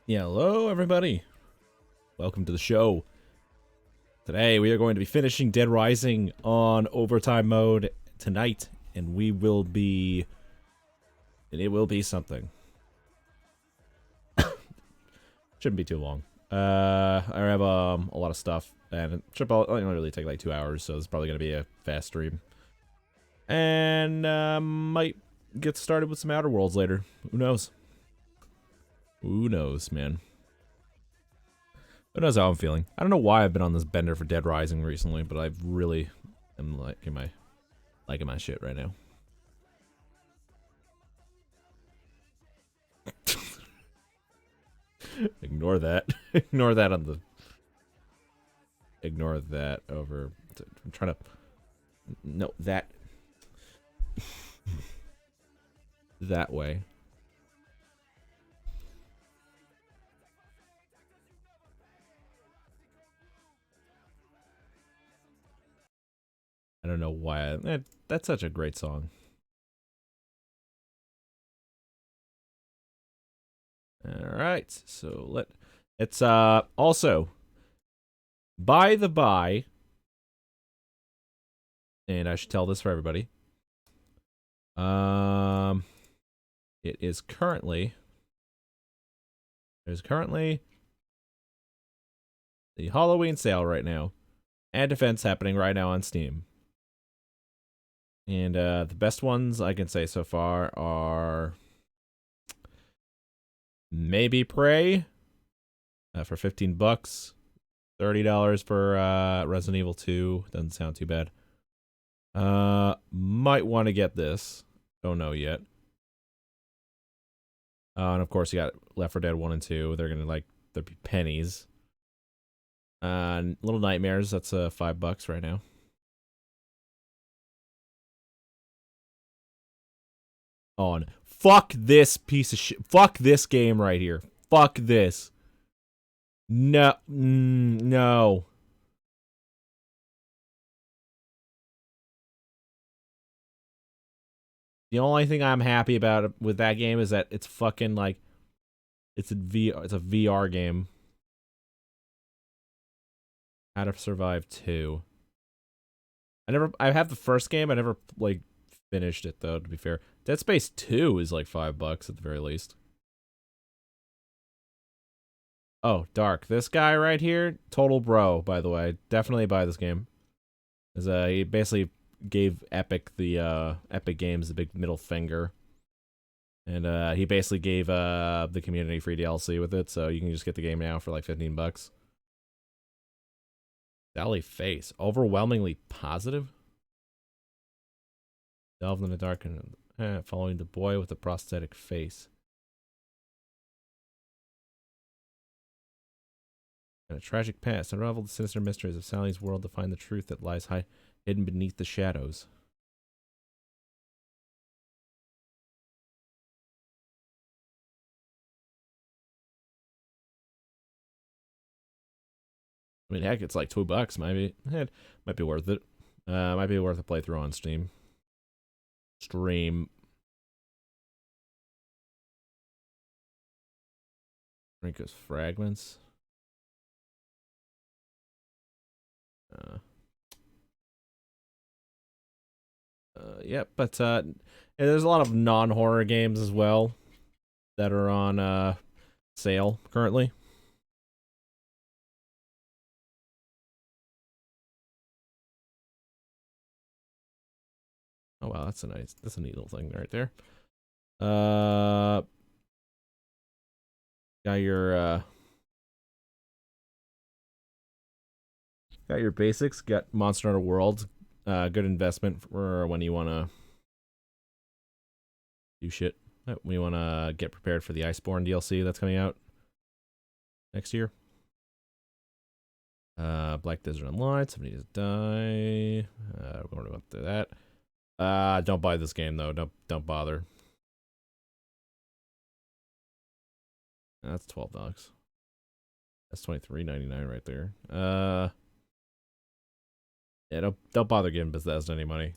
Yeah, hello everybody. Welcome to the show. Today we are going to be finishing Dead Rising on overtime mode tonight, and it will be something. Shouldn't be too long. I have a lot of stuff, and it should probably only really take like 2 hours, so it's probably gonna be a fast stream. And might get started with some Outer Worlds later. Who knows? Who knows, man? Who knows how I'm feeling? I don't know why I've been on this bender for Dead Rising recently, but I really am liking my shit right now. Ignore that. Ignore that on the. Ignore that over. I'm trying to. No, that. That way. I don't know why. That's such a great song. All right, so it's also by the by, and I should tell this for everybody. It is currently there's currently the Halloween sale right now, and events happening right now on Steam. And the best ones I can say so far are maybe Prey for $15, $30 for Resident Evil 2. Doesn't sound too bad. Might want to get this. Don't know yet. And of course you got Left 4 Dead 1 and 2. They're gonna they'll be pennies. Little Nightmares, that's $5 right now. On. Fuck this piece of shit. Fuck this game right here. Fuck this. No. No. The only thing I'm happy about with that game is that it's fucking it's a VR game. How to Survive 2. I have the first game. I never finished it though, to be fair. Dead Space 2 is like $5 at the very least. Oh, Dark. This guy right here, total bro, by the way. Definitely buy this game. He basically gave Epic Games the big middle finger. And he basically gave the community free DLC with it, so you can just get the game now for like $15. Sally Face. Overwhelmingly positive? Delved in the dark and following the boy with the prosthetic face. And a tragic past. Unravel the sinister mysteries of Sally's world to find the truth that lies hidden beneath the shadows. I mean, heck, it's like $2. Might be worth it. Might be worth a playthrough on Steam. Rinko's Fragments. Yeah, but there's a lot of non-horror games as well that are on sale currently. Oh wow, that's a neat little thing right there. Got your basics. Got Monster Hunter World. Good investment for when you wanna do shit. When you wanna get prepared for the Iceborne DLC that's coming out next year. Black Desert Online, Somebody Just Die. We're going to go through that. Don't buy this game though. Don't bother. That's $12. That's $23.99 right there. Yeah, don't bother giving Bethesda any money.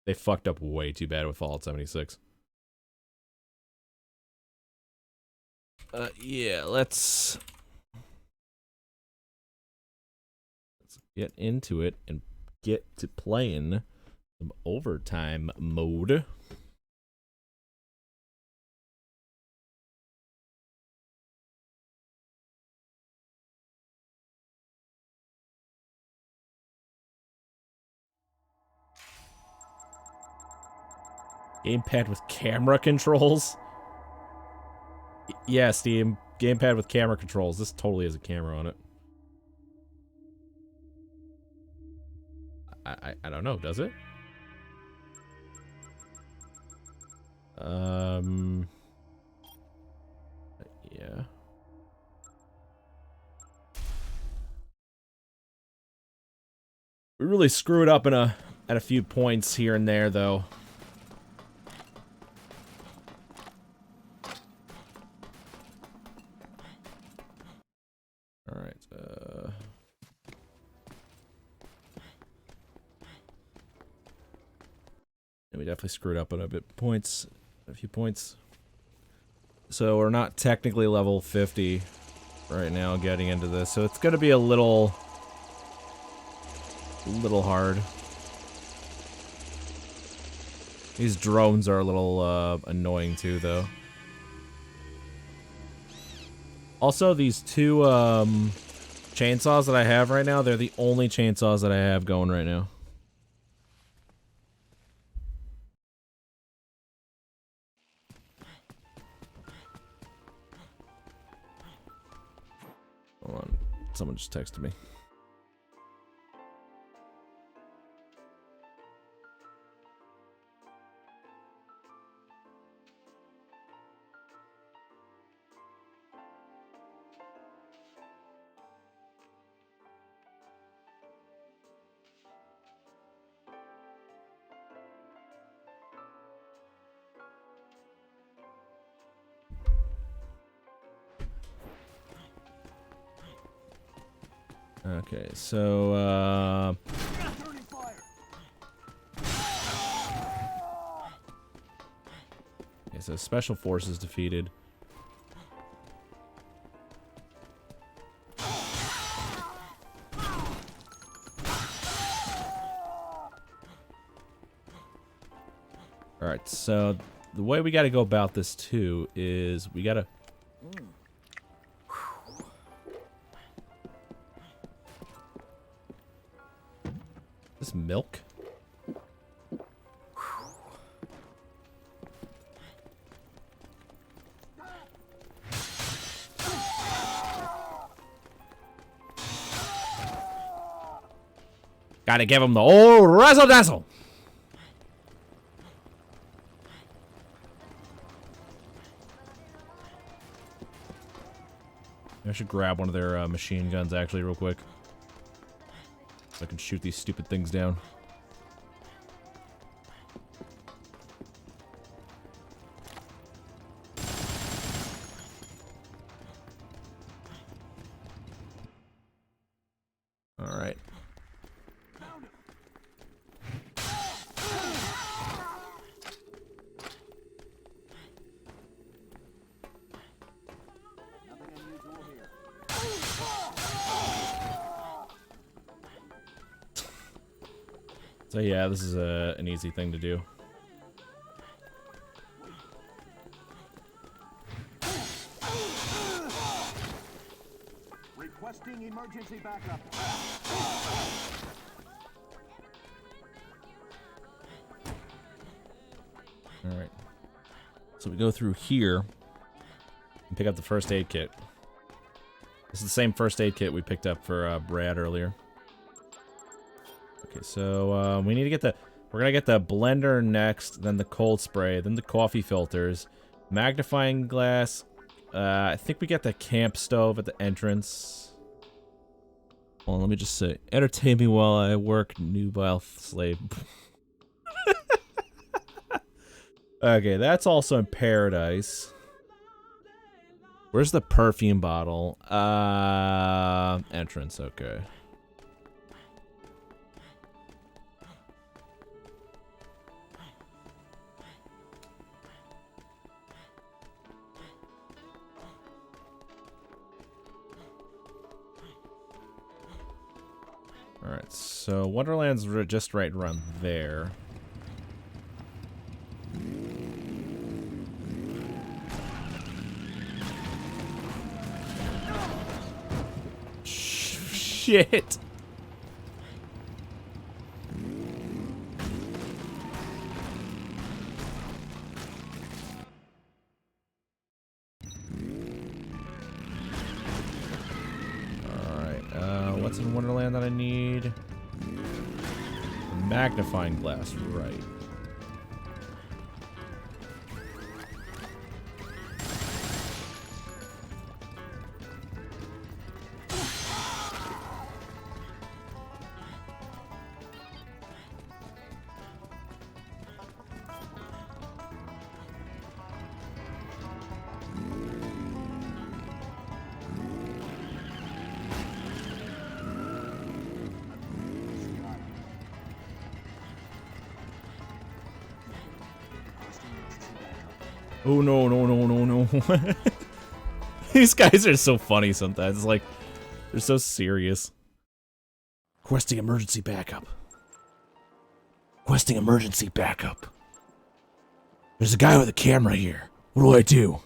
They fucked up way too bad with Fallout 76. Yeah, let's get into it and get to playing some overtime mode. Gamepad with camera controls? Yeah, Steam. Gamepad with camera controls. This totally has a camera on it. I don't know, does it? Yeah. We really screwed up at a few points here and there, though. All right. And we definitely screwed up at a few points. So we're not technically level 50 right now getting into this, so it's gonna be a little hard. These drones are a little annoying too, though. Also, these two chainsaws that I have right now, they're the only chainsaws that I have going right now. Hold on, someone just texted me. Okay, so okay, so Special Forces defeated. Alright, so the way we gotta go about this too is we gotta this milk? Gotta give him the old razzle dazzle. I should grab one of their machine guns actually real quick, so I can shoot these stupid things down. All right. So yeah, this is an easy thing to do. Requesting emergency backup. All right. So we go through here and pick up the first aid kit. This is the same first aid kit we picked up for Brad earlier. Okay, so we need to get we're gonna get the blender next, then the cold spray, then the coffee filters, magnifying glass. I think we get the camp stove at the entrance. Well, let me just say, entertain me while I work, nubile slave. Okay, that's also in paradise. Where's the perfume bottle? Entrance, okay. Alright, so Wonderland's just right around there. Shit! What's in Wonderland that I need? A magnifying glass, right. Oh no, no, no, no, no. These guys are so funny sometimes. It's like, they're so serious. Requesting emergency backup. Requesting emergency backup. There's a guy with a camera here. What do I do?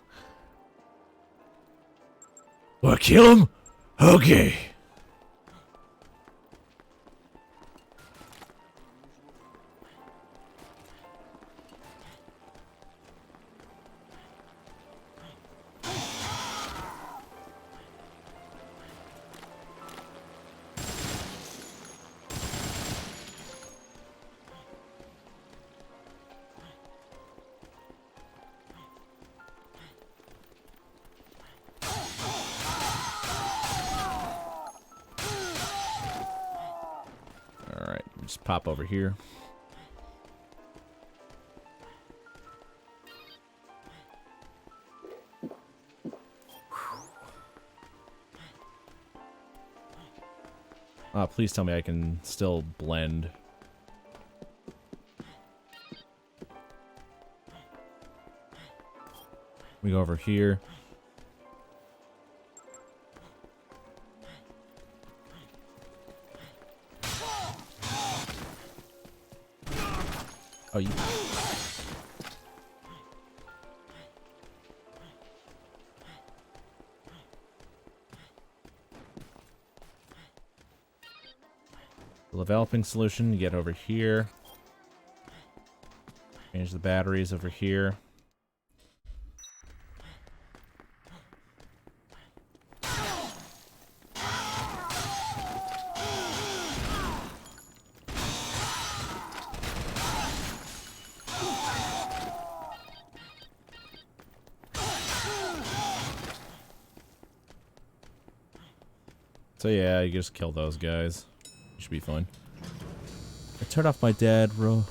Do I kill him? Okay. Alright, just pop over here. Ah, please tell me I can still blend. We go over here. Oh, you. Developing solution, get over here. Change the batteries over here. So yeah, you just kill those guys. You should be fine. I turned off my dad wrote.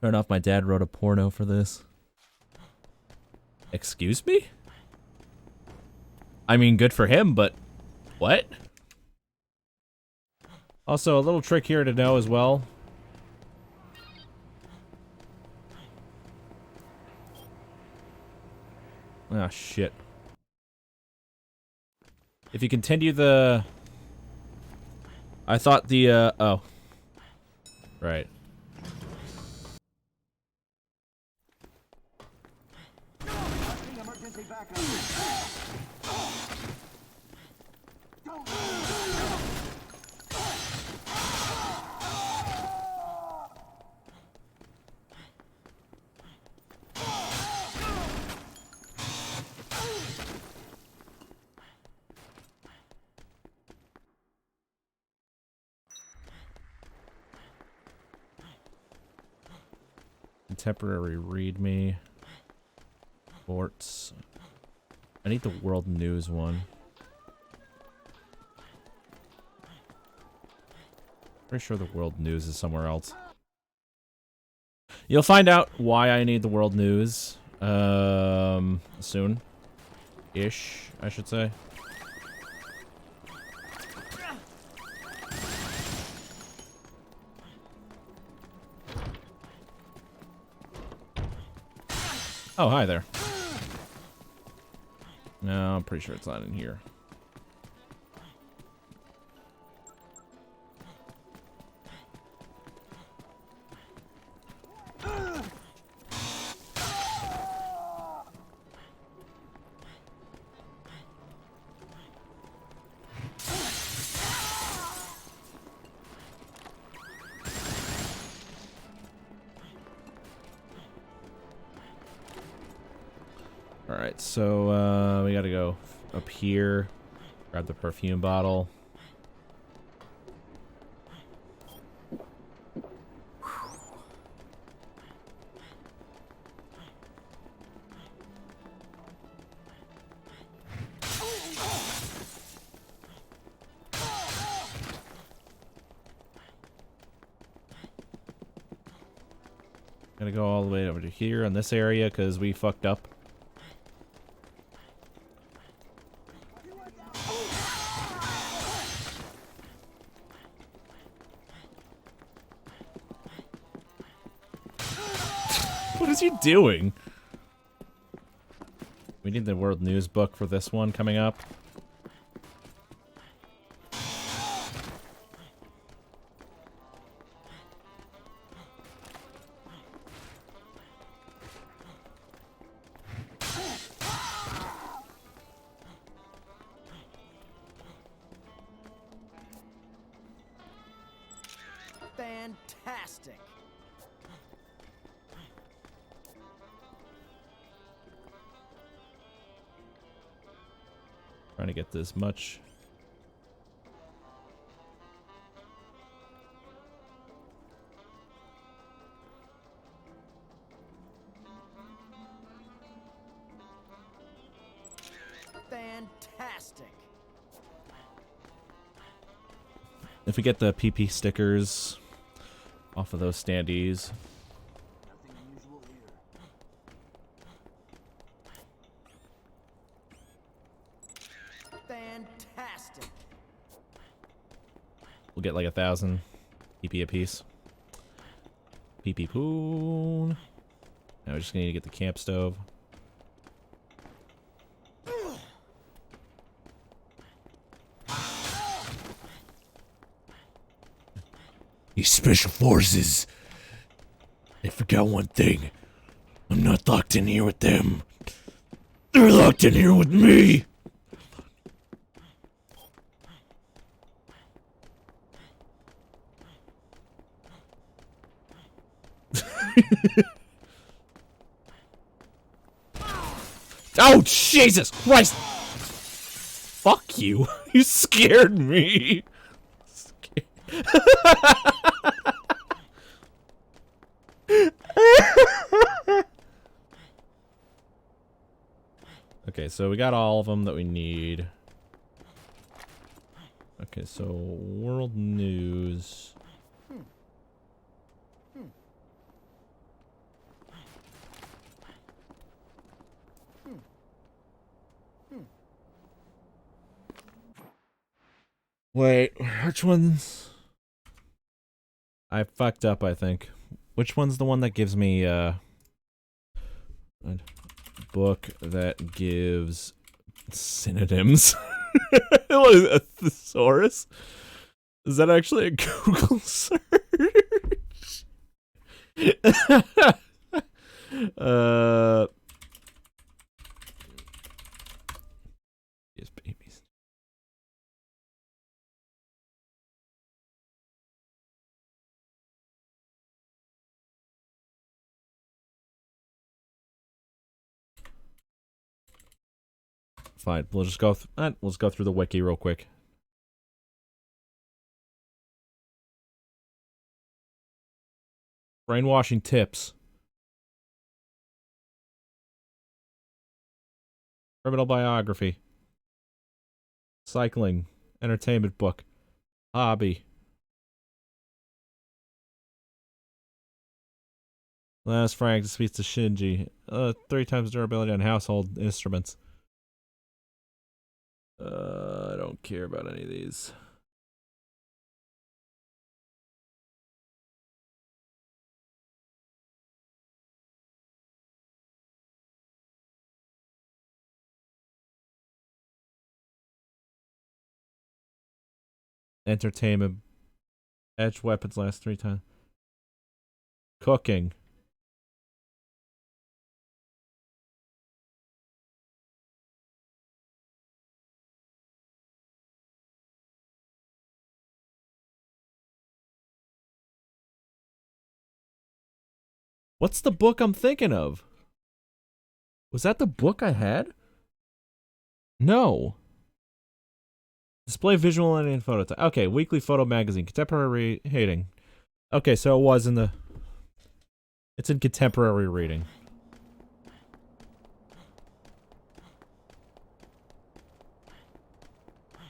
Turned off my dad wrote a porno for this. Excuse me? I mean, good for him, but what? Also, a little trick here to know as well. Ah, shit. If you continue the... I thought the, oh. Right. Emergency backup. Contemporary readme. Sports. I need the world news one. Pretty sure the world news is somewhere else. You'll find out why I need the world news. Soon. Ish, I should say. Oh, hi there. No, I'm pretty sure it's not in here. Alright, so we gotta go up here, grab the perfume bottle. Gotta go all the way over to here in this area because we fucked up. What is he doing? We need the world news book for this one coming up. Fantastic. Trying to get this much. Fantastic. If we get the PP stickers off of those standees. Nothing unusual here. Fantastic. We'll get like 1,000 PP a piece. PP poon. Now we're just gonna need to get the camp stove. These special forces. They forgot one thing. I'm not locked in here with them. They're locked in here with me. Oh, Jesus Christ! Fuck you. You scared me. Okay, so we got all of them that we need. Okay, so world news. Wait, which one's... I fucked up, I think. Which one's the one that gives me, a book that gives synonyms? What is a thesaurus? Is that actually a Google search? Yes, babies. Fine, we'll just go. Let's go through the wiki real quick. Brainwashing tips. Criminal biography. Cycling. Entertainment book. Hobby. Last Frank speaks to Shinji. 3 times durability on household instruments. I don't care about any of these. Entertainment. Edge weapons last 3 times. Cooking. What's the book I'm thinking of? Was that the book I had? No. Display visual and photo. Okay, weekly photo magazine, contemporary reading. Okay, so it was in the. It's in contemporary reading.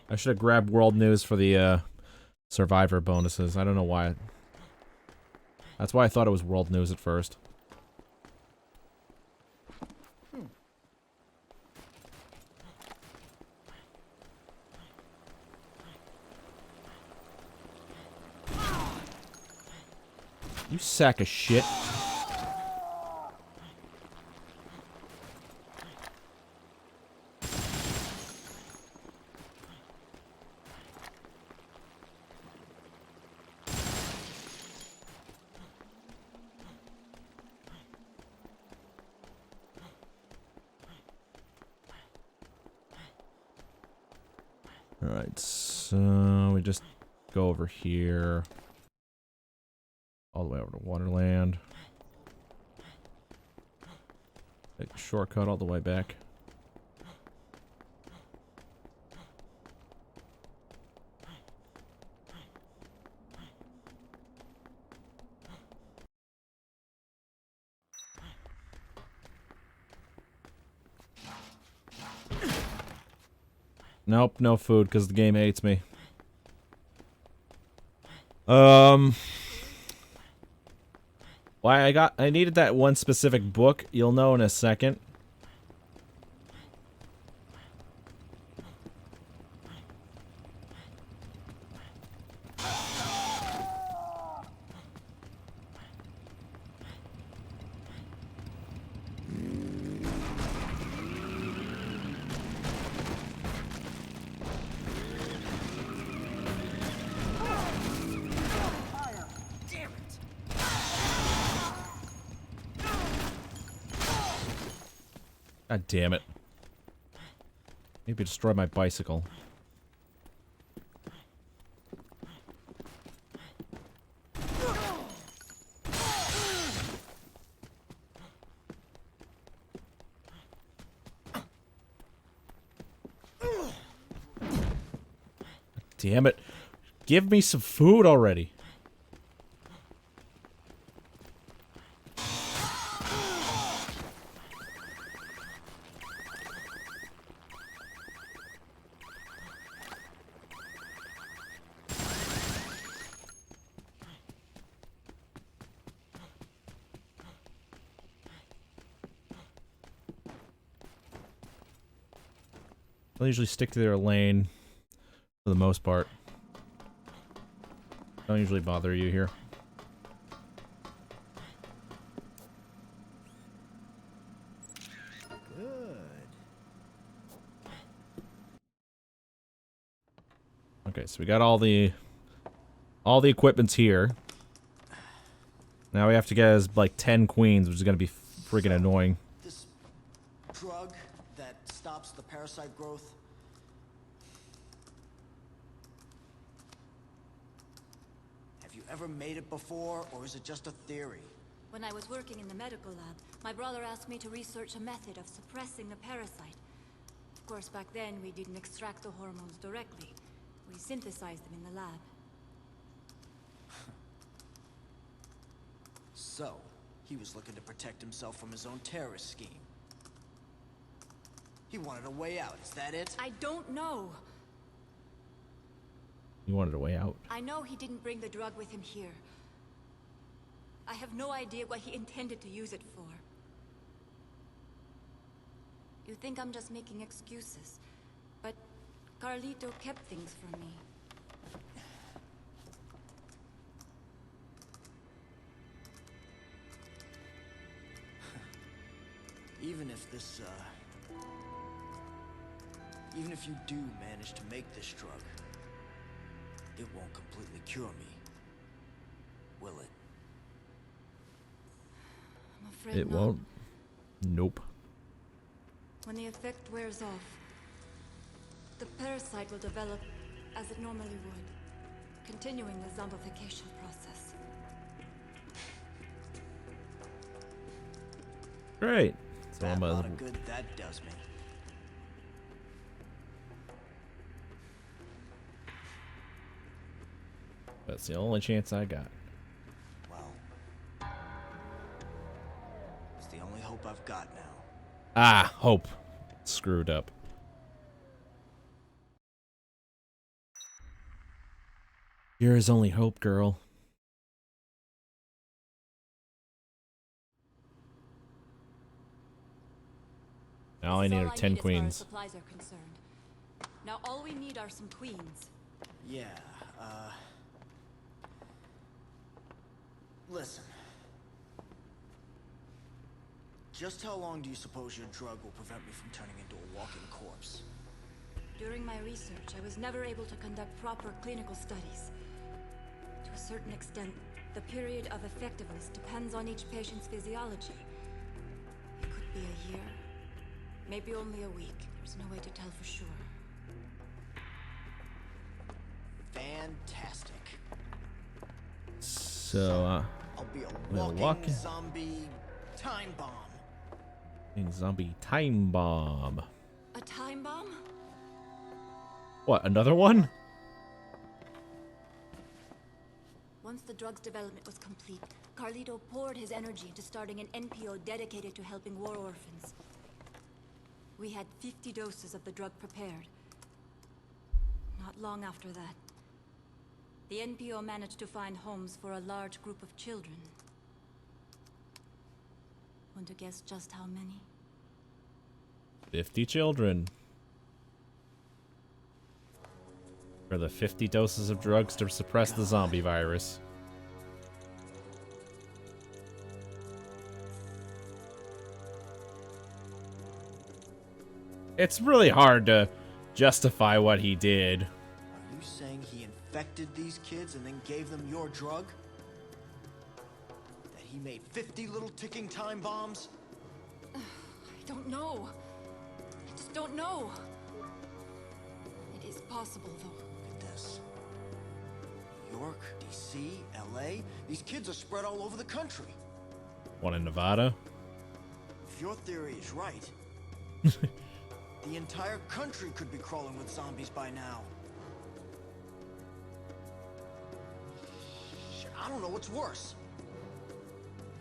I should have grabbed World News for the Survivor bonuses. I don't know why. That's why I thought it was World News at first. You sack of shit. Alright, so we just go over here. All the way over to Waterland. Take a shortcut all the way back. Nope, no food because the game hates me. Why I needed that one specific book. You'll know in a second. God damn it. Maybe destroy my bicycle. Damn it. Give me some food already. They'll usually stick to their lane for the most part. Don't usually bother you here. Good. Okay, so we got all the equipment's here. Now we have to get us like 10 queens, which is gonna be freaking annoying. This drug that stops the parasite growth. Have you ever made it before, or is it just a theory? When I was working in the medical lab, my brother asked me to research a method of suppressing the parasite. Of course, back then we didn't extract the hormones directly. We synthesized them in the lab. So, he was looking to protect himself from his own terrorist scheme. He wanted a way out, is that it? I don't know. You wanted a way out. I know he didn't bring the drug with him here. I have no idea what he intended to use it for. You think I'm just making excuses, but Carlito kept things from me. Even if this, even if you do manage to make this drug, it won't completely cure me, will it? I'm afraid It not. won't. Nope. When the effect wears off, the parasite will develop as it normally would, continuing the zombification process. Great. So That I'm lot a, of good that does me. that's the only chance I got. Well, it's the only hope I've got now. Ah, hope. Screwed up. You're his only hope, girl. Now I This is need all are 10 need as far as queens. supplies are concerned. Now all we need are some queens. Yeah, listen. Just how long do you suppose your drug will prevent me from turning into a walking corpse? During my research, I was never able to conduct proper clinical studies. To a certain extent, the period of effectiveness depends on each patient's physiology. It could be a year, maybe only a week. There's no way to tell for sure. Fantastic. So, I'll be a we'll walking walk. zombie time bomb. Zombie time bomb. A time bomb? What, another one? Once the drug's development was complete, Carlito poured his energy into starting an NPO dedicated to helping war orphans. We had 50 doses of the drug prepared. Not long after that, the NPO managed to find homes for a large group of children. Want to guess just how many? 50 children. For the 50 doses of drugs to suppress the zombie virus. It's really hard to justify what he did. Are you saying he infected these kids and then gave them your drug? That he made 50 little ticking time bombs? I don't know. I just don't know. It is possible, though. Look at this. New York, DC, LA. These kids are spread all over the country. One in Nevada. If your theory is right, the entire country could be crawling with zombies by now. Shit, I don't know what's worse.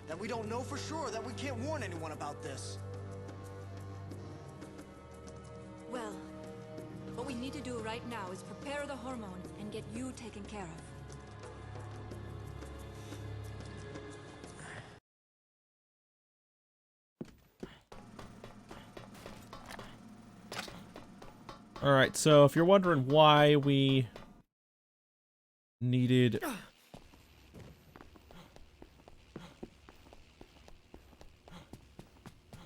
That we don't know for sure, that we can't warn anyone about this. Well, what we need to do right now is prepare the hormone and get you taken care of. Alright, so if you're wondering why we needed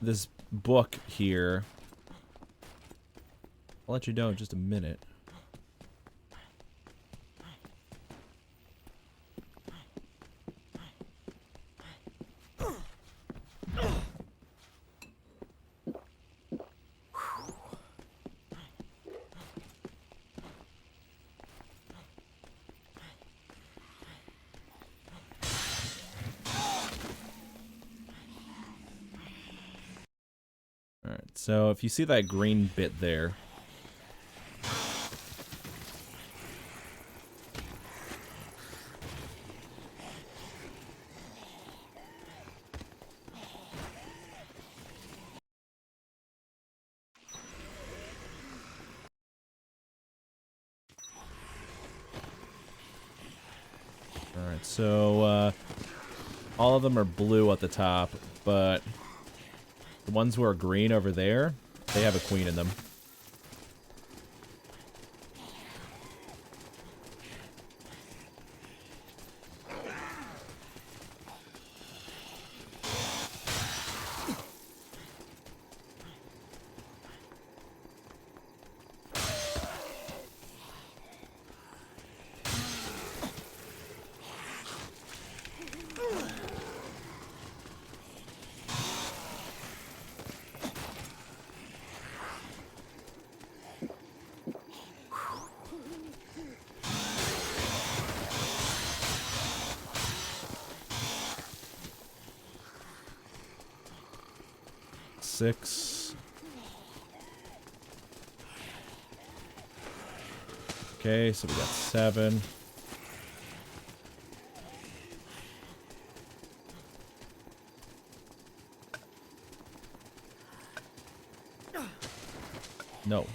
this book here, I'll let you know in just a minute. Alright, so if you see that green bit there, alright, so all of them are blue at the top, but the ones who are green over there, they have a queen in them. 6. Okay, so we got 7. No.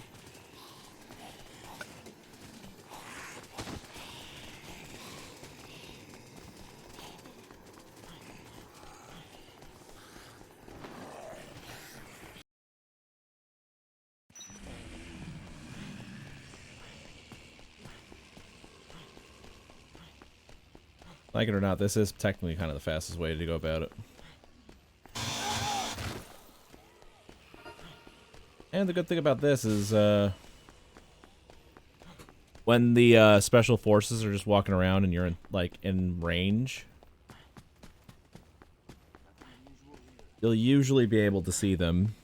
Like it or not, this is technically kind of the fastest way to go about it. And the good thing about this is, when the special forces are just walking around and you're in, like, in range, you'll usually be able to see them.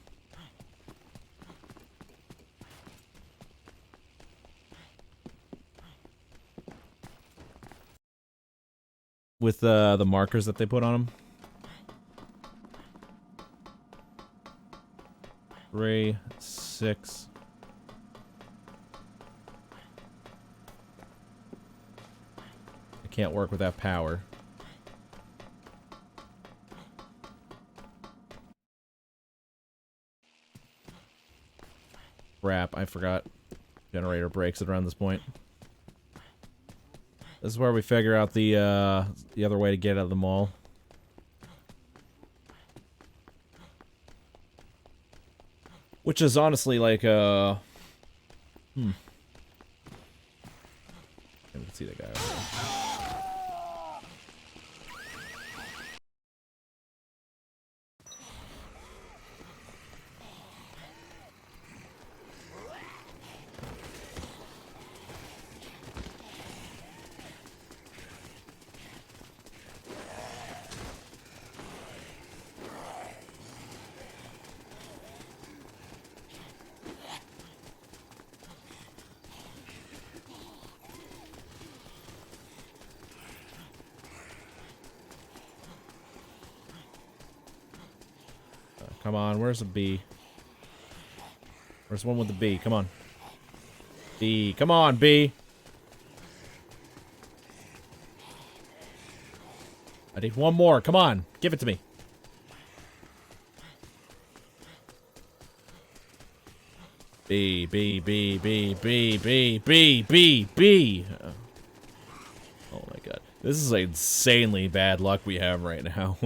With the markers that they put on them. 3, 6. I can't work without power. Crap, I forgot. Generator breaks at around this point. This is where we figure out the other way to get out of the mall. Which is honestly like, I can see that guy over there. Come on, where's the B? Where's the one with the B? Come on. B, come on, B! I need one more, come on! Give it to me! B, B, B, B, B, B, B, B, B! Oh my god. This is insanely bad luck we have right now.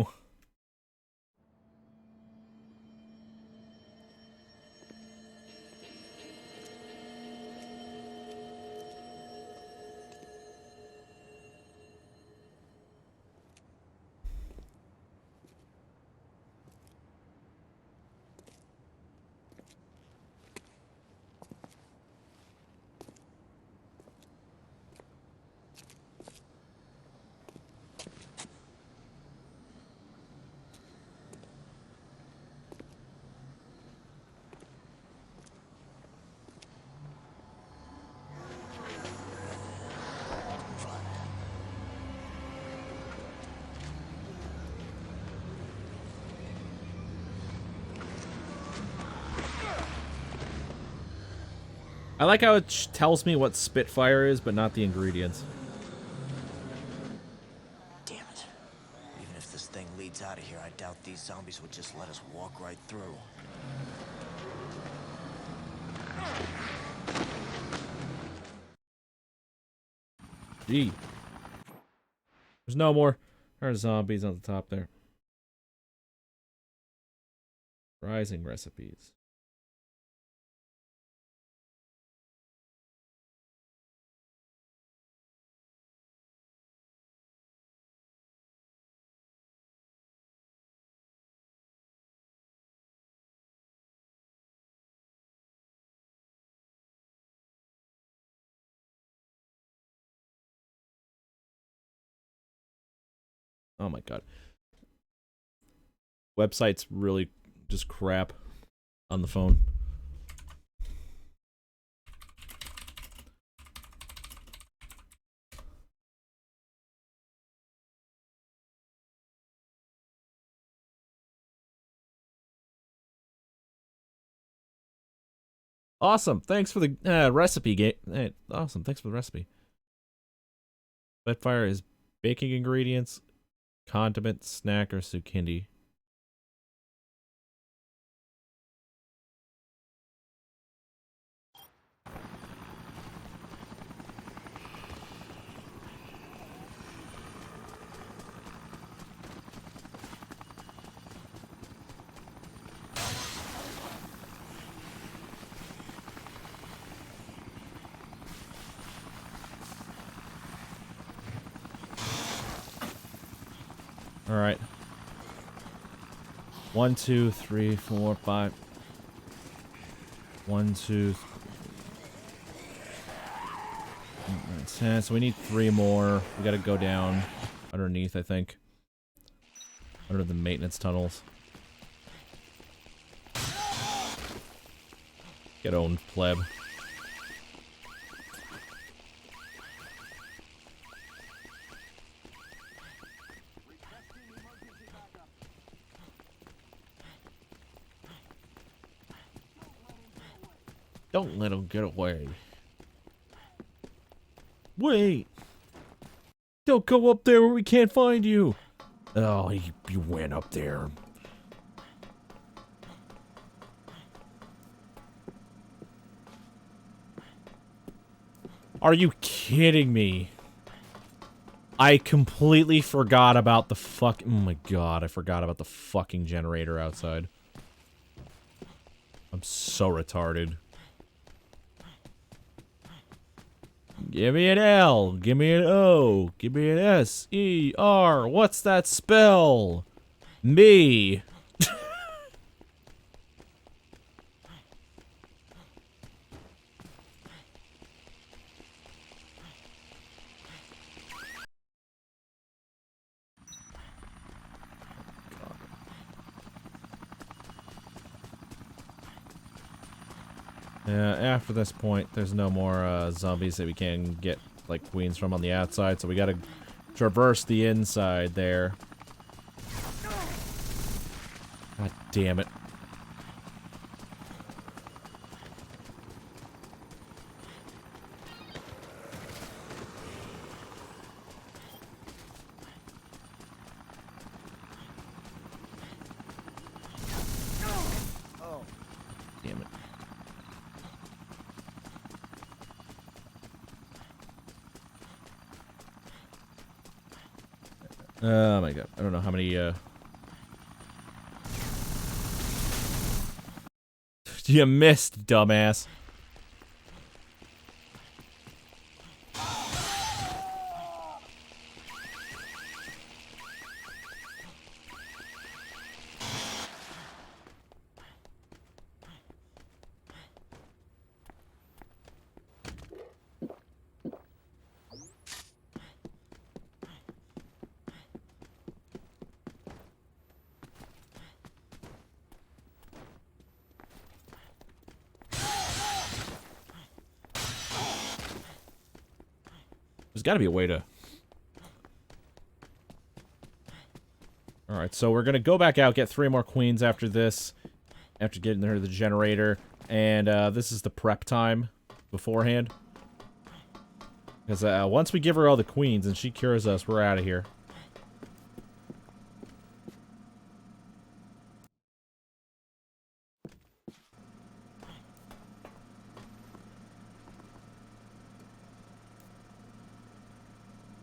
I like how it tells me what Spitfire is, but not the ingredients. Damn it. Even if this thing leads out of here, I doubt these zombies would just let us walk right through. Gee. There's no more. There's zombies on the top there. Rising recipes. Oh my god. Website's really just crap on the phone. Awesome. Thanks for the recipe, game. Hey, awesome. Thanks for the recipe. Wetfire is baking ingredients, condiment, snack, or sukindi. All right. 1, 2, 3, 4, 5. 1, 2, 10. So we need 3 more. We gotta go down underneath, I think. Under the maintenance tunnels. Get owned, pleb. Don't let him get away. Wait! Don't go up there where we can't find you! Oh, you went up there. Are you kidding me? I completely forgot about the fuck. Oh my god, I forgot about the fucking generator outside. I'm so retarded. Give me an L. Give me an O. Give me an S. E. R. What's that spell? Me. After this point, there's no more zombies that we can get like queens from on the outside, so we gotta traverse the inside there. God damn it. Damn it. Oh my god. I don't know how many, You missed, dumbass. There's gotta be a way to... Alright, so we're gonna go back out, get 3 more queens after this. After getting rid of the generator. And, this is the prep time beforehand. Because, once we give her all the queens and she cures us, we're out of here.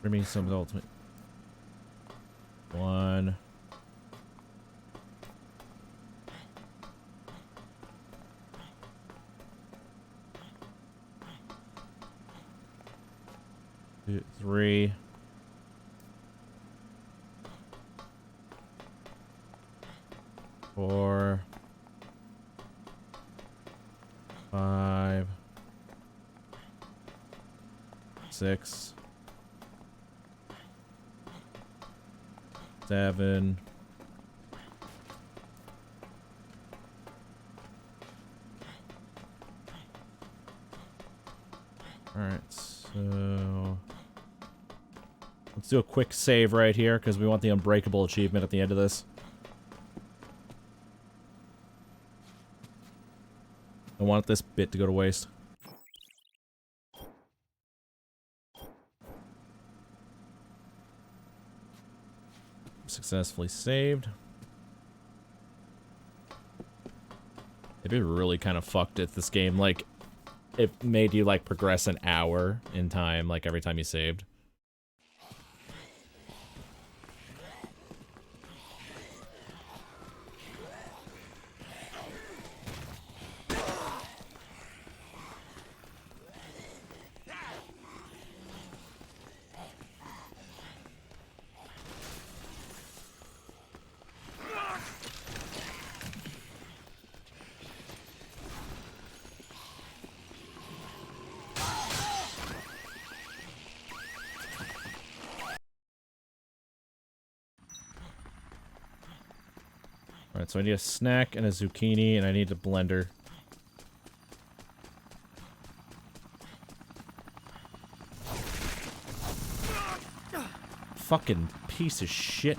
Bring me some ultimate. 1. 2, 3. 4. 5. 6. 7. Alright, so... Let's do a quick save right here, because we want the Unbreakable achievement at the end of this. I want this bit to go to waste. Successfully saved. It'd be really kind of fucked if this game, like, it made you, like, progress an hour in time, like, every time you saved. Alright, so I need a snack and a zucchini, and I need a blender. Fucking piece of shit.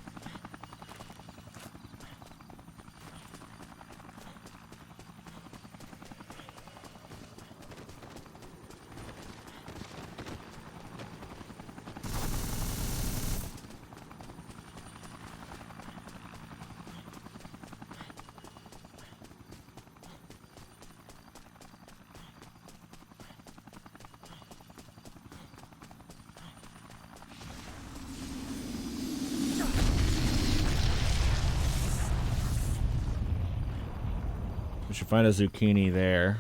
We should find a zucchini there.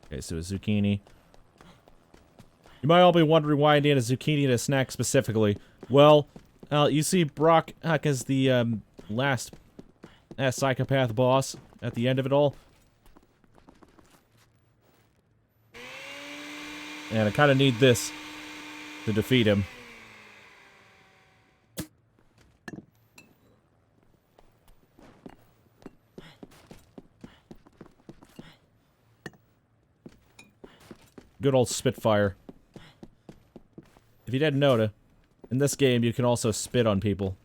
Okay, so a zucchini. You might all be wondering why I need a zucchini and a snack specifically. Well, you see Brock as the last psychopath boss at the end of it all. And I kind of need this to defeat him. Good old Spitfire. If you didn't know, in this game you can also spit on people.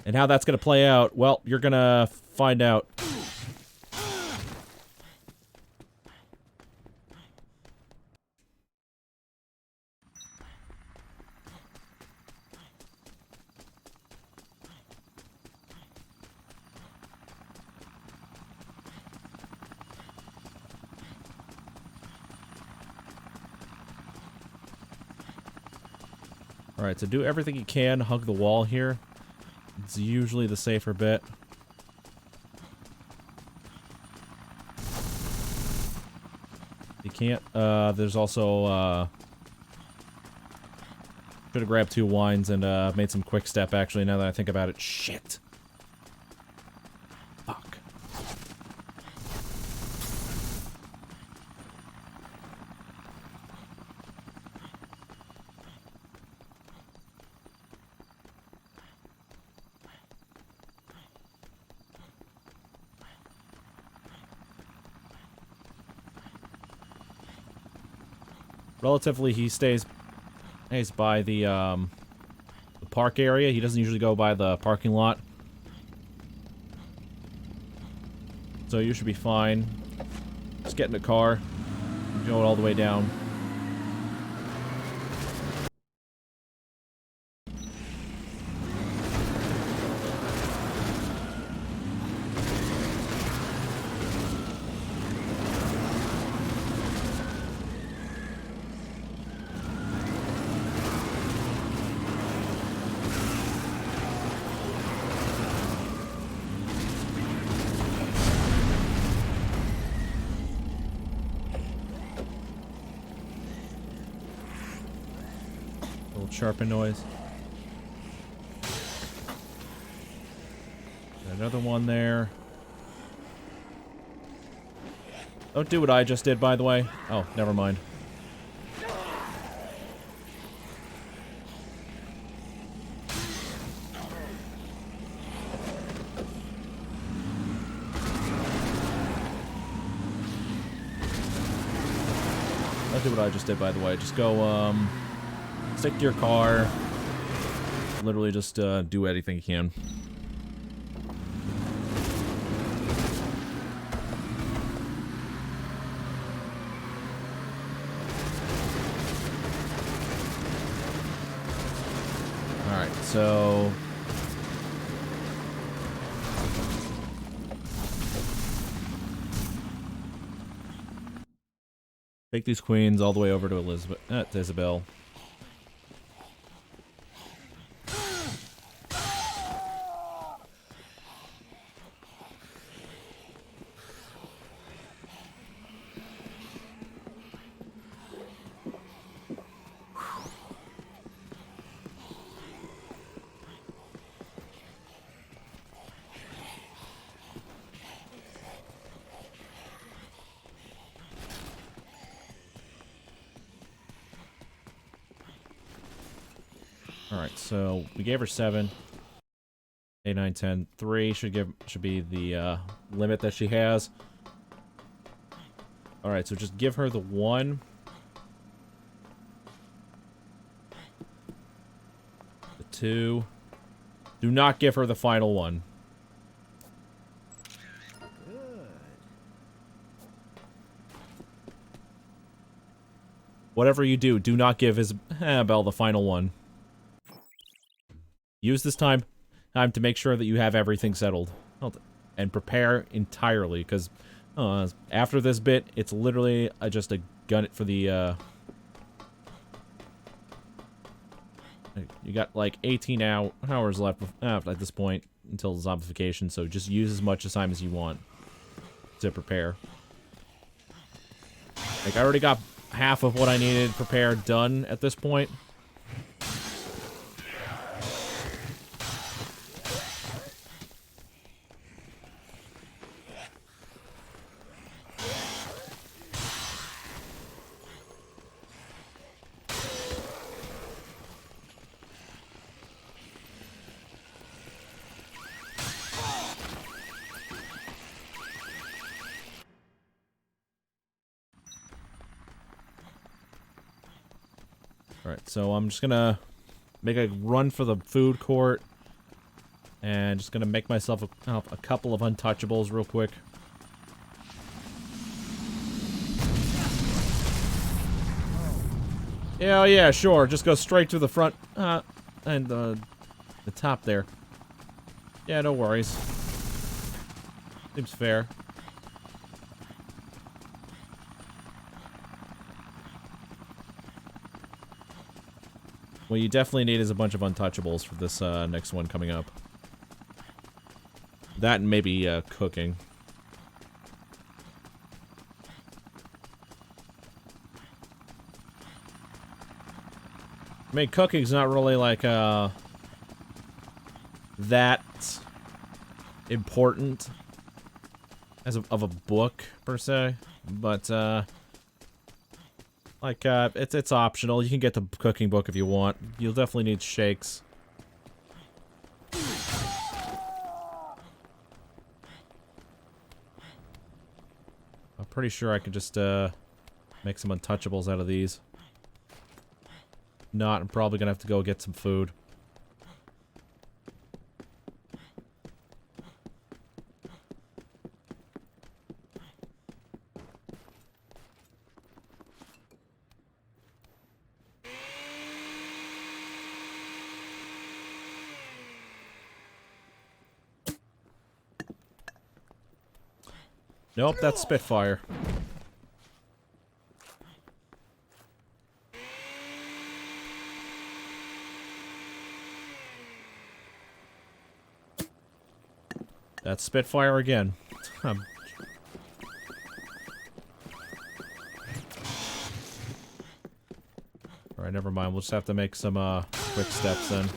And how that's gonna play out, well, you're gonna find out. Alright, so do everything you can, hug the wall here. It's usually the safer bet. You can't, there's also, should have grabbed 2 wines and, made some quick step, actually, now that I think about it. Shit! Fuck. Relatively, he stays by the park area. He doesn't usually go by the parking lot. So you should be fine. Just get in the car. Go all the way down. Sharpen noise. Another one there. Don't do what I just did, by the way. Oh, never mind. Don't do what I just did, by the way. Just go, stick to your car. Literally just, do anything you can. Alright, so... take these queens all the way over to Elizabeth, to Isabel. Alright, so we gave her 7. 8, 9, 10. 3 should be the limit that she has. Alright, so just give her the 1. The 2. Do not give her the final 1. Whatever you do, do not give Isabel the final 1. Use this time to make sure that you have everything settled. And prepare entirely, because after this bit, it's literally just a gun it for the, you got like 18 hours left at this point until zombification, so just use as much time as you want to prepare. Like, I already got half of what I needed prepared done at this point. Alright, so I'm just gonna make a run for the food court. And just gonna make myself a couple of untouchables real quick. Yeah, sure. Just go straight to the front, and the top there. Yeah, no worries. Seems fair. What you definitely need is a bunch of untouchables for this next one coming up. That and maybe cooking. I mean, cooking's not really like that important as of a book per se, but like, it's optional. You can get the cooking book if you want. You'll definitely need shakes. I'm pretty sure I could just, make some untouchables out of these. Not, I'm probably gonna have to go get some food. Nope, that's Spitfire. That's Spitfire again. Alright, never mind. We'll just have to make some quick steps then.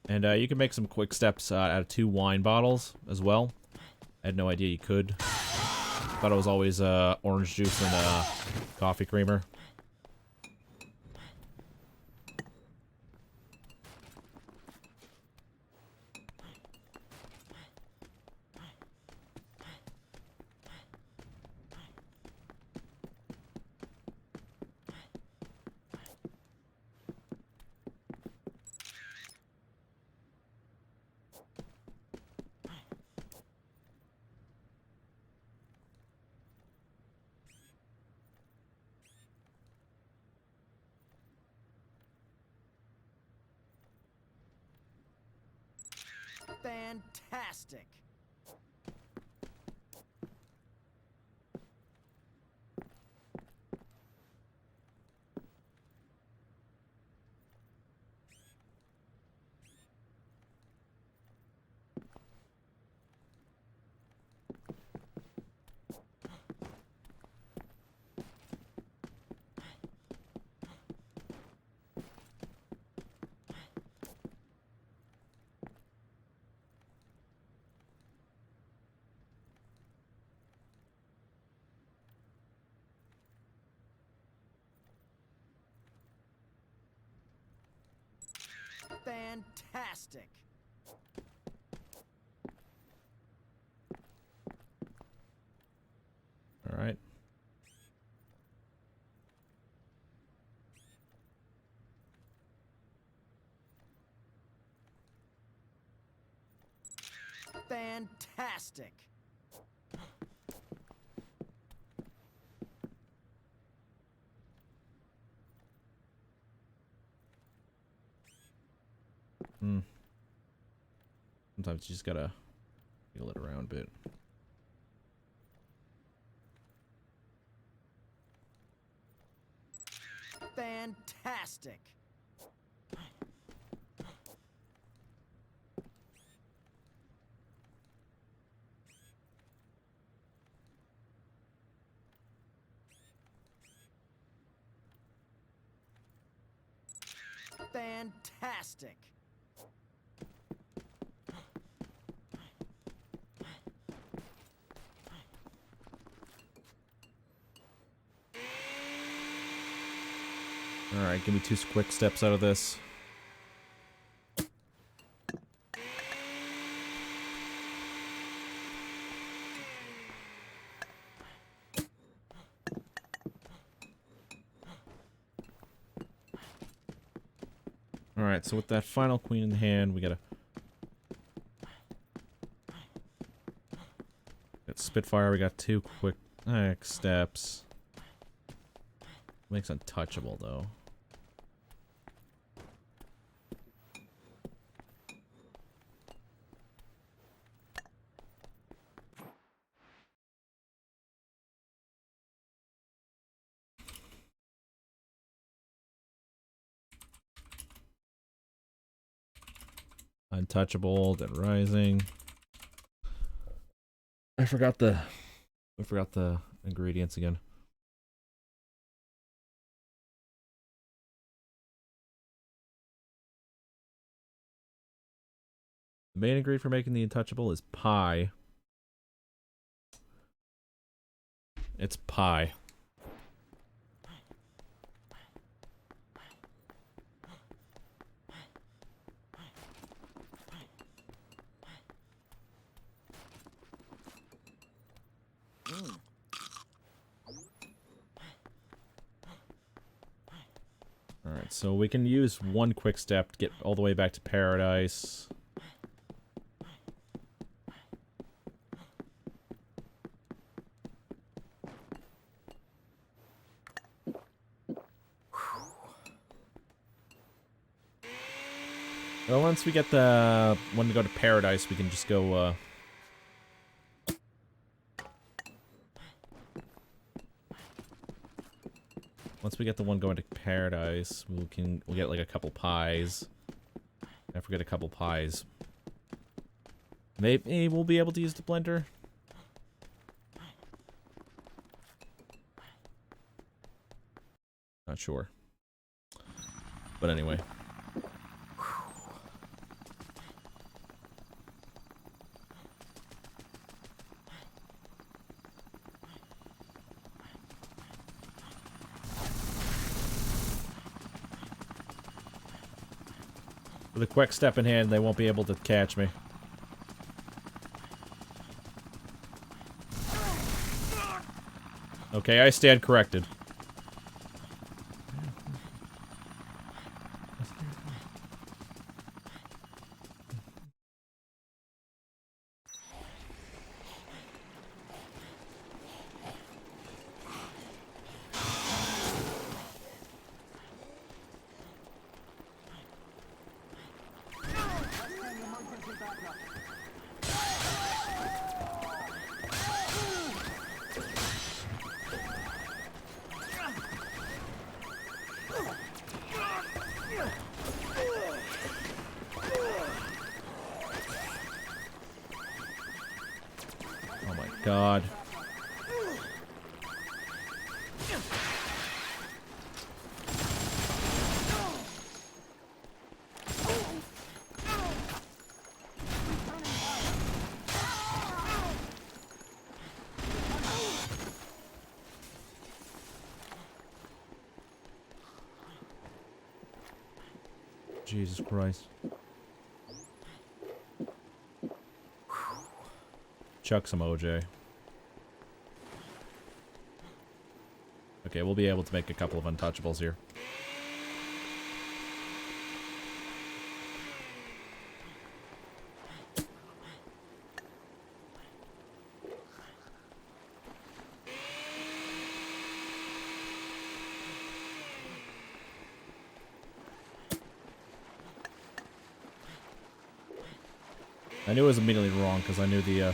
And you can make some quick steps out of 2 wine bottles as well. I had no idea you could. Thought it was always orange juice and coffee creamer. Fantastic. Fantastic. All right. Fantastic. Hmm. Sometimes you just gotta wheel it around a bit. Fantastic. Fantastic. All right, give me 2 quick steps out of this. All right, so with that final queen in hand, we gotta got Spitfire. We got 2 quick steps. Makes untouchable though. Untouchable, then rising. I forgot the ingredients again. The main ingredient for making the untouchable is pie. It's pie. Alright, so we can use 1 quick step to get all the way back to paradise. Well, once we get the one to go to paradise, we can just go, once we get the one going to paradise, we'll get like a couple pies. I forget a couple pies. Maybe we'll be able to use the blender. Not sure. But anyway. With a quick step in hand, they won't be able to catch me. Okay, I stand corrected. Oh my god. Jesus Christ. Chuck some OJ. Okay, we'll be able to make a couple of untouchables here. I knew it was immediately wrong because I knew the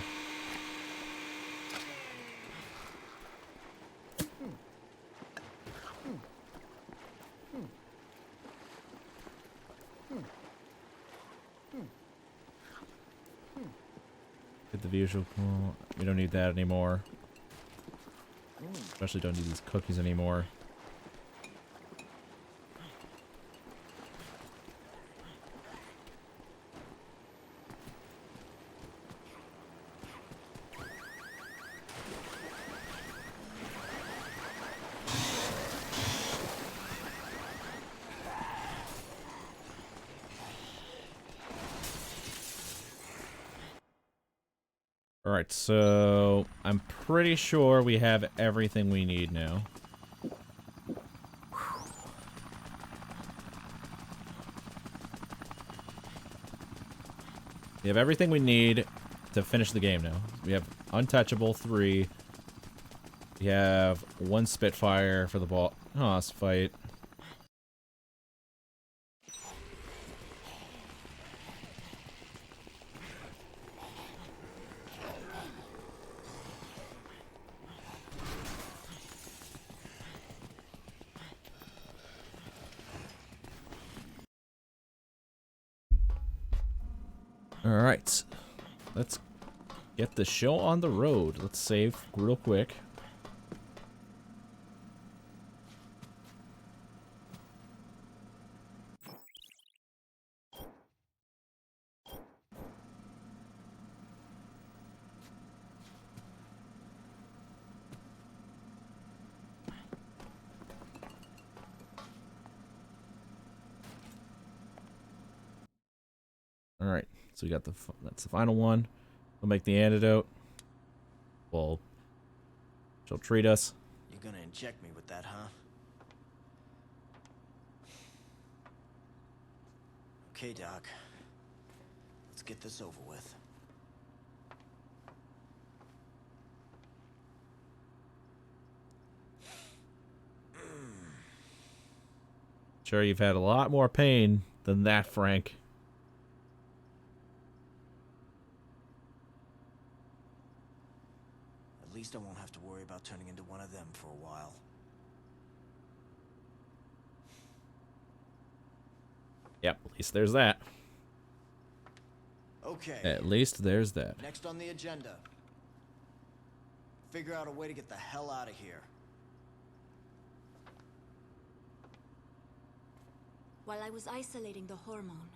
get the visual. Oh, we don't need that anymore. Especially don't need these cookies anymore. Alright, so I'm pretty sure we have everything we need now. We have everything we need to finish the game now. We have Untouchable 3. We have 1 Spitfire for the boss fight. Alright, let's get the show on the road. Let's save real quick. Alright, so we got that's the final one. We'll make the antidote. She'll treat us. You're gonna inject me with that, huh? Okay, Doc. Let's get this over with. Sure, you've had a lot more pain than that, Frank. At least I won't have to worry about turning into one of them for a while. Yep, at least there's that. Okay. At least there's that. Next on the agenda. Figure out a way to get the hell out of here. While I was isolating the hormone,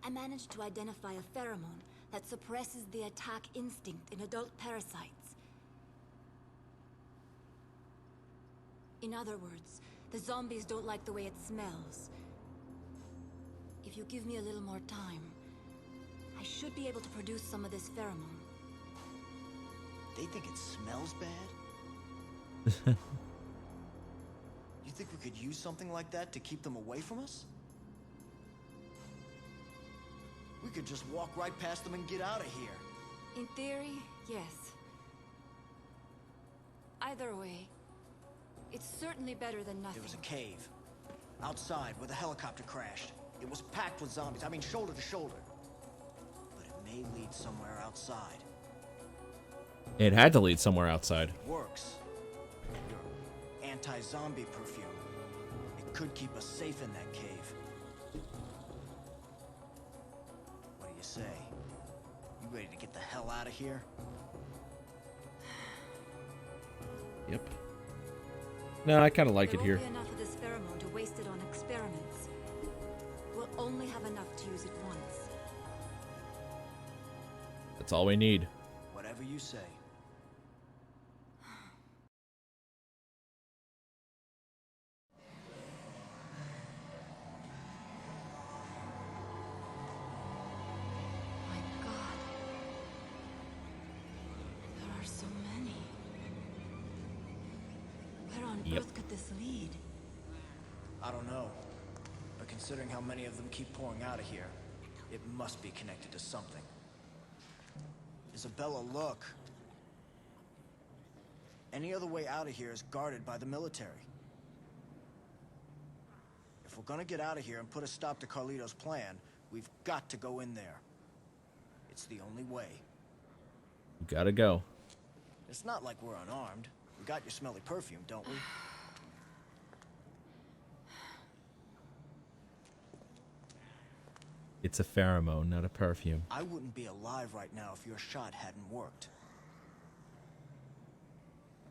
I managed to identify a pheromone that suppresses the attack instinct in adult parasites. In other words, the zombies don't like the way it smells. If you give me a little more time, I should be able to produce some of this pheromone. They think it smells bad? You think we could use something like that to keep them away from us? We could just walk right past them and get out of here. In theory, yes. Either way, it's certainly better than nothing. There was a cave. Outside, where the helicopter crashed. It was packed with zombies. I mean, shoulder to shoulder. may lead somewhere outside. It had to lead somewhere outside. It works. Your anti-zombie perfume. It could keep us safe in that cave. What do you say? You ready to get the hell out of here? Yep. No, I kind of like There it here. won't be enough of this pheromone to waste it on experiments. We'll only have enough to use it once. That's all we need. Whatever you say. My God. There are so many. Where on Yep. earth could this lead? I don't know. But considering how many of them keep pouring out of here, it must be connected to something. Isabella, look. Any other way out of here is guarded by the military. If we're gonna get out of here and put a stop to Carlito's plan, we've got to go in there. It's the only way. You gotta go. It's not like we're unarmed. We got your smelly perfume, don't we? It's a pheromone, not a perfume. I wouldn't be alive right now if your shot hadn't worked.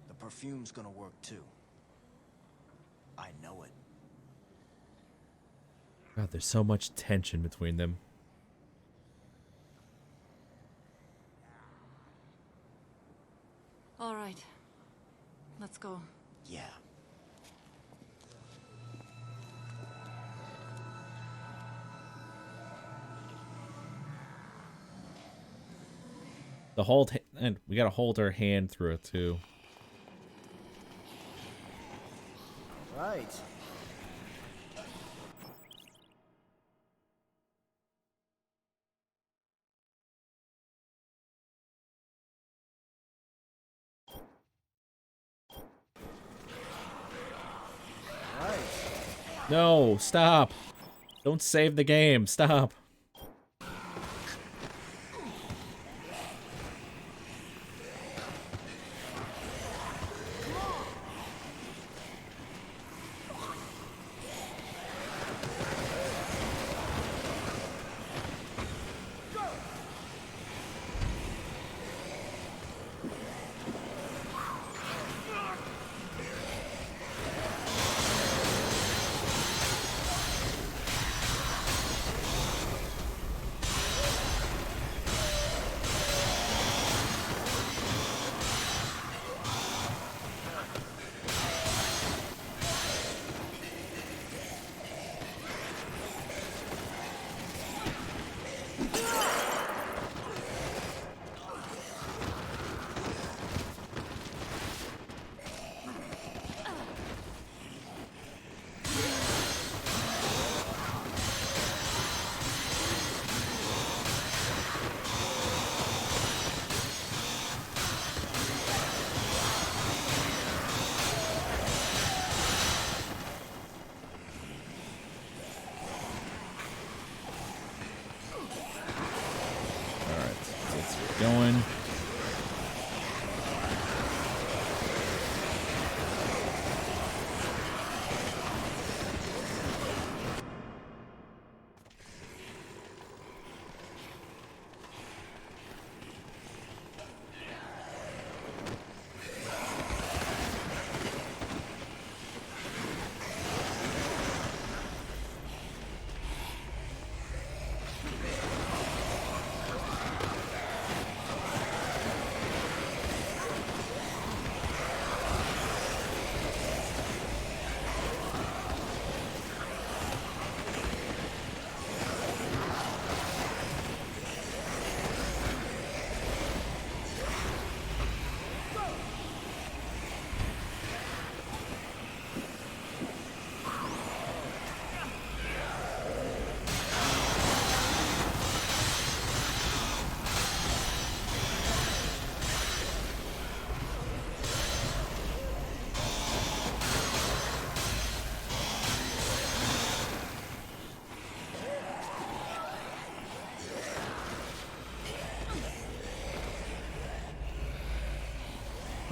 The perfume's gonna work too. I know it. God, there's so much tension between them. All right. Let's go. Yeah. The hold, and we gotta hold our hand through it too. Right. Right. No, stop. Don't save the game. Stop. Going.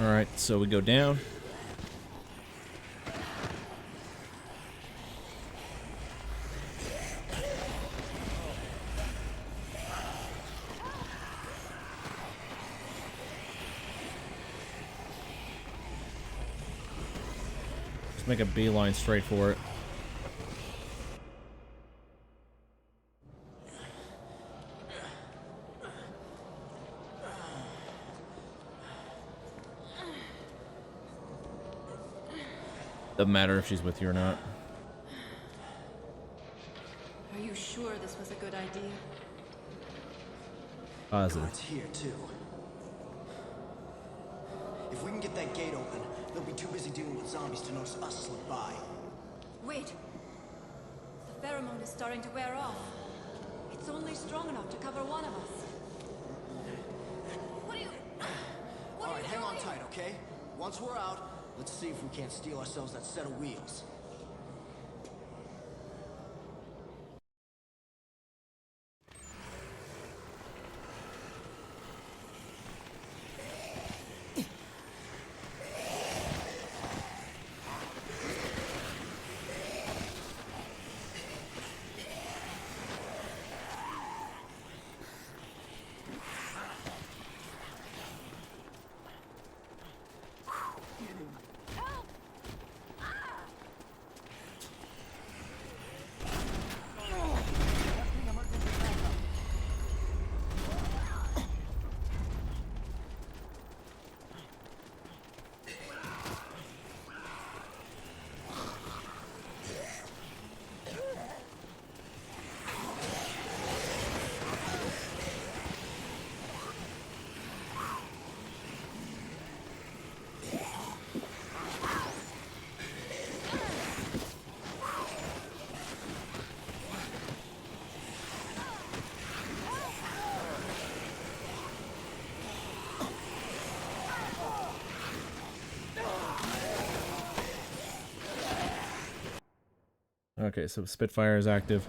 Alright, so we go down. Just make a beeline straight for it. Doesn't matter if she's with you or not. Are you sure this was a good idea? Positive. Guards here too. If we can get that gate open, they'll be too busy dealing with zombies to notice us slip by. Wait. The pheromone is starting to wear off. It's only strong enough to cover one of us. What are you... What All are right, you hang on doing? tight, okay? Once we're out, let's see if we can't steal ourselves that set of wheels. Okay, so Spitfire is active.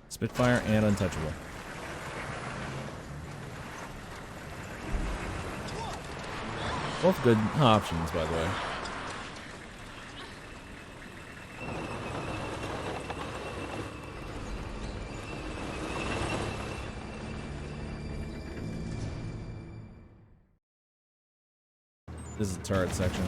Spitfire and Untouchable. Both good options, by the way. This is the turret section.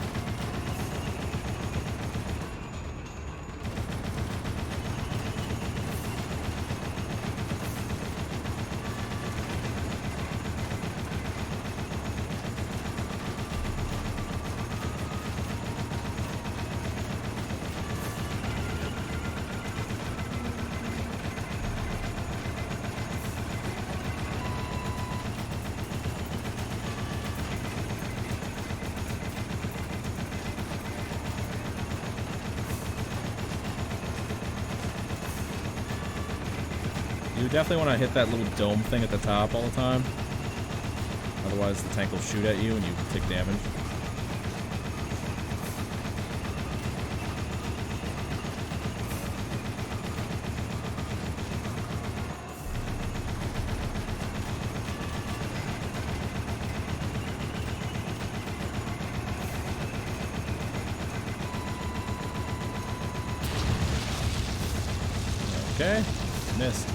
You definitely want to hit that little dome thing at the top all the time. Otherwise the tank will shoot at you and you take damage. Okay, missed.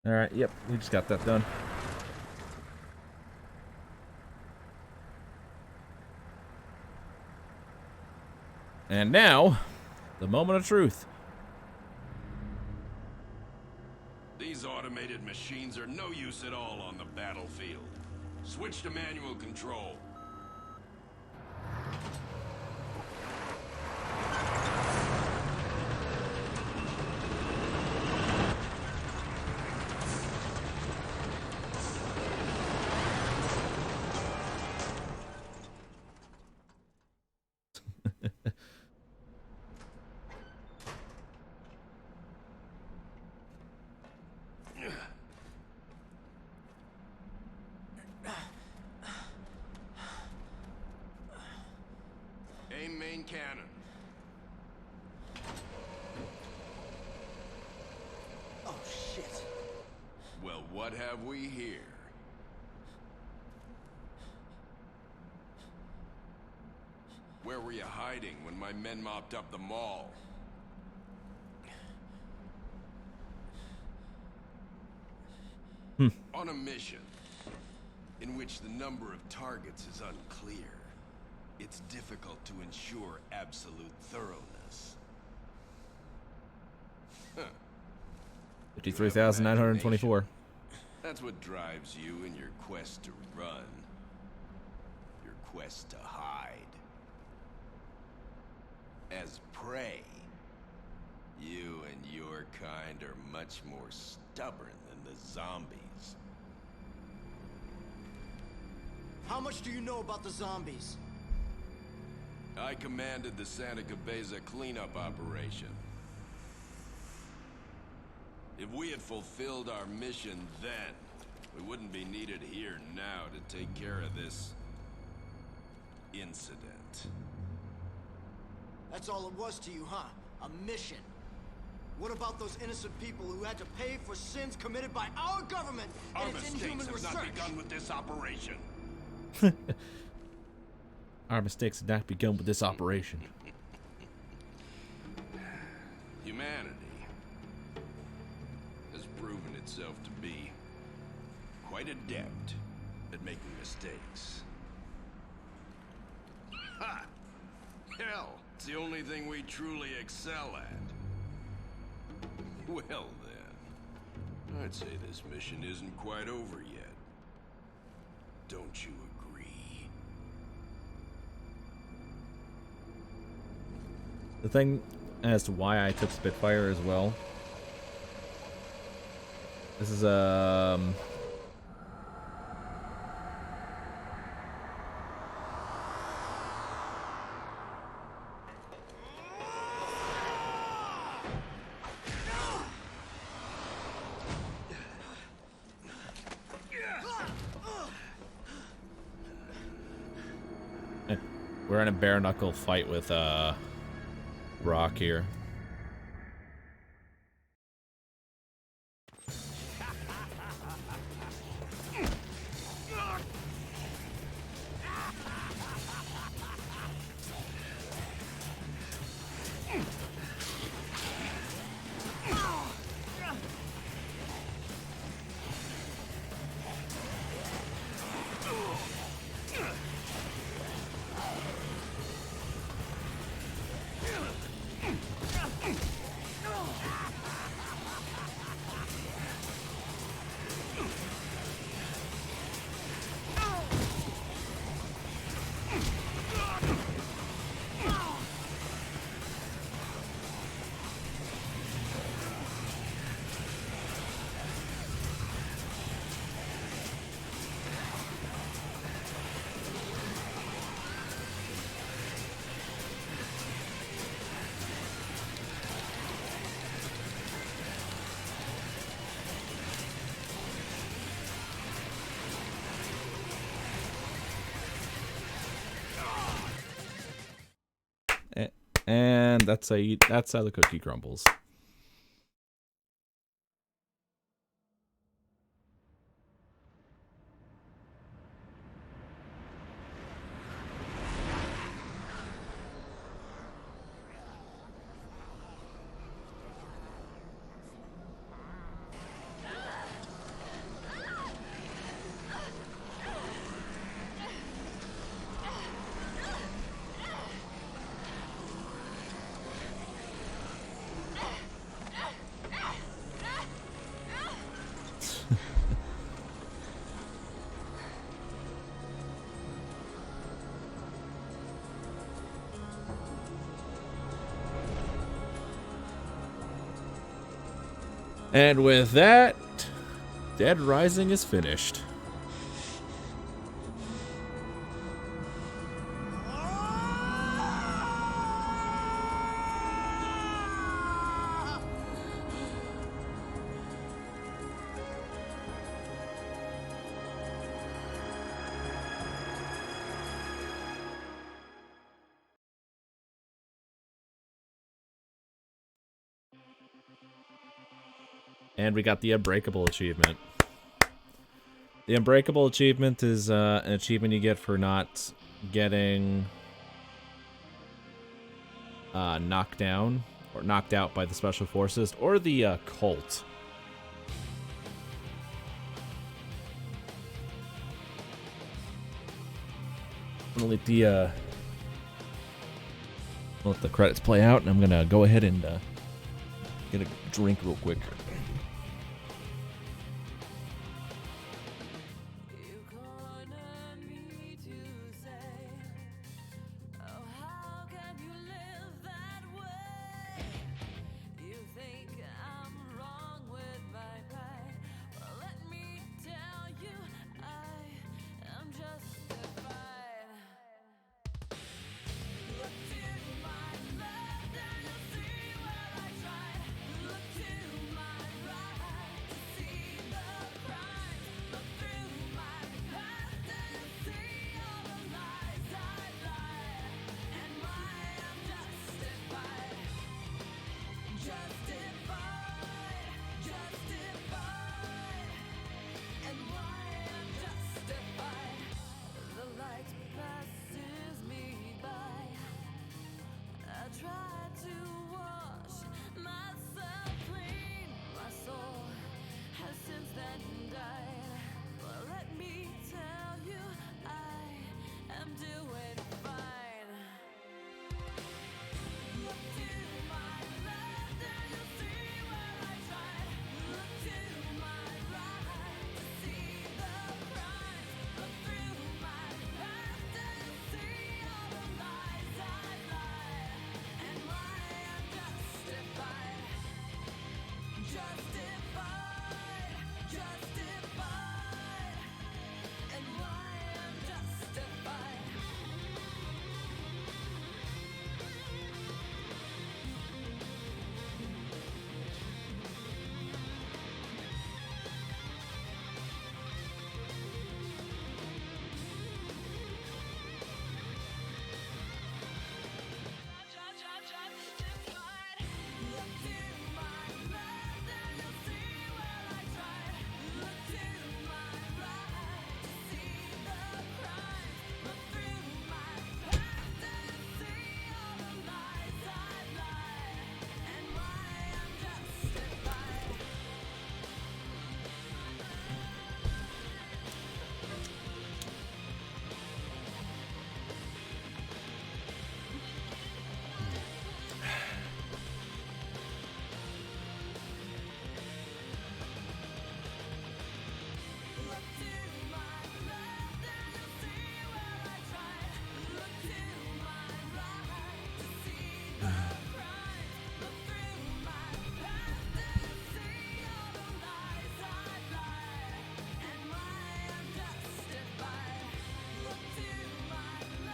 Alright, yep, we just got that done. And now, the moment of truth. These automated machines are no use at all on the battlefield. Switch to manual control. Aim main cannon. Oh, shit. Well, what have we here? Where were you hiding when my men mopped up the mall? On a mission in which the number of targets is unclear, it's difficult to ensure absolute thoroughness. 53,924. That's what drives you in your quest to run. Your quest to hide. As prey, you and your kind are much more stubborn than the zombies. How much do you know about the zombies? I commanded the Santa Cabeza cleanup operation. If we had fulfilled our mission then, we wouldn't be needed here now to take care of this incident. That's all it was to you, huh? A mission. What about those innocent people who had to pay for sins committed by our government Our and its mistakes inhuman have research? not begun with this operation. Our mistakes had not begun with this operation. Humanity has proven itself to be quite adept at making mistakes. Ha! Hell, it's the only thing we truly excel at. Well then, I'd say this mission isn't quite over yet. Don't you agree? The thing as to why I took Spitfire as well. This is we're in a bare knuckle fight with Rock here. And that's how the cookie crumbles. And with that, Dead Rising is finished. And we got the Unbreakable achievement. The Unbreakable achievement is an achievement you get for not getting knocked down or knocked out by the Special Forces or the cult. I'm gonna let the credits play out, and I'm gonna go ahead and get a drink real quick.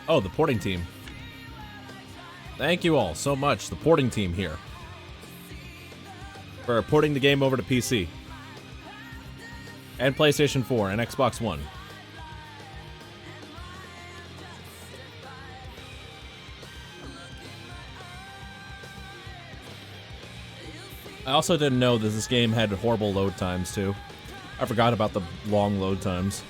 Oh, the porting team. Thank you all so much, the porting team here, for porting the game over to PC and PlayStation 4 and Xbox One. I also didn't know that this game had horrible load times too. I forgot about the long load times.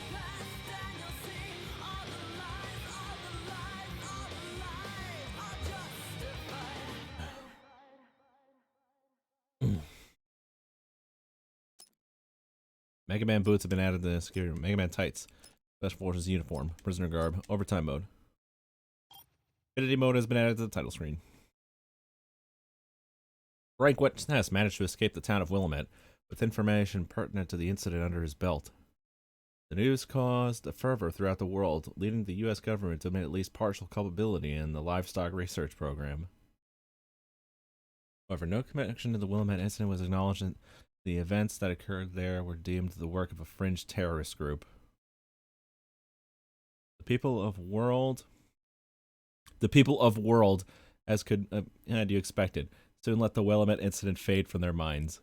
Mega Man boots have been added to the security. Mega Man tights. Special Forces uniform. Prisoner garb. Overtime mode. Infinity mode has been added to the title screen. Frank Witness managed to escape the town of Willamette with information pertinent to the incident under his belt. The news caused a fervor throughout the world, leading the U.S. government to admit at least partial culpability in the livestock research program. However, no connection to the Willamette incident was acknowledged The events that occurred there were deemed the work of a fringe terrorist group. The people of World, as had you expected, soon let the Willamette incident fade from their minds.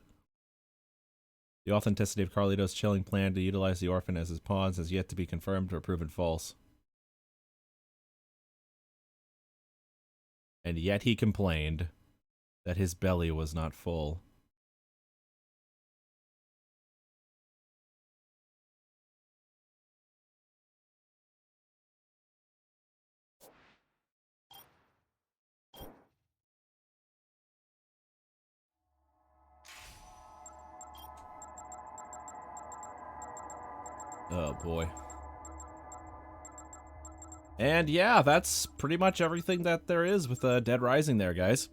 The authenticity of Carlito's chilling plan to utilize the orphan as his pawns has yet to be confirmed or proven false. And yet he complained that his belly was not full. Oh boy. And yeah, that's pretty much everything that there is with Dead Rising there, guys.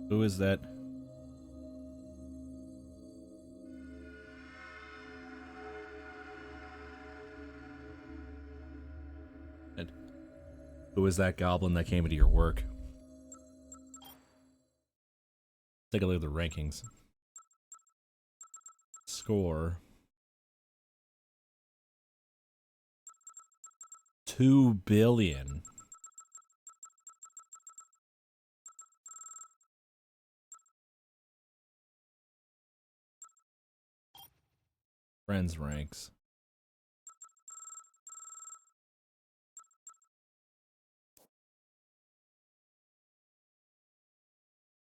Who is that? Who is that goblin that came into your work? Take a look at the rankings. Score. 2 billion. Friends ranks.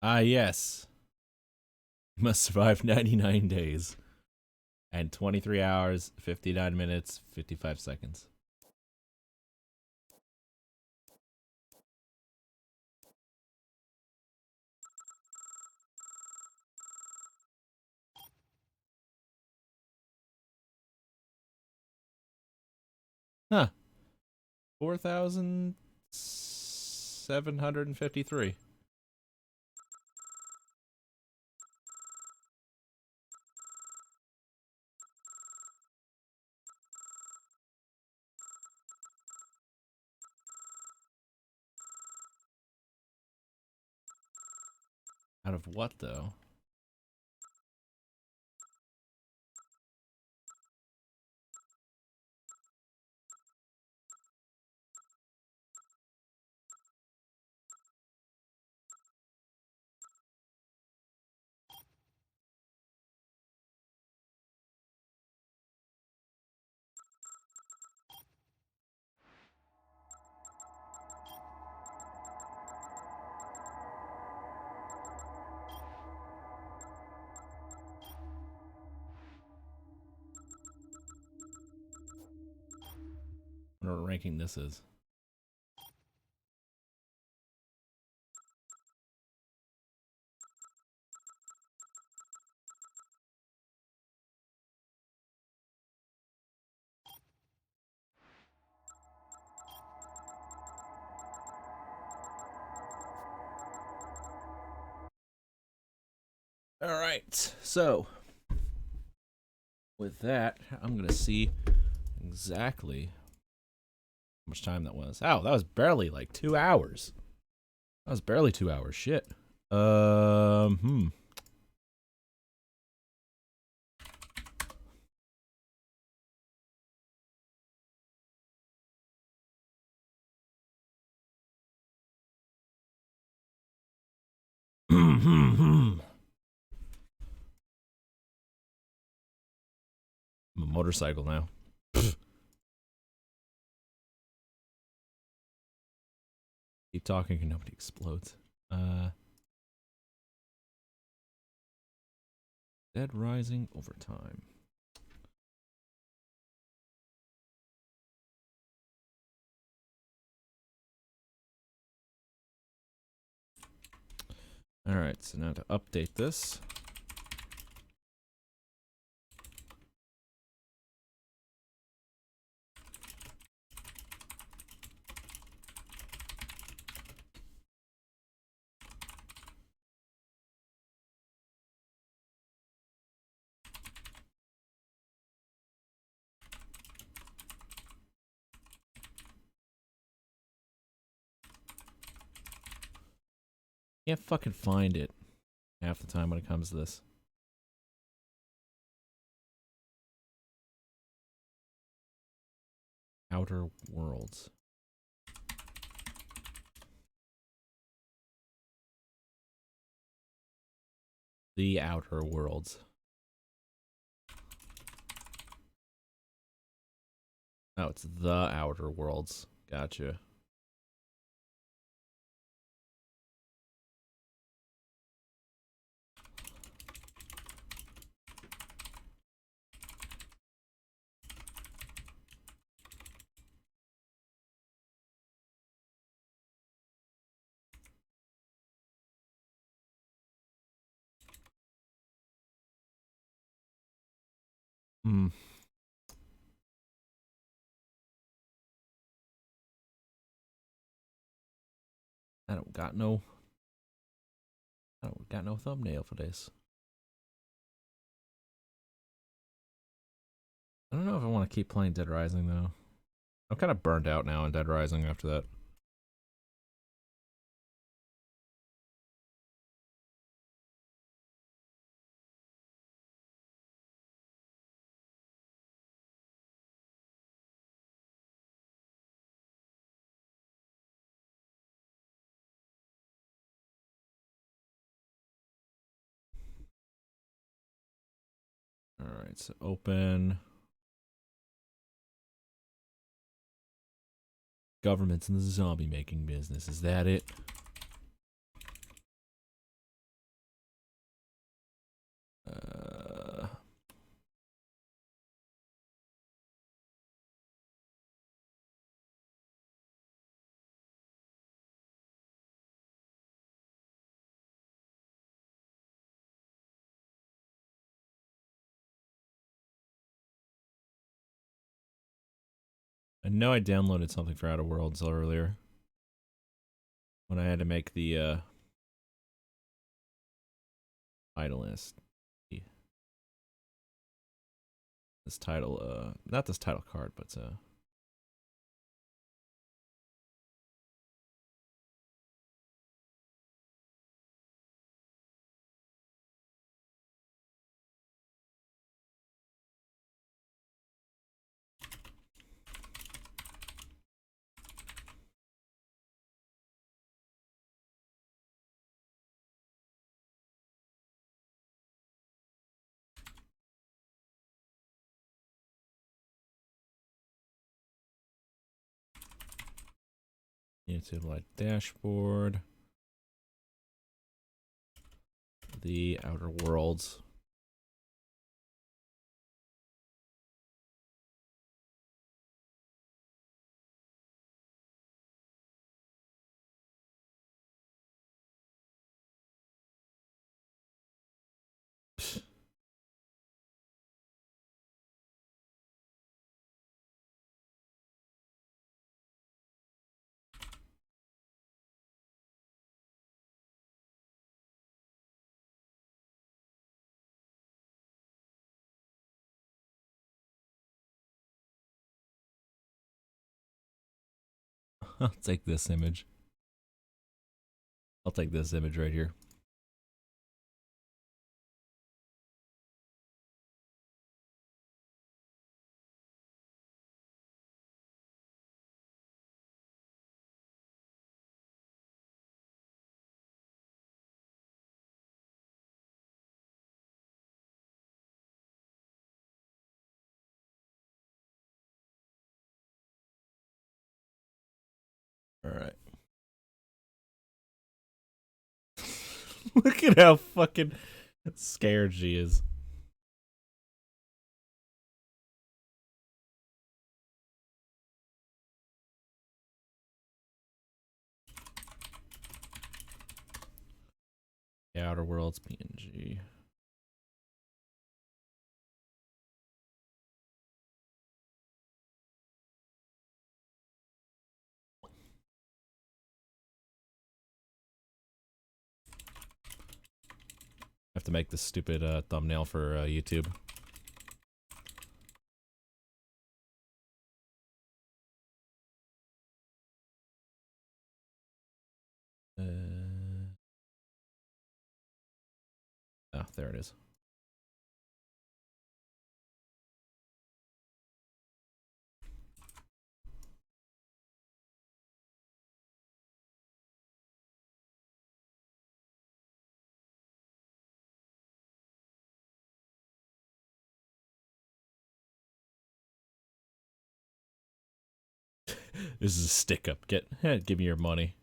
Ah, yes. Must survive 99 days. And 23 hours, 59 minutes, 55 seconds. Huh. 4,753. Out of what, though? I wonder what ranking this is. All right, so with that, I'm gonna see exactly how much time that was. Oh, that was barely like 2 hours. That was barely 2 hours. Shit. I'm a motorcycle now. Keep talking and nobody explodes. Dead Rising overtime. All right, so now to update this. Can't fucking find it half the time when it comes to this. Outer Worlds. The Outer Worlds. Oh, it's The Outer Worlds. Gotcha. Hmm. I don't got no thumbnail for this. I don't know if I want to keep playing Dead Rising though. I'm kind of burned out now on Dead Rising after that. Alright, so open. Government's in the zombie making business. Is that it? I know I downloaded something for Outer Worlds earlier when I had to make the title list. This title, not this title card, but YouTube Light dashboard. The Outer Worlds. I'll take this image. I'll take this image right here. All right. Look at how fucking scared she is. Outer Worlds PNG. I have to make this stupid thumbnail for YouTube. there it is. This is a stick up. Give me your money.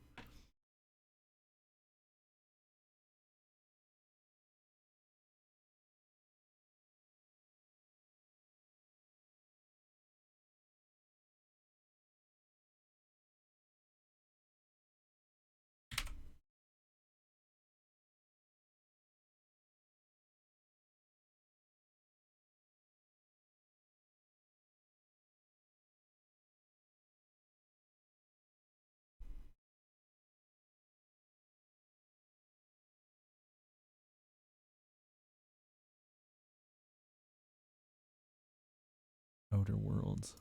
Outer Worlds.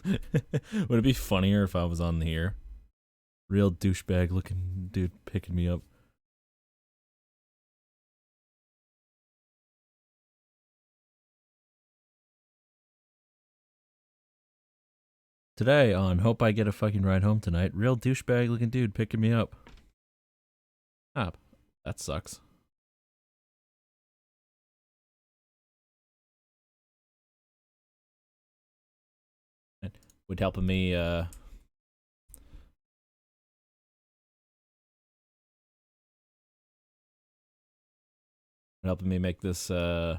Would it be funnier if I was on here? Real douchebag looking dude picking me up. Today on Hope I Get a Fucking Ride Home Tonight, real douchebag looking dude picking me up. Ah, that sucks. Would helping me make this as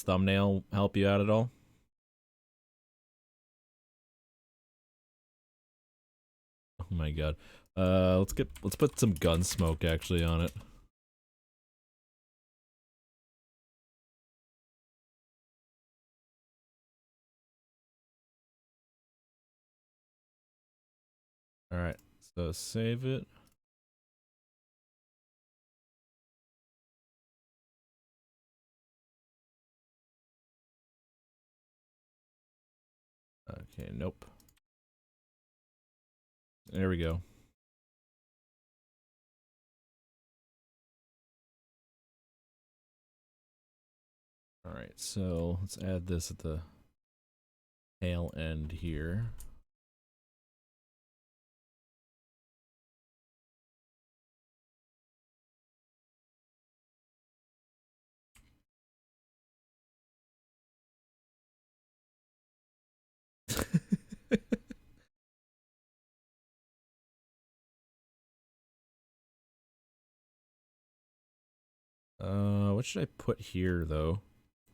thumbnail help you out at all? Oh my god. Let's put some gun smoke actually on it. Alright, so save it. Okay, nope. There we go. Alright, so let's add this at the tail end here. What should I put here though?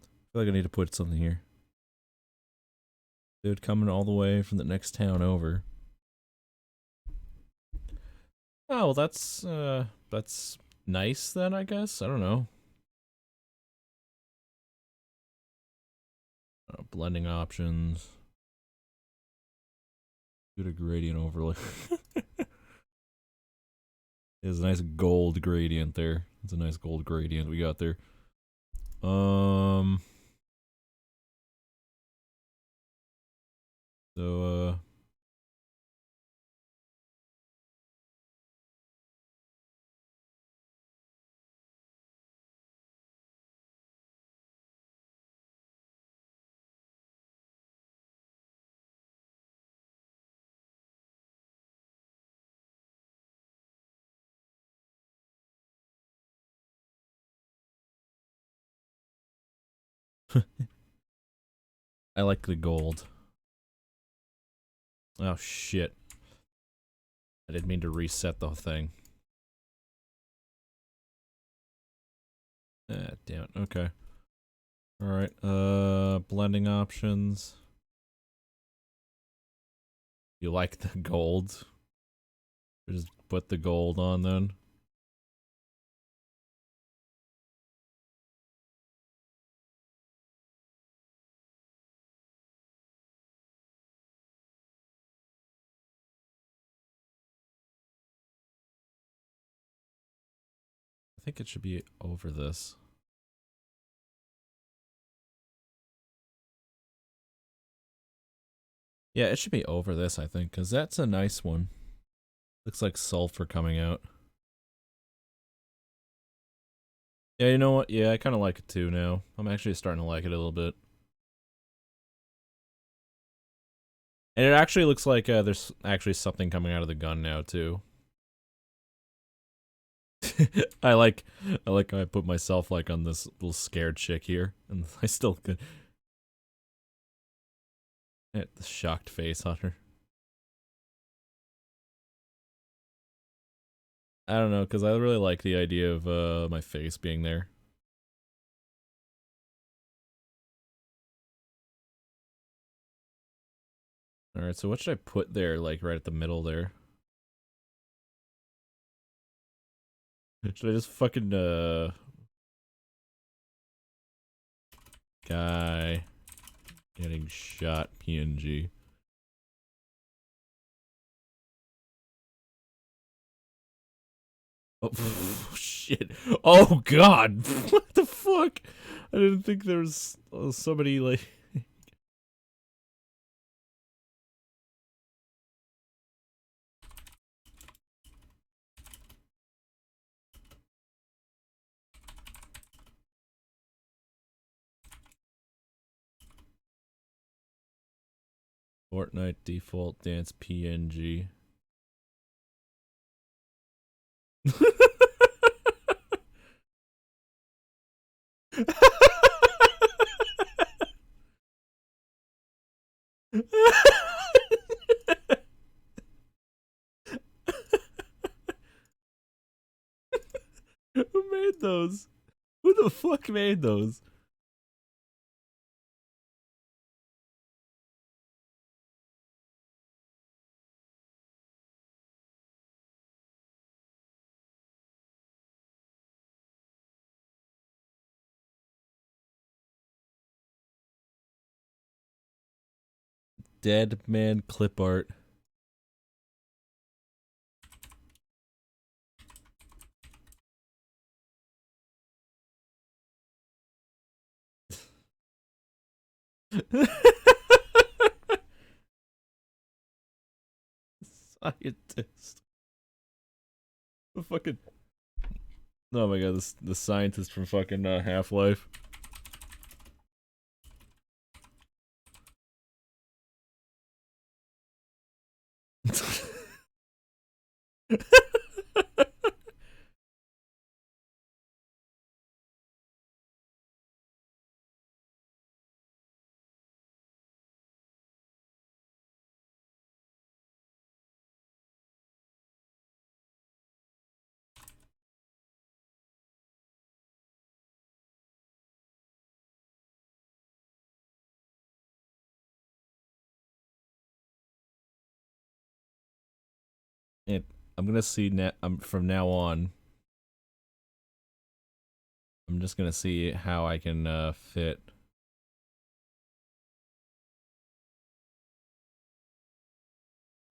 I feel like I need to put something here. Dude coming all the way from the next town over. Oh, well, that's nice then, I guess. I don't know. Blending options. Do a gradient overlay. There's a nice gold gradient there. It's a nice gold gradient we got there. So I like the gold. Oh shit. I didn't mean to reset the thing. Ah, damn it. Okay. Alright, blending options. You like the gold? Just put the gold on then. I think it should be over this. Yeah, it should be over this, I think, because that's a nice one. Looks like sulfur coming out. Yeah, you know what? Yeah, I kind of like it too now. I'm actually starting to like it a little bit. And it actually looks like there's actually something coming out of the gun now too. I like how I put myself like on this little scared chick here, and I still could. The shocked face on her. I don't know, because I really like the idea of my face being there. Alright, so what should I put there, like right at the middle there? Should I just fucking, guy getting shot PNG? Oh, shit. Oh, God. What the fuck? I didn't think there was somebody, like... Fortnite default dance PNG. Who made those? Who the fuck made those? Dead man clip art. Scientist. The fucking. Oh my god, this the scientist from fucking Half-Life. And I'm gonna see from now on. I'm just gonna see how I can fit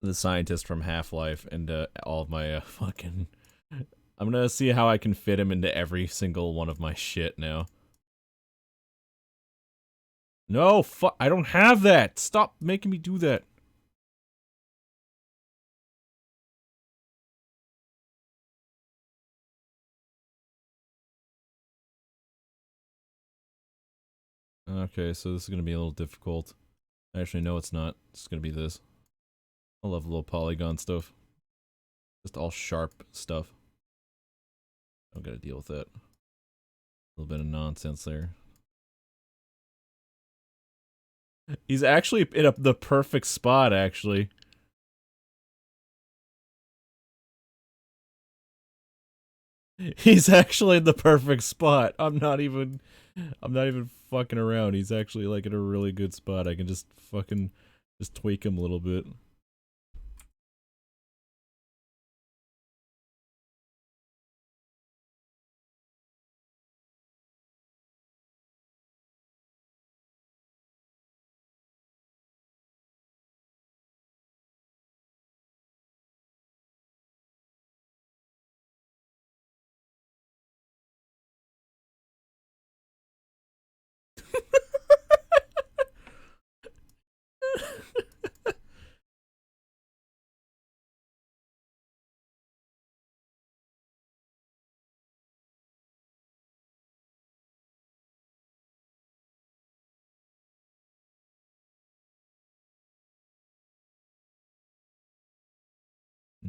the scientist from Half-Life into all of my fucking. I'm gonna see how I can fit him into every single one of my shit now. No, fuck! I don't have that. Stop making me do that. Okay, so this is gonna be a little difficult. Actually, no, it's not. It's gonna be this. I love little polygon stuff. Just all sharp stuff. I don't gotta deal with that. A little bit of nonsense there. He's actually in the perfect spot, actually. He's actually in the perfect spot. I'm not even fucking around. He's actually like in a really good spot. I can just fucking just tweak him a little bit.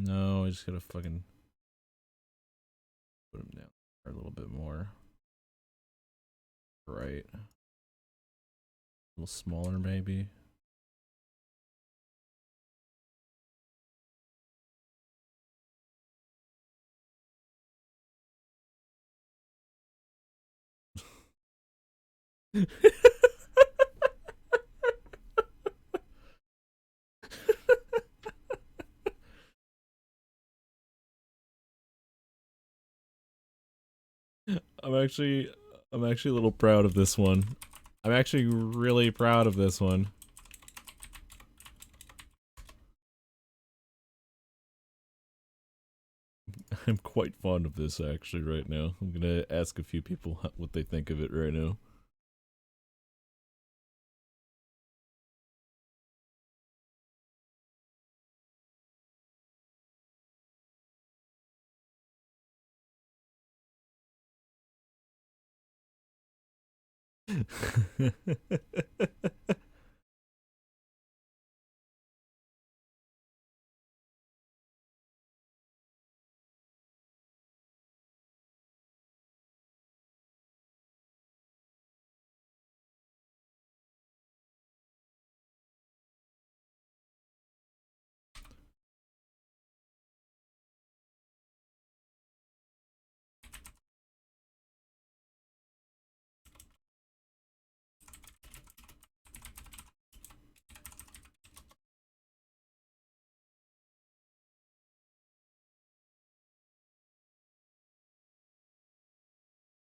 No, I just gotta fucking put him down a little bit more. Right. A little smaller, maybe. I'm actually I'm actually a little proud of this one. I'm actually really proud of this one. I'm quite fond of this actually right now. I'm gonna ask a few people what they think of it right now.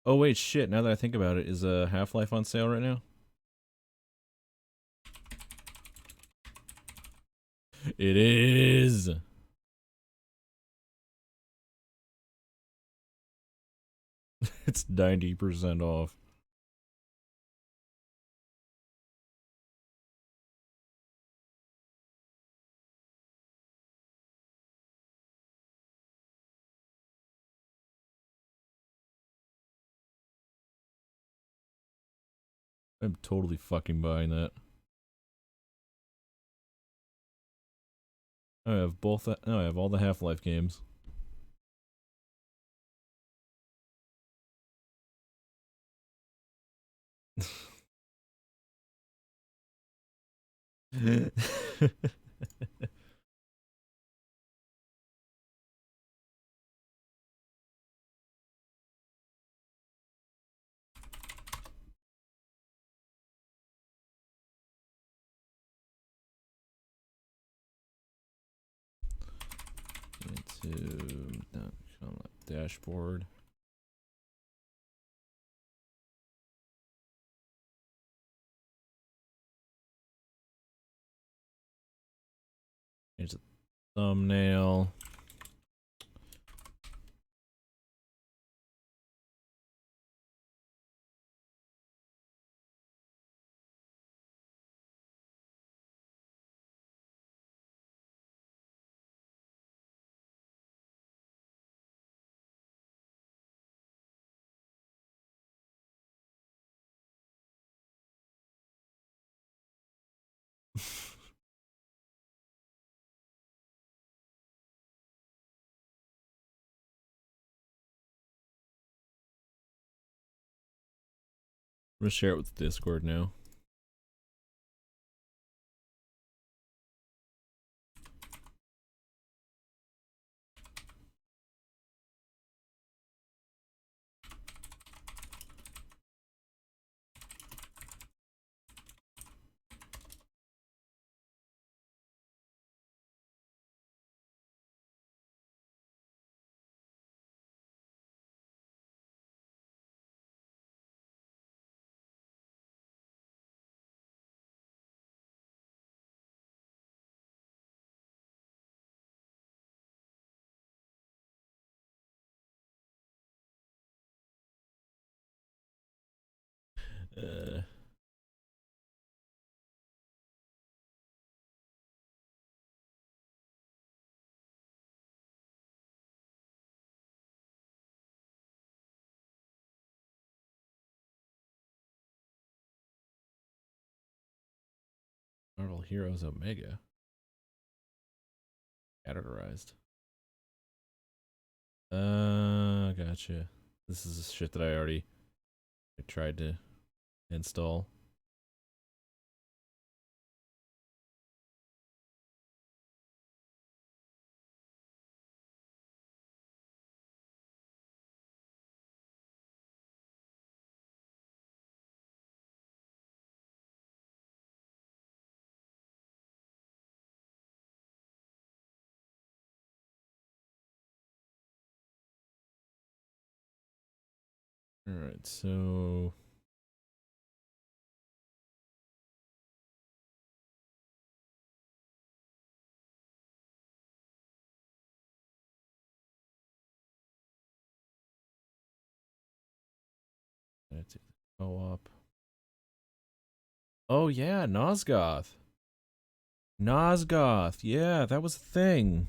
Oh wait, shit, now that I think about it, is Half-Life on sale right now? It is! It's 90% off. I'm totally fucking buying that. I have both. No, I have all the Half-Life games. Into dashboard. Here's a thumbnail. I'm gonna share it with Discord now. Uh, Marvel Heroes Omega. Categorized. Gotcha. This is shit that I tried to install. Alright, so that's it. Co-op. Oh yeah, Nosgoth. Nosgoth, yeah, that was a thing.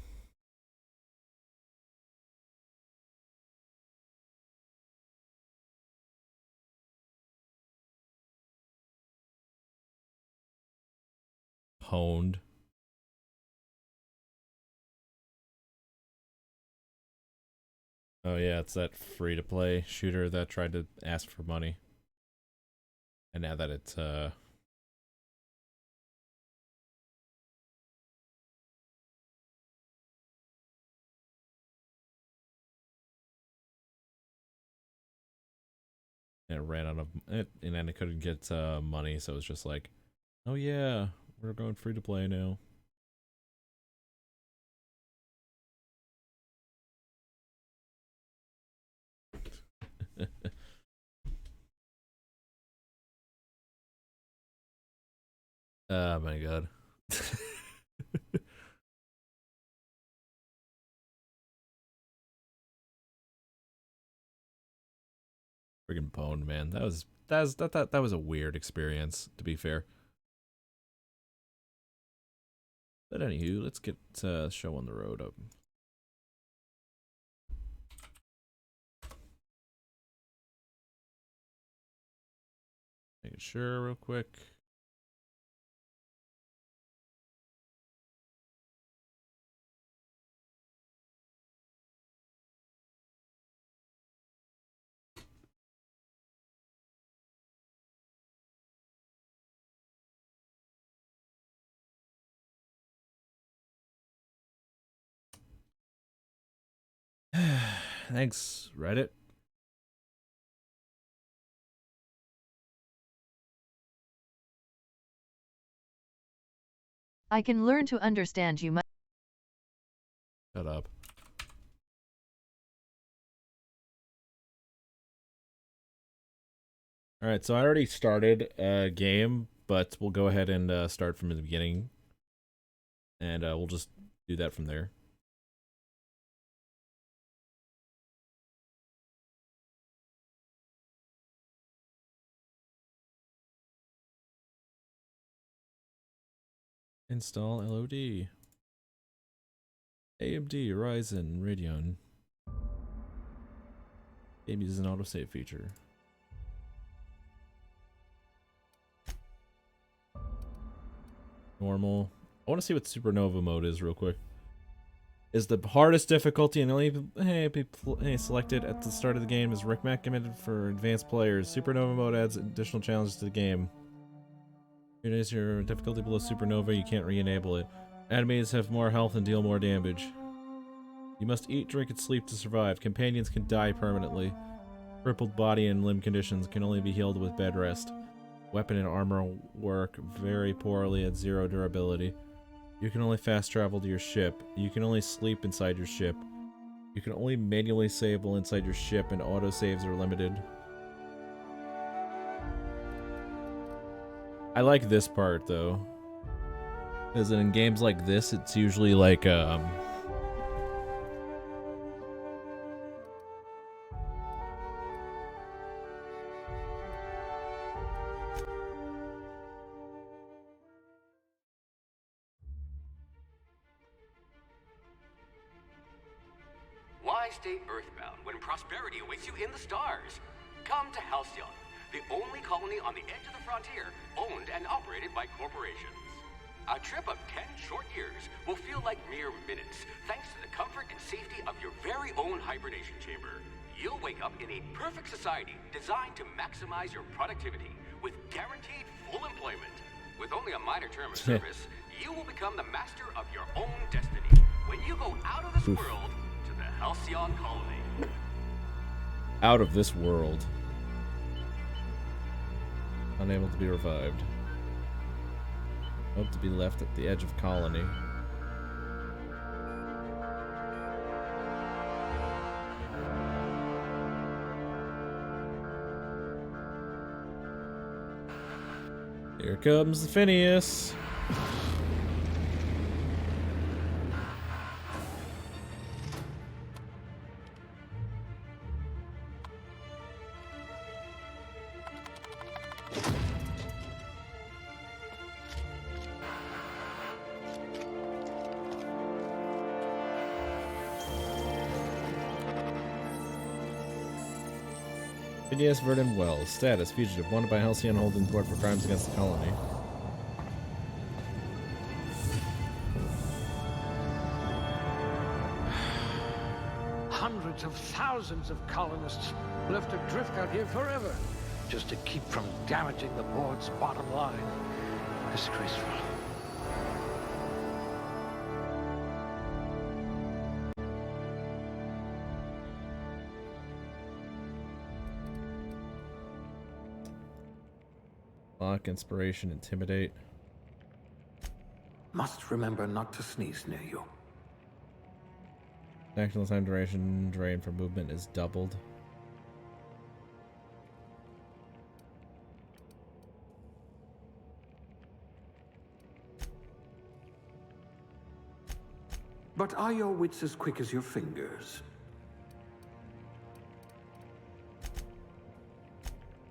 Honed. Oh yeah, it's that free-to-play shooter that tried to ask for money. And now that it's it ran out of it, and then it couldn't get money, so it's just like, oh yeah, we're going free to play now. Oh my god. Friggin' pwned, man. That was a weird experience, to be fair. But anywho, let's get show on the road up. Making sure real quick. Thanks, Reddit. I can learn to understand you. Shut up. Alright, so I already started a game, but we'll go ahead and start from the beginning. And we'll just do that from there. Install LOD. AMD Ryzen Radeon. Game uses an autosave feature. Normal. I want to see what Supernova mode is real quick. Is the hardest difficulty and only be selected at the start of the game is recommended for advanced players. Supernova mode adds additional challenges to the game. If you raise your difficulty below Supernova, you can't re-enable it. Enemies have more health and deal more damage. You must eat, drink, and sleep to survive. Companions can die permanently. Crippled body and limb conditions can only be healed with bed rest. Weapon and armor work very poorly at 0 durability. You can only fast travel to your ship. You can only sleep inside your ship. You can only manually save inside your ship, and autosaves are limited. I like this part though, because in games like this, it's usually like Why stay earthbound when prosperity awaits you in the stars? Come to Halcyon, the only colony on the edge of the frontier, owned and operated by corporations. A trip of 10 short years will feel like mere minutes, thanks to the comfort and safety of your very own hibernation chamber. You'll wake up in a perfect society designed to maximize your productivity with guaranteed full employment. With only a minor term of service, you will become the master of your own destiny when you go out of this world to the Halcyon Colony. Out of this world. Unable to be revived. Hope to be left at the edge of colony. Here comes the Phineas. Phineas Vernon Wells. Status: fugitive. Wanted by Halcyon Holding Court for crimes against the colony. Hundreds of thousands of colonists left adrift out here forever, just to keep from damaging the board's bottom line. Disgraceful. Lock, inspiration, intimidate. Must remember not to sneeze near you. Actual time duration drain for movement is doubled. But are your wits as quick as your fingers?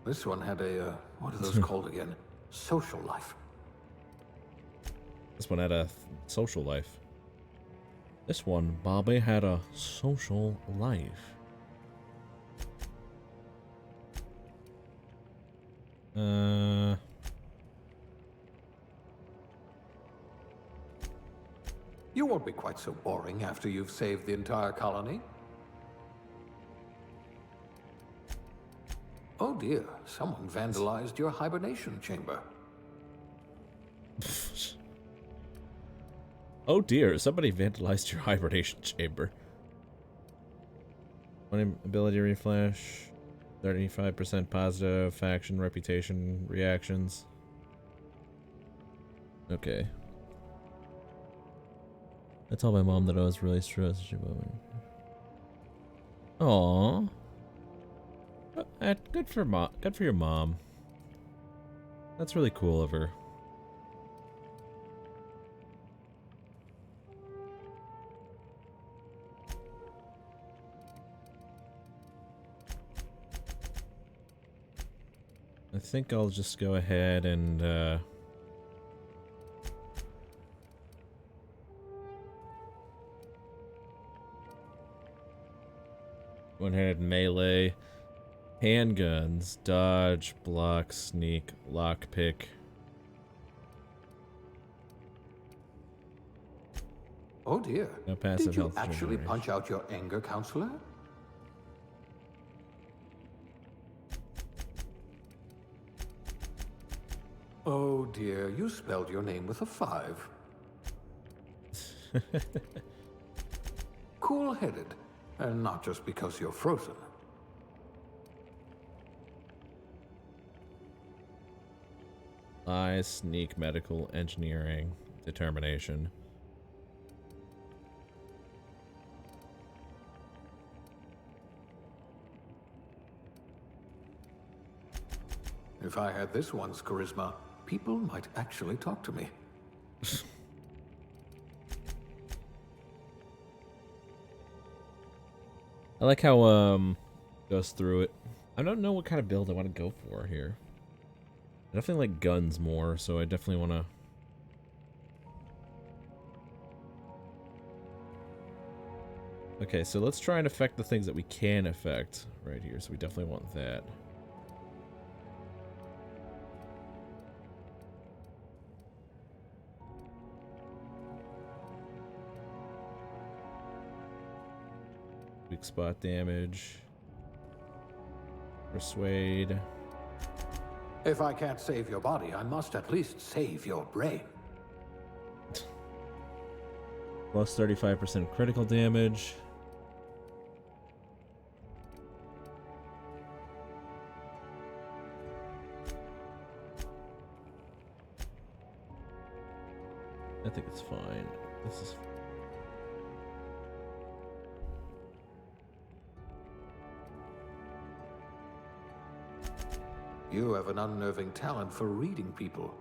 This one had a, what are those called again? Social life. This one had a social life. This one, Bobby, had a social life. You won't be quite so boring after you've saved the entire colony. Oh dear, someone vandalized your hibernation chamber. Oh dear, somebody vandalized your hibernation chamber. One ability reflash, 35% positive, faction, reputation, reactions. Okay. I told my mom that I was really stressed. She wrote me. Aww. Good for Good for your mom. That's really cool of her. I think I'll just go ahead and one-handed melee, handguns, dodge, block, sneak, lockpick. Oh dear. No passive Did you health actually regeneration. punch out your anger counselor? Oh dear, you spelled your name with a 5. Cool-headed, and not just because you're frozen. Lie, sneak, medical, engineering, determination. If I had this one's charisma, people might actually talk to me. I like how goes through it. I don't know what kind of build I want to go for here. I definitely like guns more, so I definitely want to. Okay, so let's try and affect the things that we can affect right here. So we definitely want that. weak spot damage. Persuade. If I can't save your body, I must at least save your brain. Plus 35% critical damage. I think it's fine. This is. You have an unnerving talent for reading people.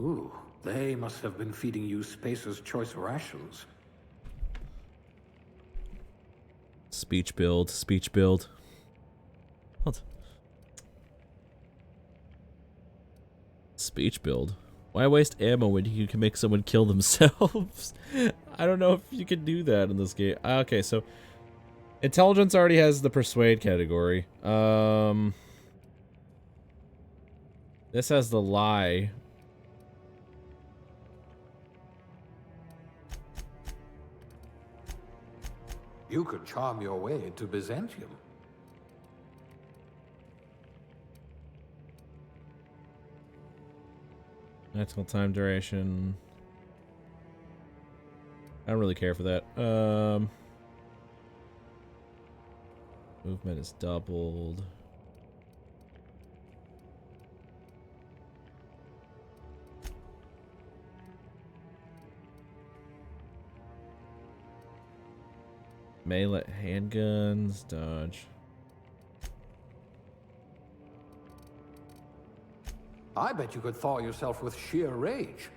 Ooh, they must have been feeding you Spacer's Choice rations. Speech build, speech build. What? Speech build? Why waste ammo when you can make someone kill themselves? I don't know if you can do that in this game. Okay, so intelligence already has the persuade category. This has the lie. You could charm your way into Byzantium. Magical time duration. I don't really care for that. Movement is doubled. Melee handguns, dodge. I bet you could thaw yourself with sheer rage.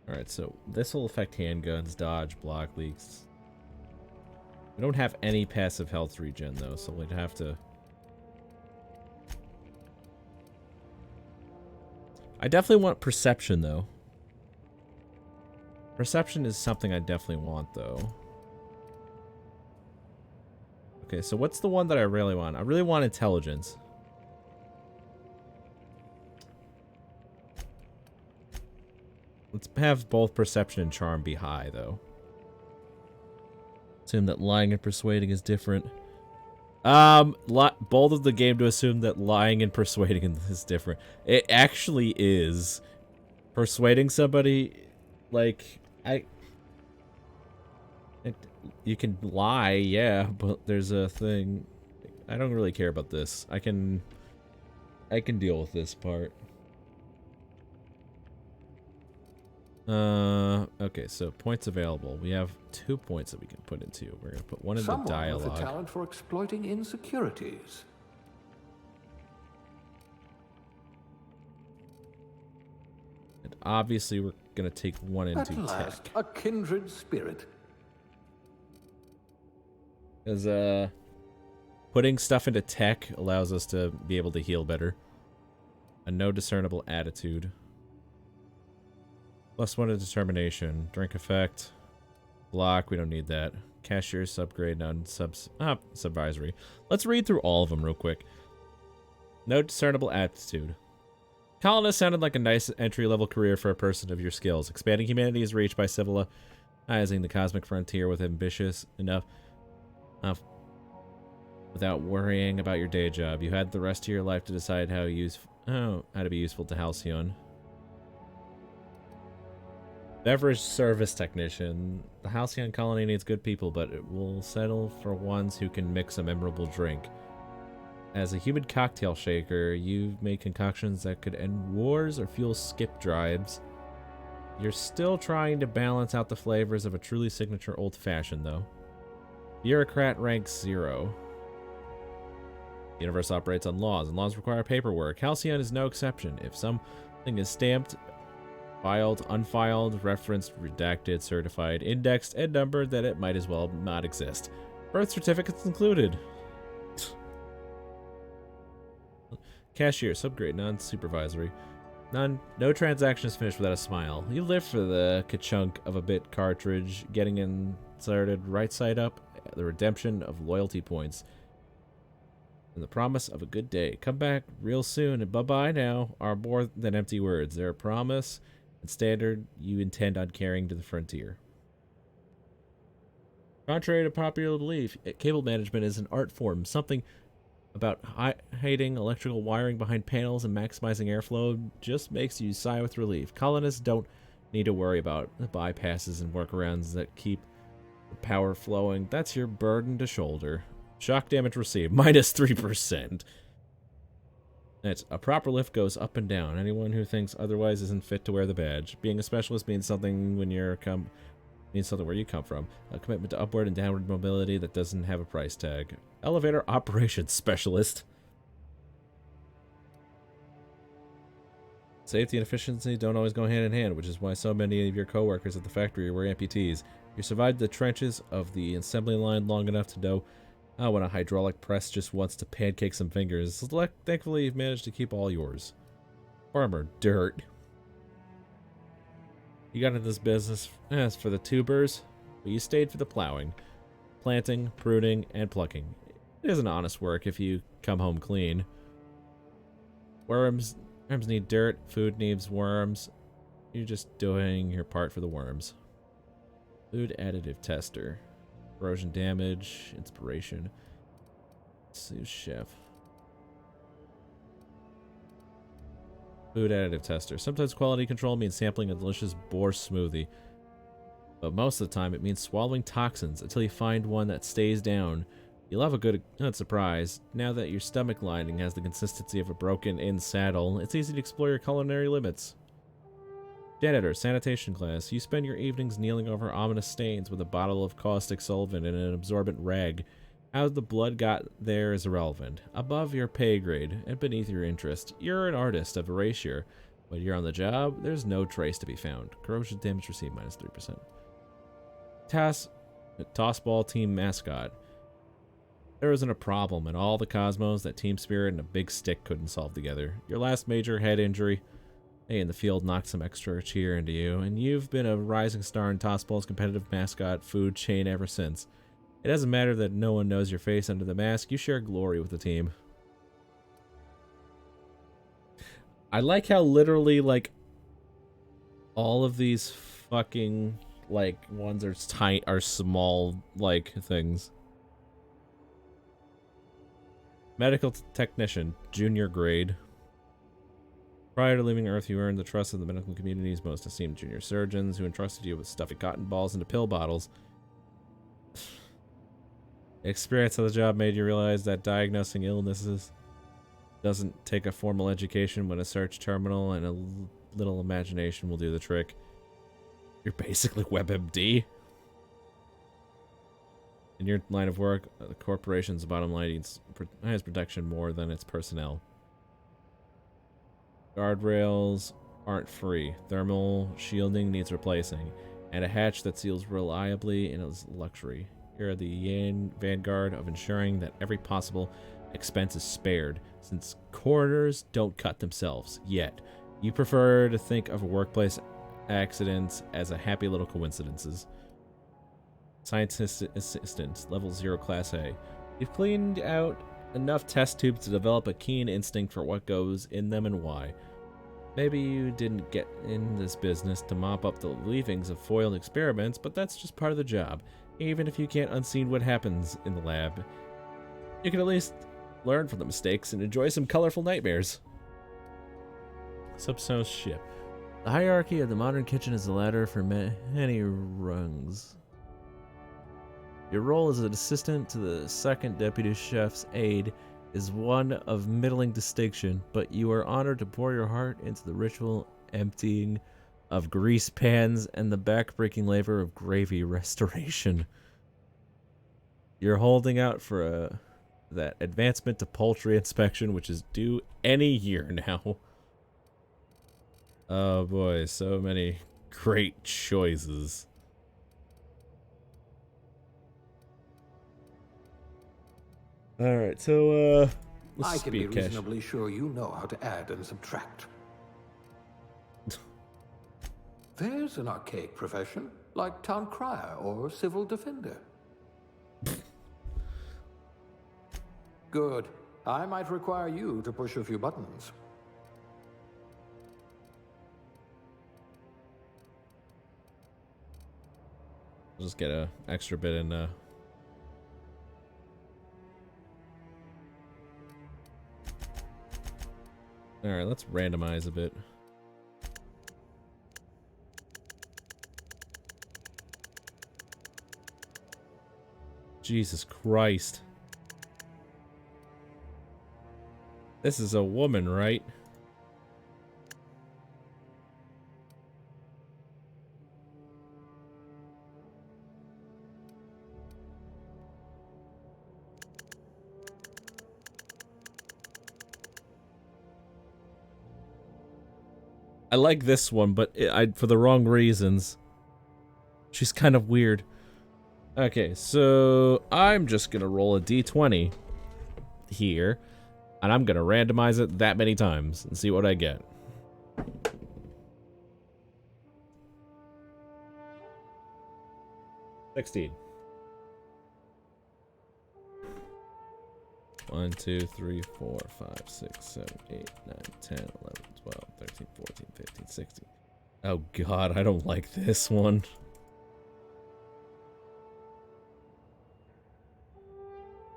Alright, so this will affect handguns, dodge, block, leaks. We don't have any passive health regen though, so we'd have to... I definitely want perception though. Perception is something I definitely want though. Okay, so what's the one that I really want? I really want intelligence. Let's have both perception and charm be high though. Assume that lying and persuading is different. Bold of the game to assume that lying and persuading is different. It actually is. Persuading somebody, like, you can lie, yeah, but there's a thing. I don't really care about this. I can deal with this part. Okay, so points available. We have 2 points that we can put into. We're gonna put one into dialogue. Someone with a talent for exploiting insecurities. And obviously we're gonna take one into At last, tech. a kindred spirit. Because putting stuff into tech allows us to be able to heal better. A no discernible attitude. +1 to determination. Drink effect. Block, we don't need that. Cashier's upgrade, subvisory. Let's read through all of them real quick. No discernible attitude. Colonist sounded like a nice entry-level career for a person of your skills. Expanding humanity's reach by civilizing the cosmic frontier with ambitious enough without worrying about your day job. You had the rest of your life to decide how to be useful to Halcyon. Beverage service technician. The Halcyon colony needs good people, but it will settle for ones who can mix a memorable drink. As a human cocktail shaker, you've made concoctions that could end wars or fuel skip drives. You're still trying to balance out the flavors of a truly signature old-fashioned, though. Bureaucrat rank 0. The universe operates on laws, and laws require paperwork. Halcyon is no exception. If something is stamped, filed, unfiled, referenced, redacted, certified, indexed, and numbered, then it might as well not exist. Birth certificates included. Cashier, subgrade, non-supervisory. No transaction is finished without a smile. You live for the ka-chunk of a bit cartridge, getting inserted right side up, the redemption of loyalty points, and the promise of a good day. Come back real soon, and bye-bye now are more than empty words. They're a promise and standard you intend on carrying to the frontier. Contrary to popular belief, cable management is an art form, something about hiding electrical wiring behind panels and maximizing airflow just makes you sigh with relief. Colonists don't need to worry about the bypasses and workarounds that keep the power flowing. That's your burden to shoulder. Shock damage received, -3%. It's a proper lift goes up and down. Anyone who thinks otherwise isn't fit to wear the badge. Being a specialist means something when you're means something where you come from. A commitment to upward and downward mobility that doesn't have a price tag. Elevator operations specialist. Safety and efficiency don't always go hand in hand, which is why so many of your coworkers at the factory were amputees. You survived the trenches of the assembly line long enough to know when a hydraulic press just wants to pancake some fingers. Thankfully, you've managed to keep all yours. Farmer dirt. You got into this business as for the tubers, but you stayed for the plowing, planting, pruning, and plucking. It isn't honest work if you come home clean. Worms need dirt, food needs worms. You're just doing your part for the worms. Food additive tester. Corrosion damage, inspiration. Sous chef. Food additive tester. Sometimes quality control means sampling a delicious boar smoothie. But most of the time it means swallowing toxins until you find one that stays down. You'll have a good surprise. Now that your stomach lining has the consistency of a broken-in saddle, it's easy to explore your culinary limits. Janitor, sanitation class. You spend your evenings kneeling over ominous stains with a bottle of caustic solvent and an absorbent rag. How the blood got there is irrelevant. Above your pay grade and beneath your interest, you're an artist of erasure. When you're on the job, there's no trace to be found. Corrosion damage received -3%. Tossball team mascot. There isn't a problem in all the cosmos that team spirit and a big stick couldn't solve together. Your last major head injury in the field knocked some extra cheer into you, and you've been a rising star in Tossball's competitive mascot food chain ever since. It doesn't matter that no one knows your face under the mask, you share glory with the team. I like how literally, like, all of these fucking, like, ones are tight, are small, like, things. Medical technician, junior grade. Prior to leaving Earth, you earned the trust of the medical community's most esteemed junior surgeons, who entrusted you with stuffing cotton balls into pill bottles. Experience of the job made you realize that diagnosing illnesses doesn't take a formal education when a search terminal and a little imagination will do the trick. You're basically WebMD. In your line of work, the corporation's bottom line has protection more than its personnel. Guardrails aren't free. Thermal shielding needs replacing, and a hatch that seals reliably is luxury. You're the vanguard of ensuring that every possible expense is spared, since coroners don't cut themselves, yet. You prefer to think of workplace accidents as a happy little coincidences. Scientist assistant, level 0 class A. You've cleaned out enough test tubes to develop a keen instinct for what goes in them and why. Maybe you didn't get in this business to mop up the leavings of foiled experiments, but that's just part of the job. Even if you can't unseen what happens in the lab, you can at least learn from the mistakes and enjoy some colorful nightmares. Subsonic ship. The hierarchy of the modern kitchen is the ladder for many rungs. Your role as an assistant to the second deputy chef's aide is one of middling distinction, but you are honored to pour your heart into the ritual emptying of grease pans and the back-breaking labor of gravy restoration. You're holding out for that advancement to poultry inspection, which is due any year now. Oh boy, so many great choices. Alright, so, I let's can be speed cash. reasonably sure you know how to add and subtract. There's an archaic profession, like town crier or civil defender. Good. I might require you to push a few buttons. I'll just get a extra bit in. All right, let's randomize a bit. Jesus Christ. This is a woman, right? I like this one, but for the wrong reasons. She's kind of weird. Okay, so I'm just gonna roll a d20 here, and I'm gonna randomize it that many times and see what I get. $16. 1, 2, 3, 4, 5, 6, 7, 8, 9, 10, 11, 12, 13, 14, 15, 16. Oh god, I don't like this one.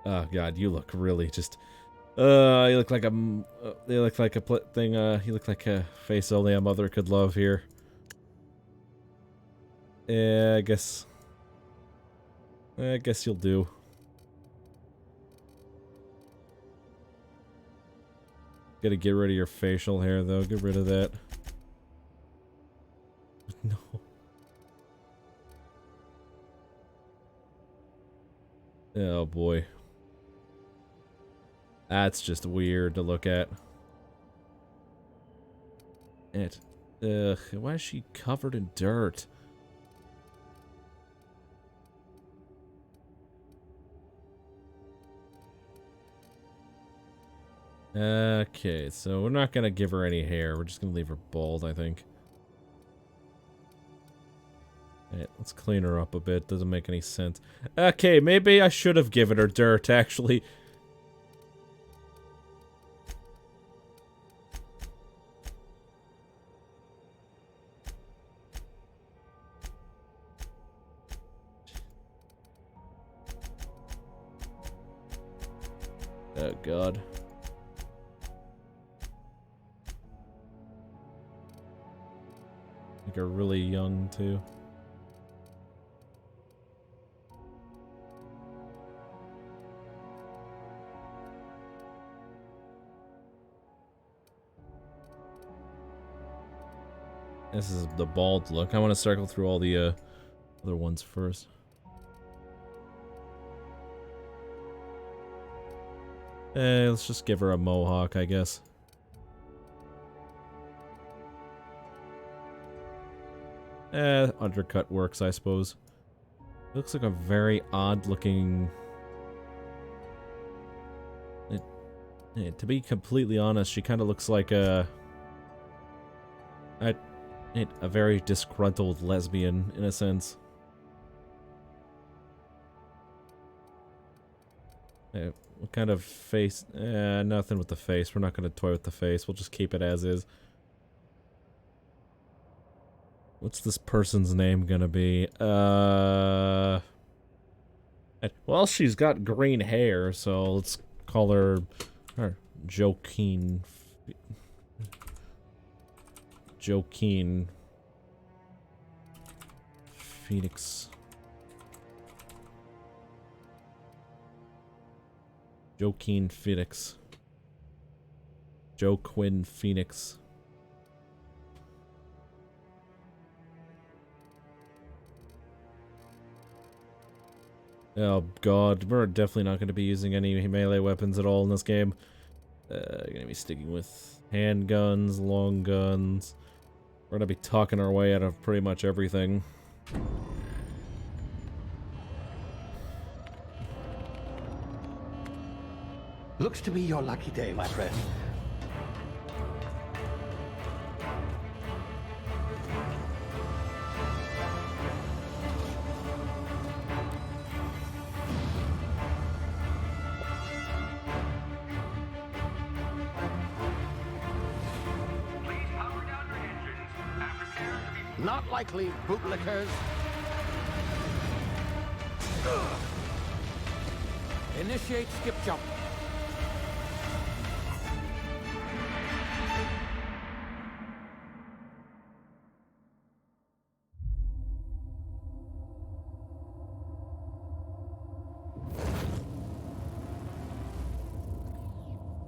Oh god, you look really just. You look like a. You look like a thing. You look like a face only a mother could love here. Yeah, I guess you'll do. Gotta get rid of your facial hair though. Get rid of that. No. Oh boy. That's just weird to look at. Why is she covered in dirt? Okay, so we're not gonna give her any hair. We're just gonna leave her bald, I think. Alright, let's clean her up a bit. Doesn't make any sense. Okay, maybe I should have given her dirt, actually. Oh god. Like, are really young too. This is the bald look. I want to circle through all the other ones first. Let's just give her a mohawk, I guess. Undercut works, I suppose. It looks like a very odd-looking... to be completely honest, she kind of looks like a very disgruntled lesbian, in a sense. What kind of face? Nothing with the face. We're not going to toy with the face. We'll just keep it as is. What's this person's name gonna be? Well, she's got green hair, so let's call her Joaquin. Joaquin Phoenix. Joaquin Phoenix. Joaquin Phoenix. Oh god, we're definitely not going to be using any melee weapons at all in this game. Going to be sticking with handguns, long guns. We're going to be talking our way out of pretty much everything. Looks to be your lucky day, my friend. Not likely, bootlickers. Initiate skip jump.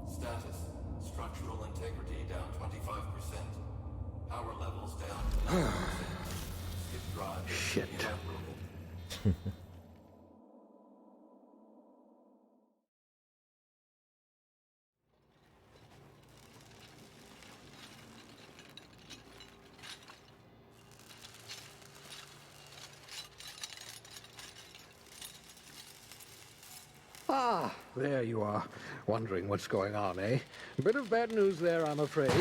Status. Structural integrity down 25%. Power levels down to 90%. Skip drive. Shit. Inoperable. Ah, there you are. Wondering what's going on, eh? A bit of bad news there, I'm afraid.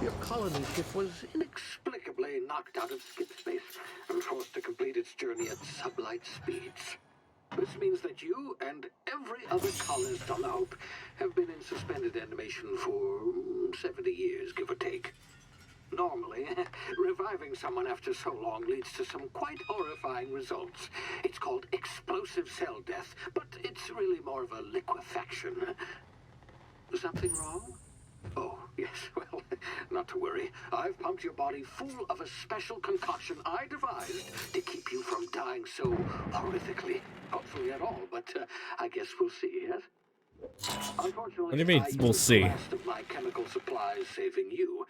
Your colony ship was inexplicably knocked out of skip space and forced to complete its journey at sublight speeds. This means that you and every other colonist on the Hope have been in suspended animation for 70 years, give or take. Normally, reviving someone after so long leads to some quite horrifying results. It's called explosive cell death, but it's really more of a liquefaction. Something wrong? Oh, yes, well, not to worry. I've pumped your body full of a special concoction I devised to keep you from dying so horrifically. Hopefully at all, but I guess we'll see, yes? Unfortunately, What do you mean, I we'll used see? the last of my chemical supplies saving you.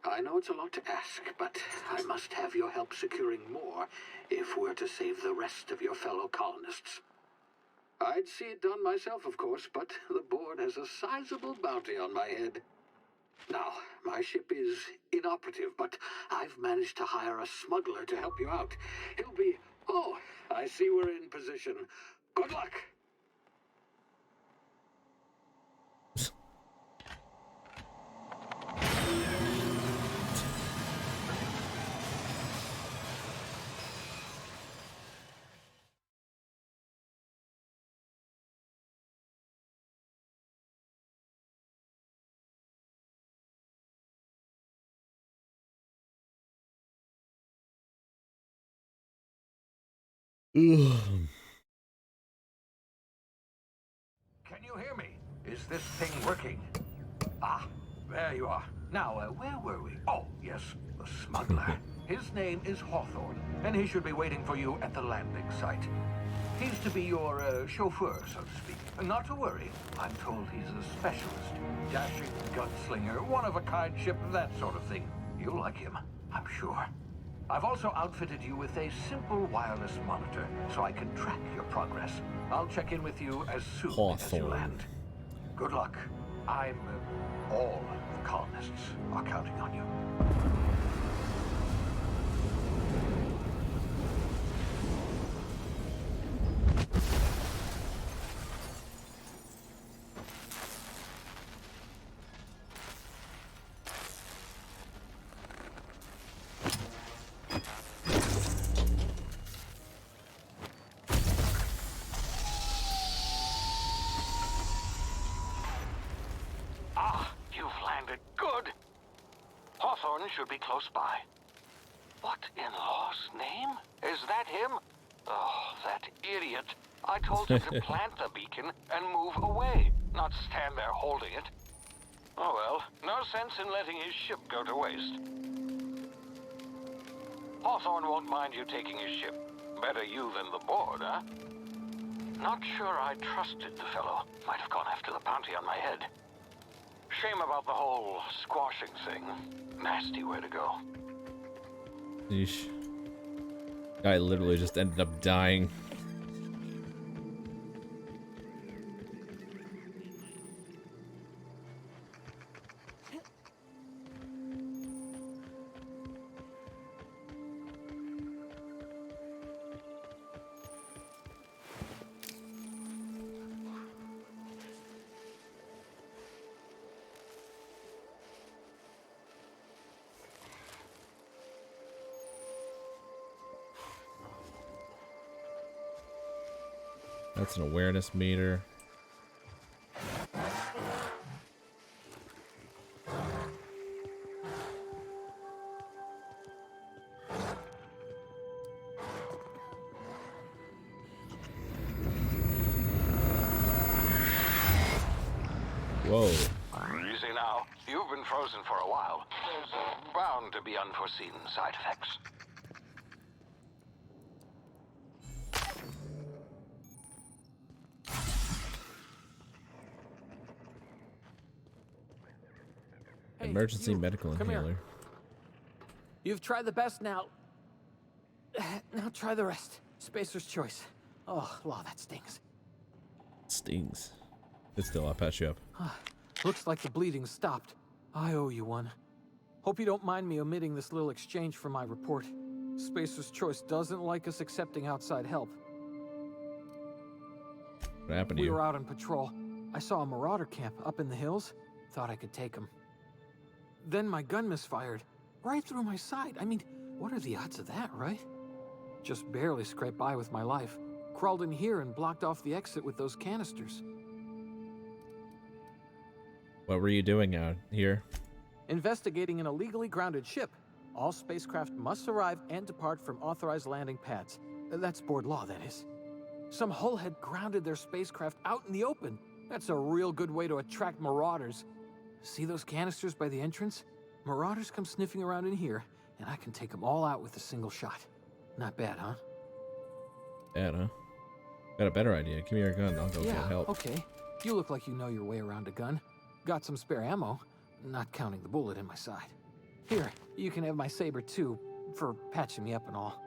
I know it's a lot to ask, but I must have your help securing more if we're to save the rest of your fellow colonists. I'd see it done myself, of course, but the board has a sizable bounty on my head. Now, my ship is inoperative, but I've managed to hire a smuggler to help you out. He'll be... Oh, I see we're in position. Good luck! Ugh. Can you hear me? Is this thing working? Ah, there you are. Now, where were we? Oh, yes, the smuggler. His name is Hawthorne, and he should be waiting for you at the landing site. He's to be your chauffeur, so to speak. Not to worry. I'm told he's a specialist. Dashing gunslinger, one-of-a-kind ship, that sort of thing. You'll like him, I'm sure. I've also outfitted you with a simple wireless monitor, so I can track your progress. I'll check in with you as soon as you Hawthorne. land. Good luck. All the colonists are counting on you. Should be close by. What in law's name? Is that him? Oh, that idiot. I told him to plant the beacon and move away, not stand there holding it. Oh well, no sense in letting his ship go to waste. Hawthorne won't mind you taking his ship. Better you than the board, huh? Not sure I trusted the fellow. Might have gone after the bounty on my head. Shame about the whole squashing thing. Nasty way to go. Yeesh. Guy literally just ended up dying. That's an awareness meter. Whoa. You see now, you've been frozen for a while. There's bound to be unforeseen side effects. Hey, Emergency you, medical come here. inhaler. You've tried the best now. Now try the rest. Spacer's choice. Oh, wow, that stings. Stings. But still, I'll patch you up. Looks like the bleeding stopped. I owe you one. Hope you don't mind me omitting this little exchange from my report. Spacer's choice doesn't like us accepting outside help. What happened to We you? were out on patrol. I saw a marauder camp up in the hills. Thought I could take him. Then my gun misfired. Right through my side. I mean, what are the odds of that, right? Just barely scraped by with my life. Crawled in here and blocked off the exit with those canisters. What were you doing out here? Investigating an illegally grounded ship. All spacecraft must arrive and depart from authorized landing pads. That's board law, that is. Some hull had grounded their spacecraft out in the open. That's a real good way to attract marauders. See those canisters by the entrance? Marauders come sniffing around in here, and I can take them all out with a single shot. Not bad, huh? Bad, huh? Got a better idea. Give me your gun. I'll go get Yeah, help. okay. You look like you know your way around a gun. Got some spare ammo, not counting the bullet in my side. Here, you can have my saber too, for patching me up and all.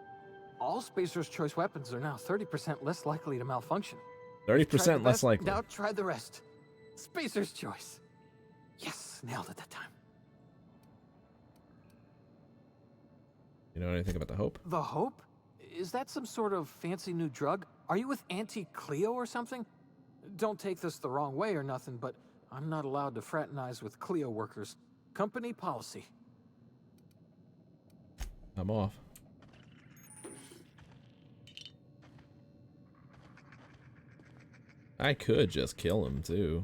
All Spacer's Choice weapons are now 30% less likely to malfunction. 30% less likely. Now try the rest. Spacer's Choice. Yes, nailed it that time. You know anything about the Hope? The Hope? Is that some sort of fancy new drug? Are you with Auntie Cleo or something? Don't take this the wrong way or nothing, but I'm not allowed to fraternize with Cleo workers. Company policy. I'm off. I could just kill him too.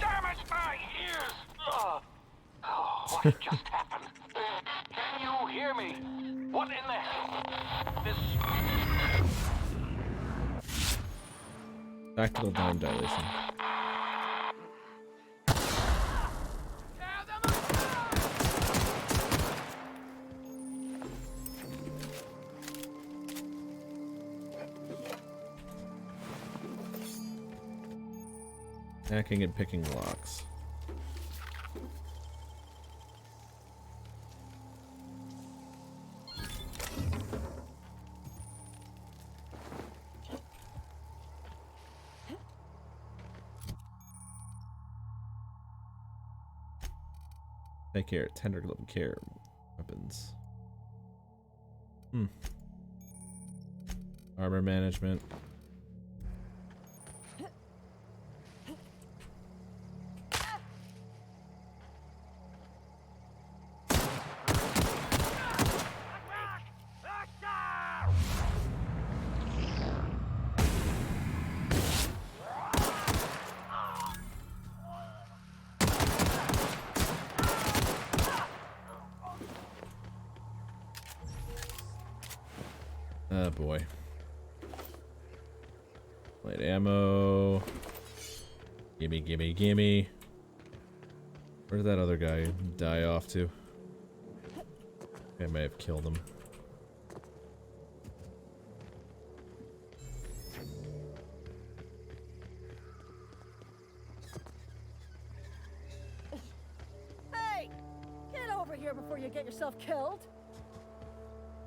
Damage my ears! Oh, what just happened? Can you hear me? What in the... This... Tactical time dilation. Hacking and picking locks. Take care. Tender glove care. Weapons. Armor management. Oh boy. Light ammo. Gimme, gimme, gimme. Where did that other guy die off to? I may have killed him. Hey! Get over here before you get yourself killed!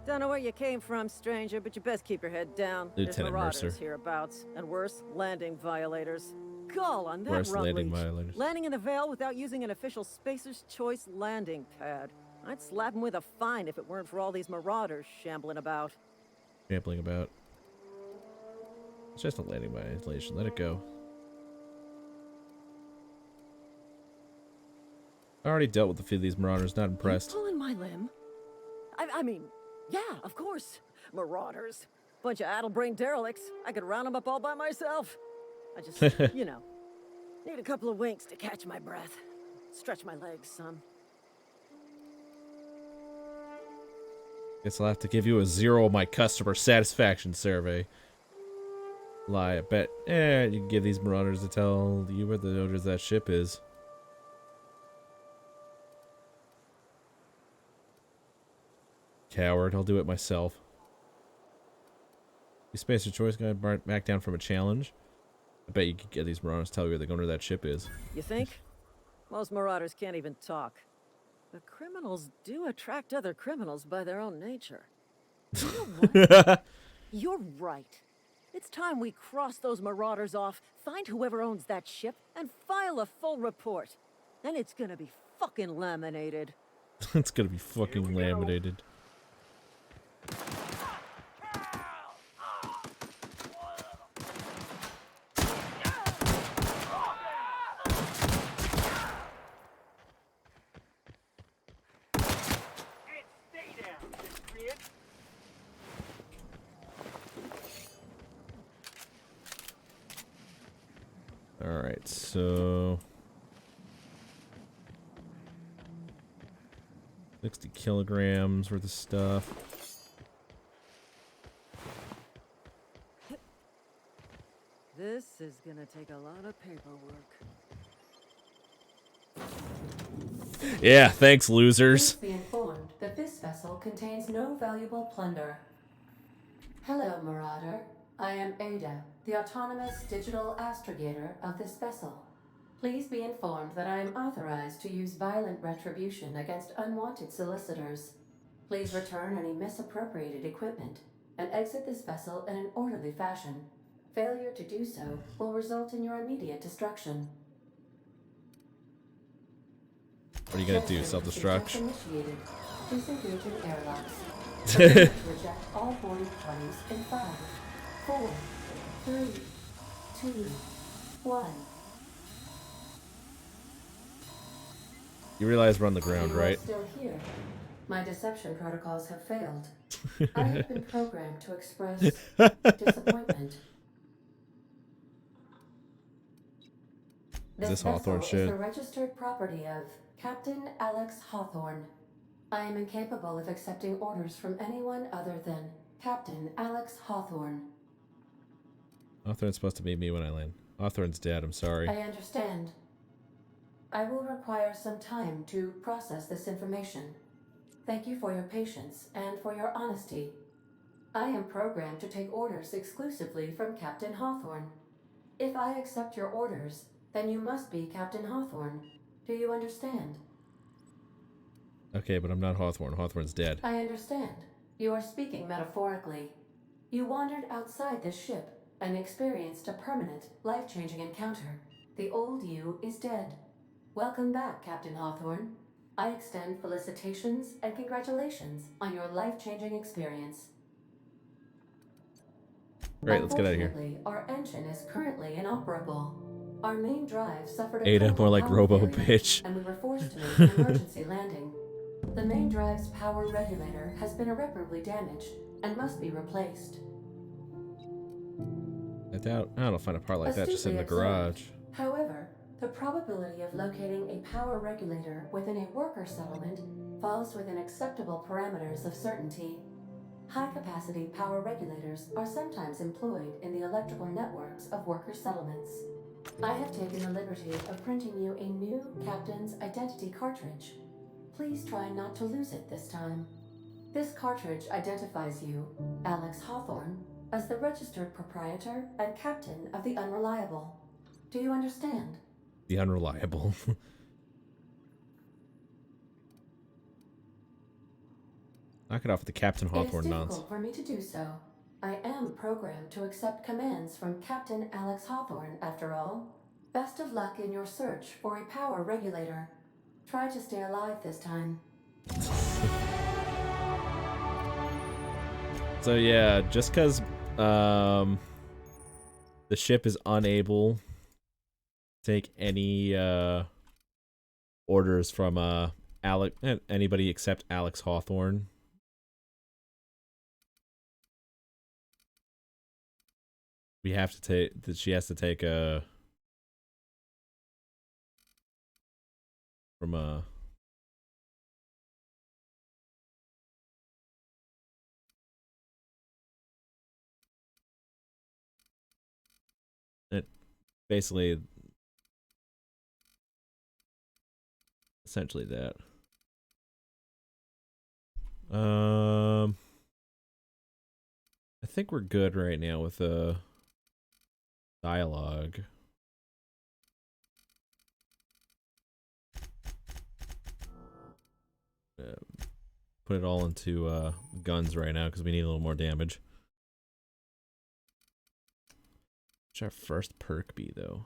Don't know where you came from, stranger, but you best keep your head down. Lieutenant There's marauders Mercer. hereabouts, and worse, landing violators. Call on that Worse, landing Rutledge. violators. Landing in the Vale without using an official Spacer's Choice landing pad. I'd slap him with a fine if it weren't for all these marauders shambling about. Trampling about. It's just a landing violation. Let it go. I already dealt with a few of these marauders. Not impressed. You pulling my limb? I mean, yeah, of course. Marauders. Bunch of addle-brained derelicts. I could round them up all by myself. I just, you know, need a couple of winks to catch my breath. Stretch my legs some. Guess I'll have to give you a 0 on my customer satisfaction survey. lie. I bet. You can give these marauders to tell you where the owners of that ship is. Coward. I'll do it myself. You spaced your choice, guy back down from a challenge. I bet you could get these marauders to tell you where the owner of that ship is. You think? Most marauders can't even talk. But criminals do attract other criminals by their own nature. You know what? You're right. It's time we cross those marauders off, find whoever owns that ship, and file a full report. Then it's gonna be fucking laminated. It's gonna be fucking laminated. Alright, so 60 kilograms worth of stuff. This is gonna take a lot of paperwork. Yeah, thanks, losers. Please be informed that this vessel contains no valuable plunder. Hello, Marauder. I am Ada, the autonomous digital astrogator of this vessel. Please be informed that I am authorized to use violent retribution against unwanted solicitors. Please return any misappropriated equipment and exit this vessel in an orderly fashion. Failure to do so will result in your immediate destruction. What are you gonna do? Self-destruct? Initiated. Please engage in airlocks. Reject all boarding parties in 5, 4, 3, 2, 1. You realize we're on the ground, You are right? still here. My deception protocols have failed. I have been programmed to express disappointment. Is this Hawthorne vessel shit? is the registered property of Captain Alex Hawthorne. I am incapable of accepting orders from anyone other than Captain Alex Hawthorne. Hawthorne's supposed to meet me when I land. Hawthorne's dead, I'm sorry. I understand. I will require some time to process this information. Thank you for your patience and for your honesty. I am programmed to take orders exclusively from Captain Hawthorne. If I accept your orders, then you must be Captain Hawthorne. Do you understand? Okay, but I'm not Hawthorne. Hawthorne's dead. I understand. You are speaking metaphorically. You wandered outside this ship and experienced a permanent, life-changing encounter. The old you is dead. Welcome back, Captain Hawthorne. I extend felicitations and congratulations on your life-changing experience. Alright, let's get out of here. Unfortunately, our engine is currently inoperable. Our main drive suffered a Ada, critical more like power Robo failure, bitch. and we were forced to make an emergency landing. The main drive's power regulator has been irreparably damaged and must be replaced. I doubt I'll find a part like that just in the Astutely garage. observed. However, the probability of locating a power regulator within a worker settlement falls within acceptable parameters of certainty. High-capacity power regulators are sometimes employed in the electrical networks of worker settlements. I have taken the liberty of printing you a new Captain's Identity cartridge. Please try not to lose it this time. This cartridge identifies you, Alex Hawthorne, as the registered proprietor and captain of the Unreliable. Do you understand? The Unreliable. Knock it off with the Captain Hawthorne It is nonsense. difficult for me to do so. I am programmed to accept commands from Captain Alex Hawthorne, after all. Best of luck in your search for a power regulator. Try to stay alive this time. So yeah, just because the ship is unable to take any orders from anybody except Alex Hawthorne. We have to take that. She has to take a from a basically, essentially that. I think we're good right now with the dialogue. Put it all into guns right now because we need a little more damage. What's our first perk be though?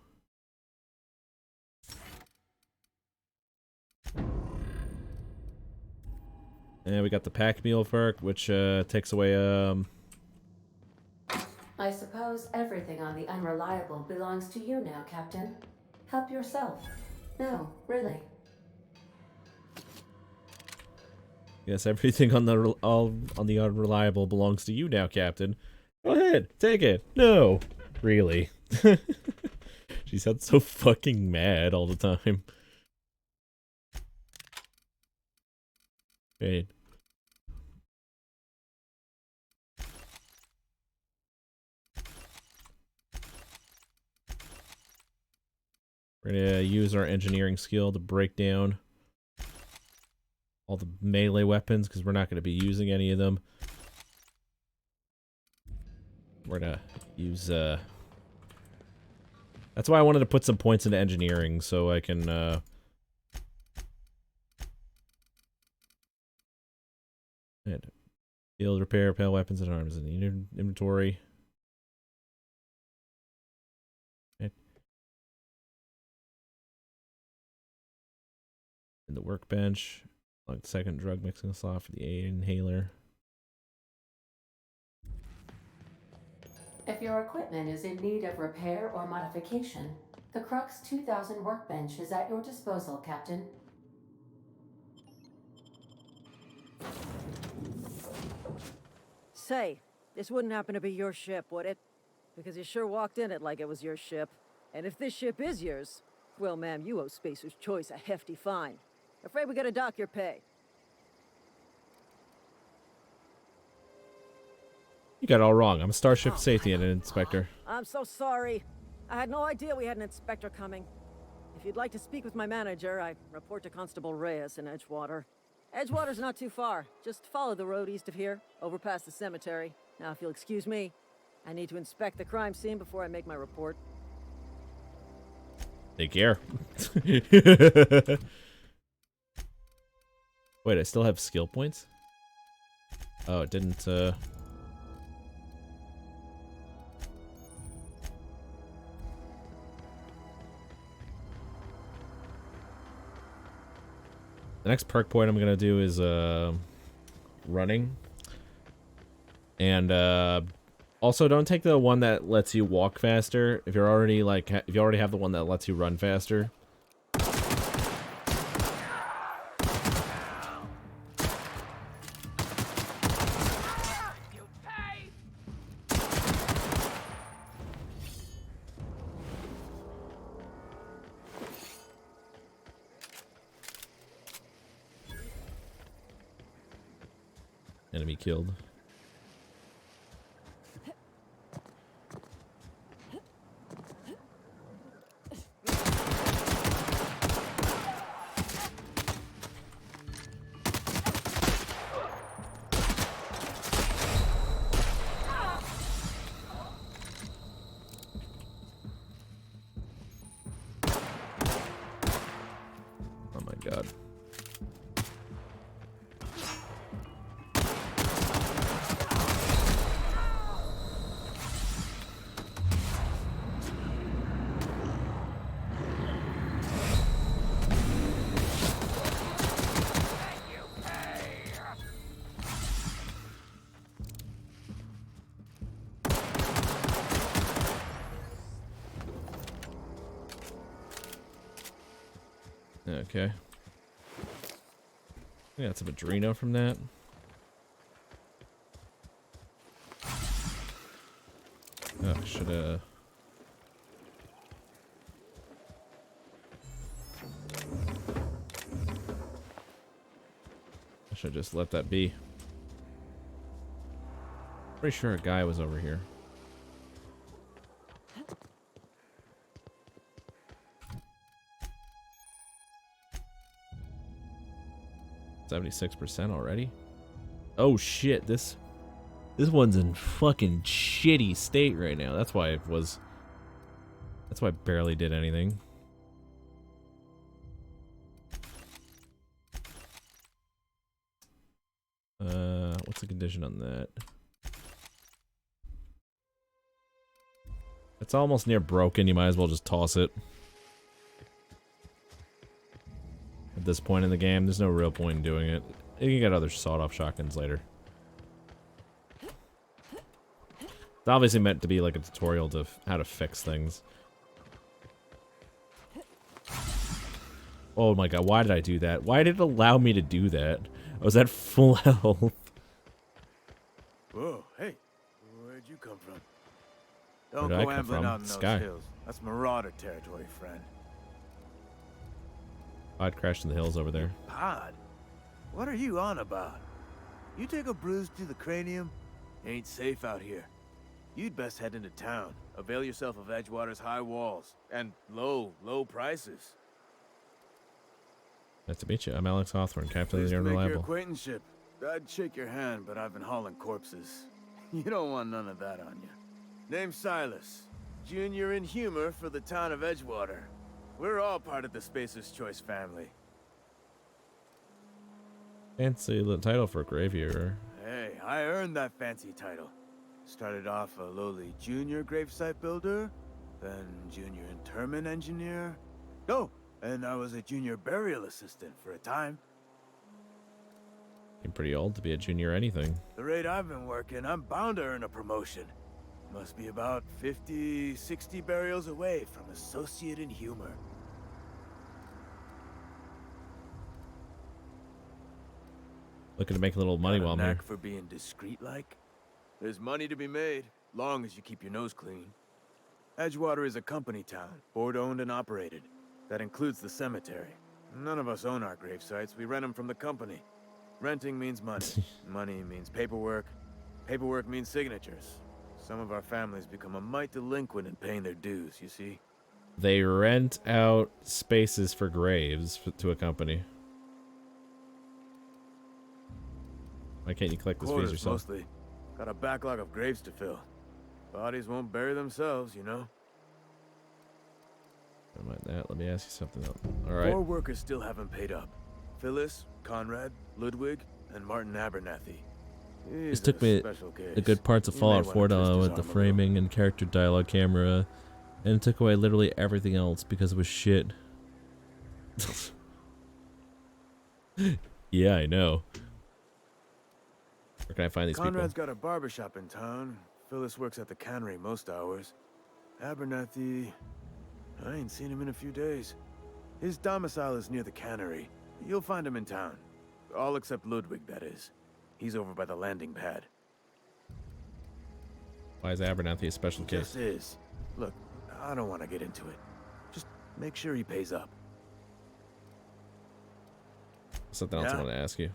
And we got the pack mule perk, which takes away I suppose everything on the Unreliable belongs to you now, Captain. Help yourself. No, really. yes, everything on the Unreliable belongs to you now, Captain. Go ahead, take it. No, really. She sounds so fucking mad all the time. Right. We're gonna use our engineering skill to break down all the melee weapons because we're not gonna be using any of them. We're gonna use that's why I wanted to put some points into engineering so I can field repair, pale weapons and arms in the inventory. Okay. In the workbench, like the second drug mixing slot for the A inhaler. If your equipment is in need of repair or modification, the Crux 2000 workbench is at your disposal, Captain. Say, this wouldn't happen to be your ship, would it? Because you sure walked in it like it was your ship. And if this ship is yours, well, ma'am, you owe Spacer's Choice a hefty fine. Afraid we gotta dock your pay. You got it all wrong. I'm a Starship Safety and an Inspector. I'm so sorry. I had no idea we had an inspector coming. If you'd like to speak with my manager, I report to Constable Reyes in Edgewater. Edgewater's not too far. Just follow the road east of here, over past the cemetery. Now, if you'll excuse me, I need to inspect the crime scene before I make my report. Take care. Wait, I still have skill points? Oh, it didn't, The next perk point I'm gonna do is running, and also don't take the one that lets you walk faster. If you're already like if you already have the one that lets you run faster. Enemy killed. Oh my god. Okay. We got some Adreno from that. Oh, shoulda. I should just let that be. Pretty sure a guy was over here. 76% already. Oh shit, this one's in fucking shitty state right now. That's why I barely did anything. What's the condition on that? It's almost near broken. You might as well just toss it. At this point in the game, there's no real point in doing it. You can get other sawed-off shotguns later. It's obviously meant to be like a tutorial to how to fix things. Oh my god, why did I do that? Why did it allow me to do that? I was at full health. Whoa, hey, where'd you come from? Where Don't did I go come ambling from? out in those Sky. hills. That's Marauder territory, friend. I'd crashed in the hills over there. Pod? What are you on about? You take a bruise to the cranium? Ain't safe out here. You'd best head into town. Avail yourself of Edgewater's high walls and low prices. Nice to meet you. I'm Alex Hawthorne, captain of Pleased the to make your Unreliable. acquaintanceship. I'd shake your hand, but I've been hauling corpses. You don't want none of that on you. Name's Silas. Junior in humor for the town of Edgewater. We're all part of the Spacer's Choice family. Fancy the title for a graveyard. Hey, I earned that fancy title. Started off a lowly junior gravesite builder, then junior interment engineer. Oh, and I was a junior burial assistant for a time. You're pretty old to be a junior anything. The rate I've been working, I'm bound to earn a promotion. Must be about 50, 60 burials away from associate in humor. Looking to make a little money Got a while I'm here. knack for being discreet like? There's money to be made, long as you keep your nose clean. Edgewater is a company town, board owned and operated. That includes the cemetery. None of us own our grave sites, we rent them from the company. Renting means money. Money means paperwork. Paperwork means signatures. Some of our families become a mite delinquent in paying their dues, you see? They rent out spaces for graves to a company. Why can't you collect this fees Quarters, yourself? mostly. Got a backlog of graves to fill. Bodies won't bury themselves, you know? Never mind that. Let me ask you something else. Alright. 4 workers still haven't paid up. Phyllis, Conrad, Ludwig, and Martin Abernathy. This took me the good parts of You may Fallout wanna 4 twist his with the arm a little. framing and character dialogue camera, and it took away literally everything else because it was shit. Yeah, I know. Where can I find these Conrad's people? got a barbershop in town. Phyllis works at the cannery most hours. Abernathy, I ain't seen him in a few days. His domicile is near the cannery. You'll find him in town. All except Ludwig, that is. He's over by the landing pad. Why is Abernathy a special case? Just is. Look, I don't want to get into it. Just make sure he pays up. Something else I Yeah? want to ask you.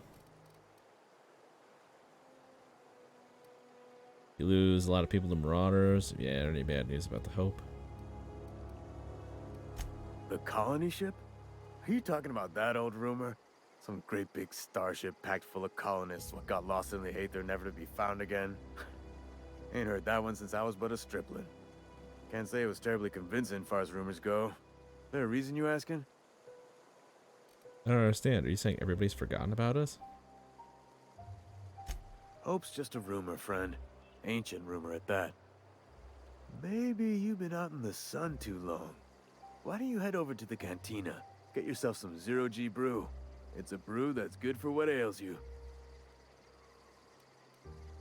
You lose a lot of people to Marauders. Yeah, any bad news about the Hope? The colony ship? Are you talking about that old rumor? Some great big starship packed full of colonists what got lost in the aether never to be found again? Ain't heard that one since I was but a stripling. Can't say it was terribly convincing far as rumors go. There a reason you asking? I don't understand. Are you saying everybody's forgotten about us? Hope's just a rumor, friend. Ancient rumor at that. Maybe you've been out in the sun too long. Why don't you head over to the cantina? Get yourself some zero-G brew. It's a brew that's good for what ails you.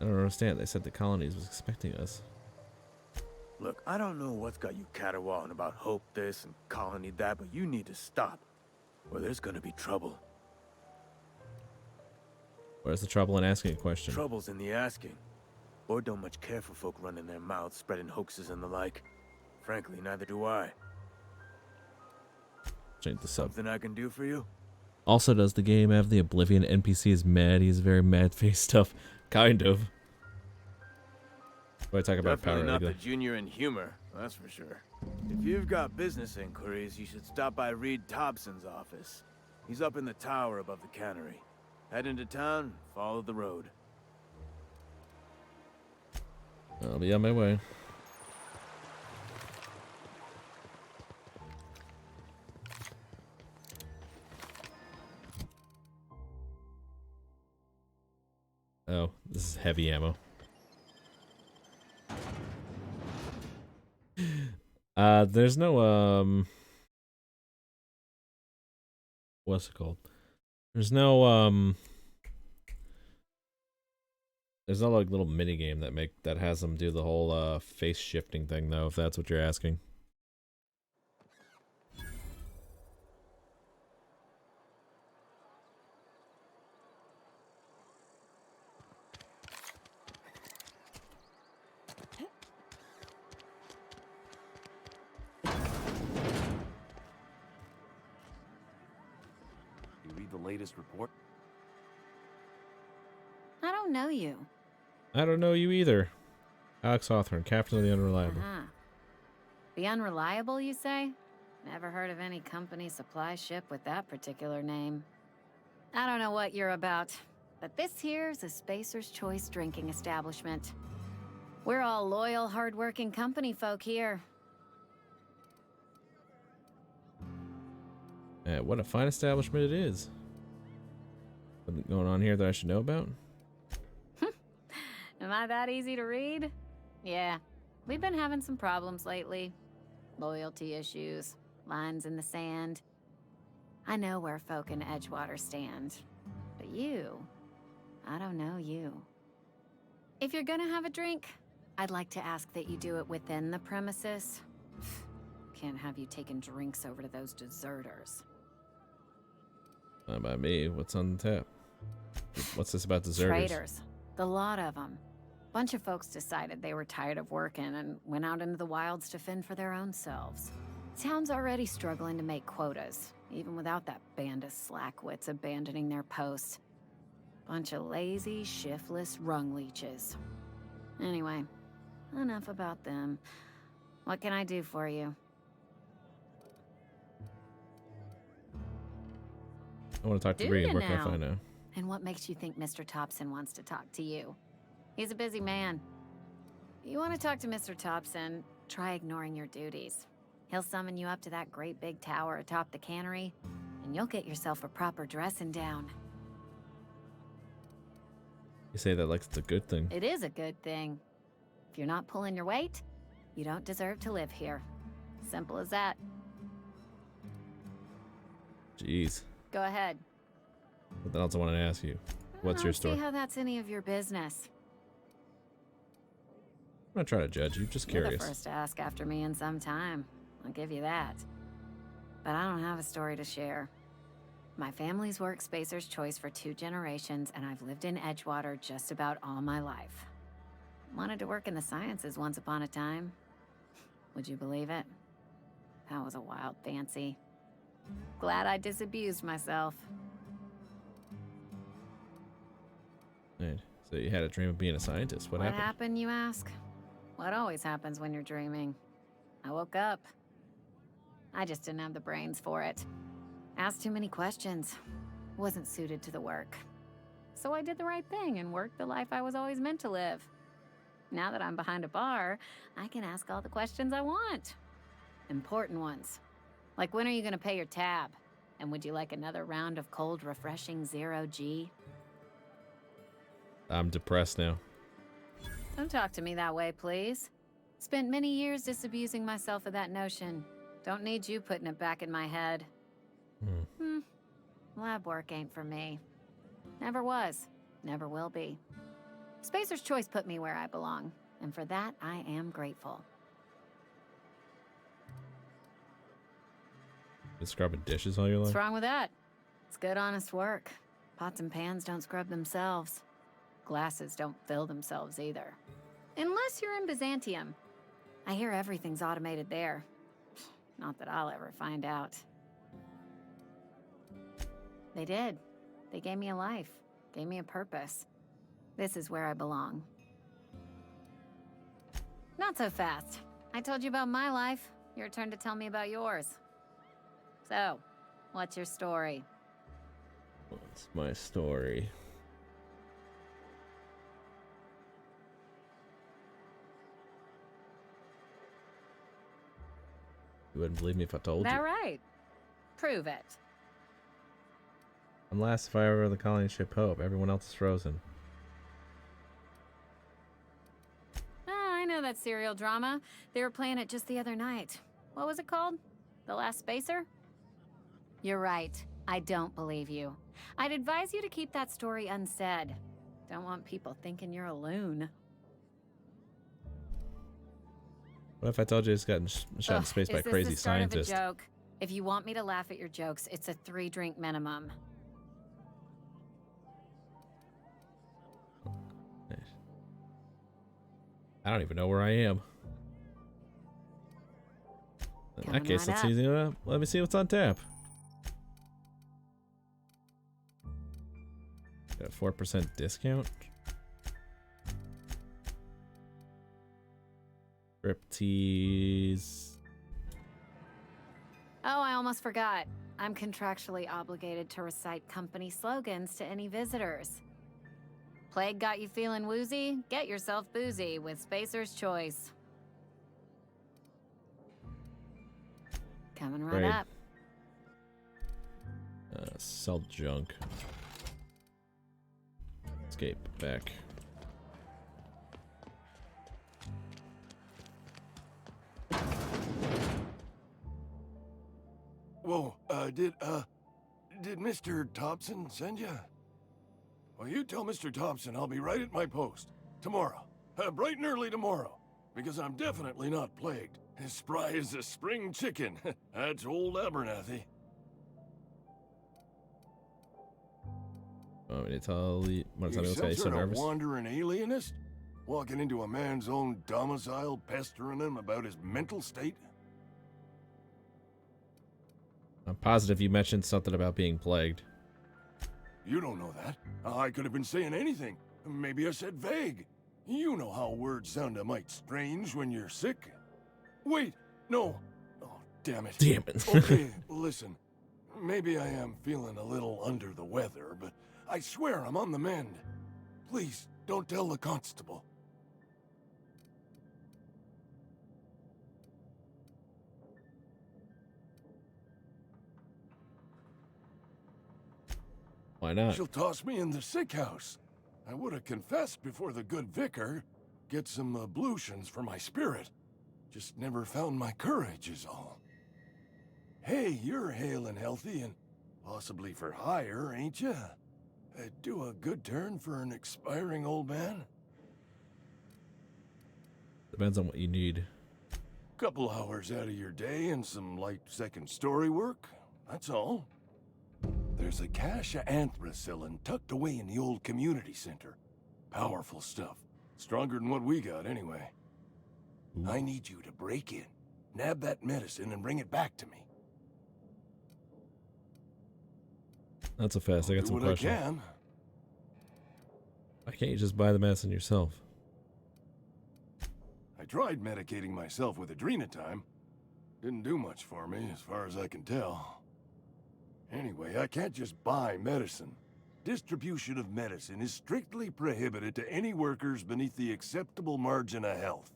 I don't understand. They said the colonies was expecting us. Look, I don't know what's got you caterwauling about Hope this and Colony that, but you need to stop. Or there's gonna be trouble. Where's the trouble in asking a question? Trouble's in the asking. Or don't much care for folk running their mouths, spreading hoaxes and the like. Frankly, neither do I. Change the sub. Something I can do for you? Also, does the game have the Oblivion NPC is mad? He's very mad-faced stuff. Kind of. What I talk about Definitely power not the regular. junior in humor, that's for sure. If you've got business inquiries, you should stop by Reed Thompson's office. He's up in the tower above the cannery. Head into town, follow the road. I'll be on my way. Oh, this is heavy ammo. There's no, what's it called? There's no, there's no like little mini game that has them do the whole face shifting thing though, if that's what you're asking. You read the latest report? I don't know you. I don't know you either. Alex Hawthorne, Captain of the Unreliable. The Unreliable, you say? Never heard of any company supply ship with that particular name. I don't know what you're about, but this here's a Spacer's Choice drinking establishment. We're all loyal, hard-working company folk here. What a fine establishment it is. Something going on here that I should know about? Am I that easy to read? Yeah, we've been having some problems lately. Loyalty issues, lines in the sand. I know where folk in Edgewater stand. But you, I don't know you. If you're gonna have a drink, I'd like to ask that you do it within the premises. Can't have you taking drinks over to those deserters. Not by me. What's on the tap? What's this about deserters? Traitors. The lot of them. Bunch of folks decided they were tired of working and went out into the wilds to fend for their own selves. Town's already struggling to make quotas, even without that band of slackwits abandoning their posts. Bunch of lazy, shiftless rung leeches. Anyway, enough about them. What can I do for you? I want to talk to Bree. Where can I find out? And what makes you think Mr. Thompson wants to talk to you? He's a busy man. You want to talk to Mr. Thompson, try ignoring your duties. He'll summon you up to that great big tower atop the cannery, and you'll get yourself a proper dressing down. You say that like it's a good thing. It is a good thing. If you're not pulling your weight, you don't deserve to live here. Simple as that. Jeez. Go ahead. Something else I wanted to ask you. What's your story? See how that's any of your business. I'm not trying to judge you, just You're curious. the first to ask after me in some time. I'll give you that. But I don't have a story to share. My family's worked Spacer's Choice for 2 generations, and I've lived in Edgewater just about all my life. Wanted to work in the sciences once upon a time. Would you believe it? That was a wild fancy. Glad I disabused myself. Right. So you had a dream of being a scientist. What What happened? happened, you ask? What always happens when you're dreaming. I woke up. I just didn't have the brains for it. Asked too many questions. Wasn't suited to the work. So I did the right thing and worked the life I was always meant to live. Now that I'm behind a bar, I can ask all the questions I want. Important ones. Like, when are you gonna pay your tab? And would you like another round of cold, refreshing Zero-G? I'm depressed now. Don't talk to me that way, please. Spent many years disabusing myself of that notion. Don't need you putting it back in my head. Lab work ain't for me. Never was. Never will be. Spacer's Choice put me where I belong, and for that, I am grateful. Been scrubbing dishes all your life? What's wrong with that? It's good, honest work. Pots and pans don't scrub themselves. Glasses don't fill themselves either. Unless you're in Byzantium. I hear everything's automated there. Not that I'll ever find out. They did. They gave me a life. Gave me a purpose. This is where I belong. Not so fast. I told you about my life. Your turn to tell me about yours. So, what's your story? What's my story? You wouldn't believe me if I told That you. right? Prove it. I'm last survivor of the colony ship Hope. Everyone else is frozen. Ah, I know that serial drama. They were playing it just the other night. What was it called? The Last Spacer? You're right. I don't believe you. I'd advise you to keep that story unsaid. Don't want people thinking you're a loon. What if I told you it's gotten shot in space by crazy Is this the start scientists? of a joke? If you want me to laugh at your jokes, it's a 3-drink minimum. I don't even know where I am. In Coming that case, right let's up. see. Let me see what's on tap. Got a 4% discount. Striptease. Oh, I almost forgot. I'm contractually obligated to recite company slogans to any visitors. Plague got you feeling woozy? Get yourself boozy with Spacer's Choice. Coming right Great. up. Sell junk. Escape back. Whoa, did Mr. Thompson send you? Well, you tell Mr. Thompson I'll be right at my post. Tomorrow. Bright and early tomorrow. Because I'm definitely not plagued. As spry as a spring chicken. That's old Abernathy. Want me to tell you? Want to tell me You what's some got you so sort of nervous? wandering alienist? Walking into a man's own domicile, pestering him about his mental state? I'm positive you mentioned something about being plagued. You don't know that. I could have been saying anything. Maybe I said vague. You know how words sound a mite strange when you're sick. Wait, no. Oh, damn it. Damn it. Okay, listen. Maybe I am feeling a little under the weather, but I swear I'm on the mend. Please, don't tell the constable. Why not? She'll toss me in the sick house. I would have confessed before the good vicar. Get some ablutions for my spirit. Just never found my courage is all. Hey, you're hale and healthy and possibly for hire, ain't ya? Do a good turn for an expiring old man? Depends on what you need. Couple hours out of your day and some light second story work. That's all. There's a cache of anthracillin tucked away in the old community center. Powerful stuff. Stronger than what we got, anyway. Ooh. I need you to break in, nab that medicine, and bring it back to me. Not so fast. I got Do some what questions. I can. Why can't you just buy the medicine yourself? I tried medicating myself with Adrenatime. Didn't do much for me, as far as I can tell. Anyway, I can't just buy medicine. Distribution of medicine is strictly prohibited to any workers beneath the acceptable margin of health.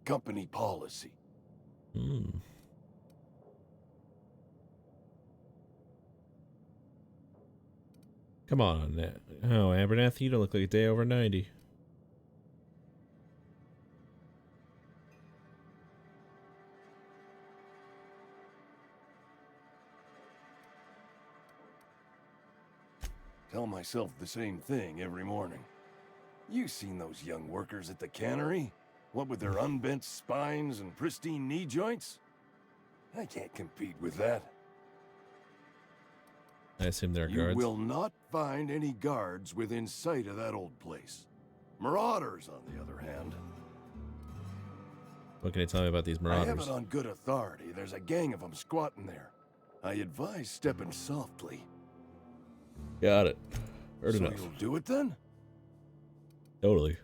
Company policy. Hmm. Come on. Oh, Abernathy, you don't look like a day over 90. Tell myself the same thing every morning. You seen those young workers at the cannery? What with their unbent spines and pristine knee joints? I can't compete with that. I assume there are You guards. will not find any guards within sight of that old place. Marauders, on the other hand. What can you tell me about these I have marauders? it on good authority. There's a gang of them squatting there. I advise stepping softly. Got it. Heard So enough. you'll do it then? Totally.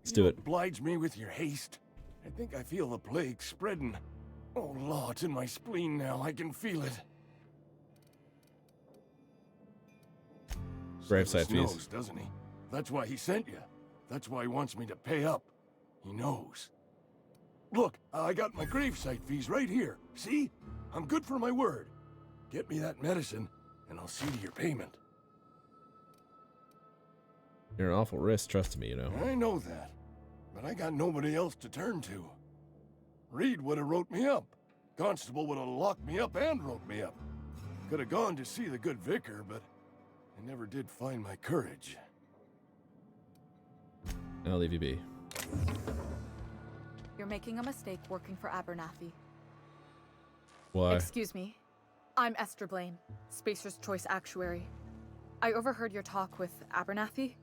Let's do it. Oblige me with your haste. I think I feel the plague spreading. Oh, Law, it's in my spleen now. I can feel it. Gravesite Silas knows, fees. doesn't he? That's why he sent you. That's why he wants me to pay up. He knows. Look, I got my gravesite fees right here. See? I'm good for my word. Get me that medicine, and I'll see to your payment. You're an awful risk, trust me, you know. I know that, but I got nobody else to turn to. Reed would have wrote me up. Constable would have locked me up and wrote me up. Could have gone to see the good vicar, but I never did find my courage. I'll leave you be. You're making a mistake working for Abernathy. Why? Excuse me. I'm Esther Blaine, Spacer's Choice Actuary. I overheard your talk with Abernathy.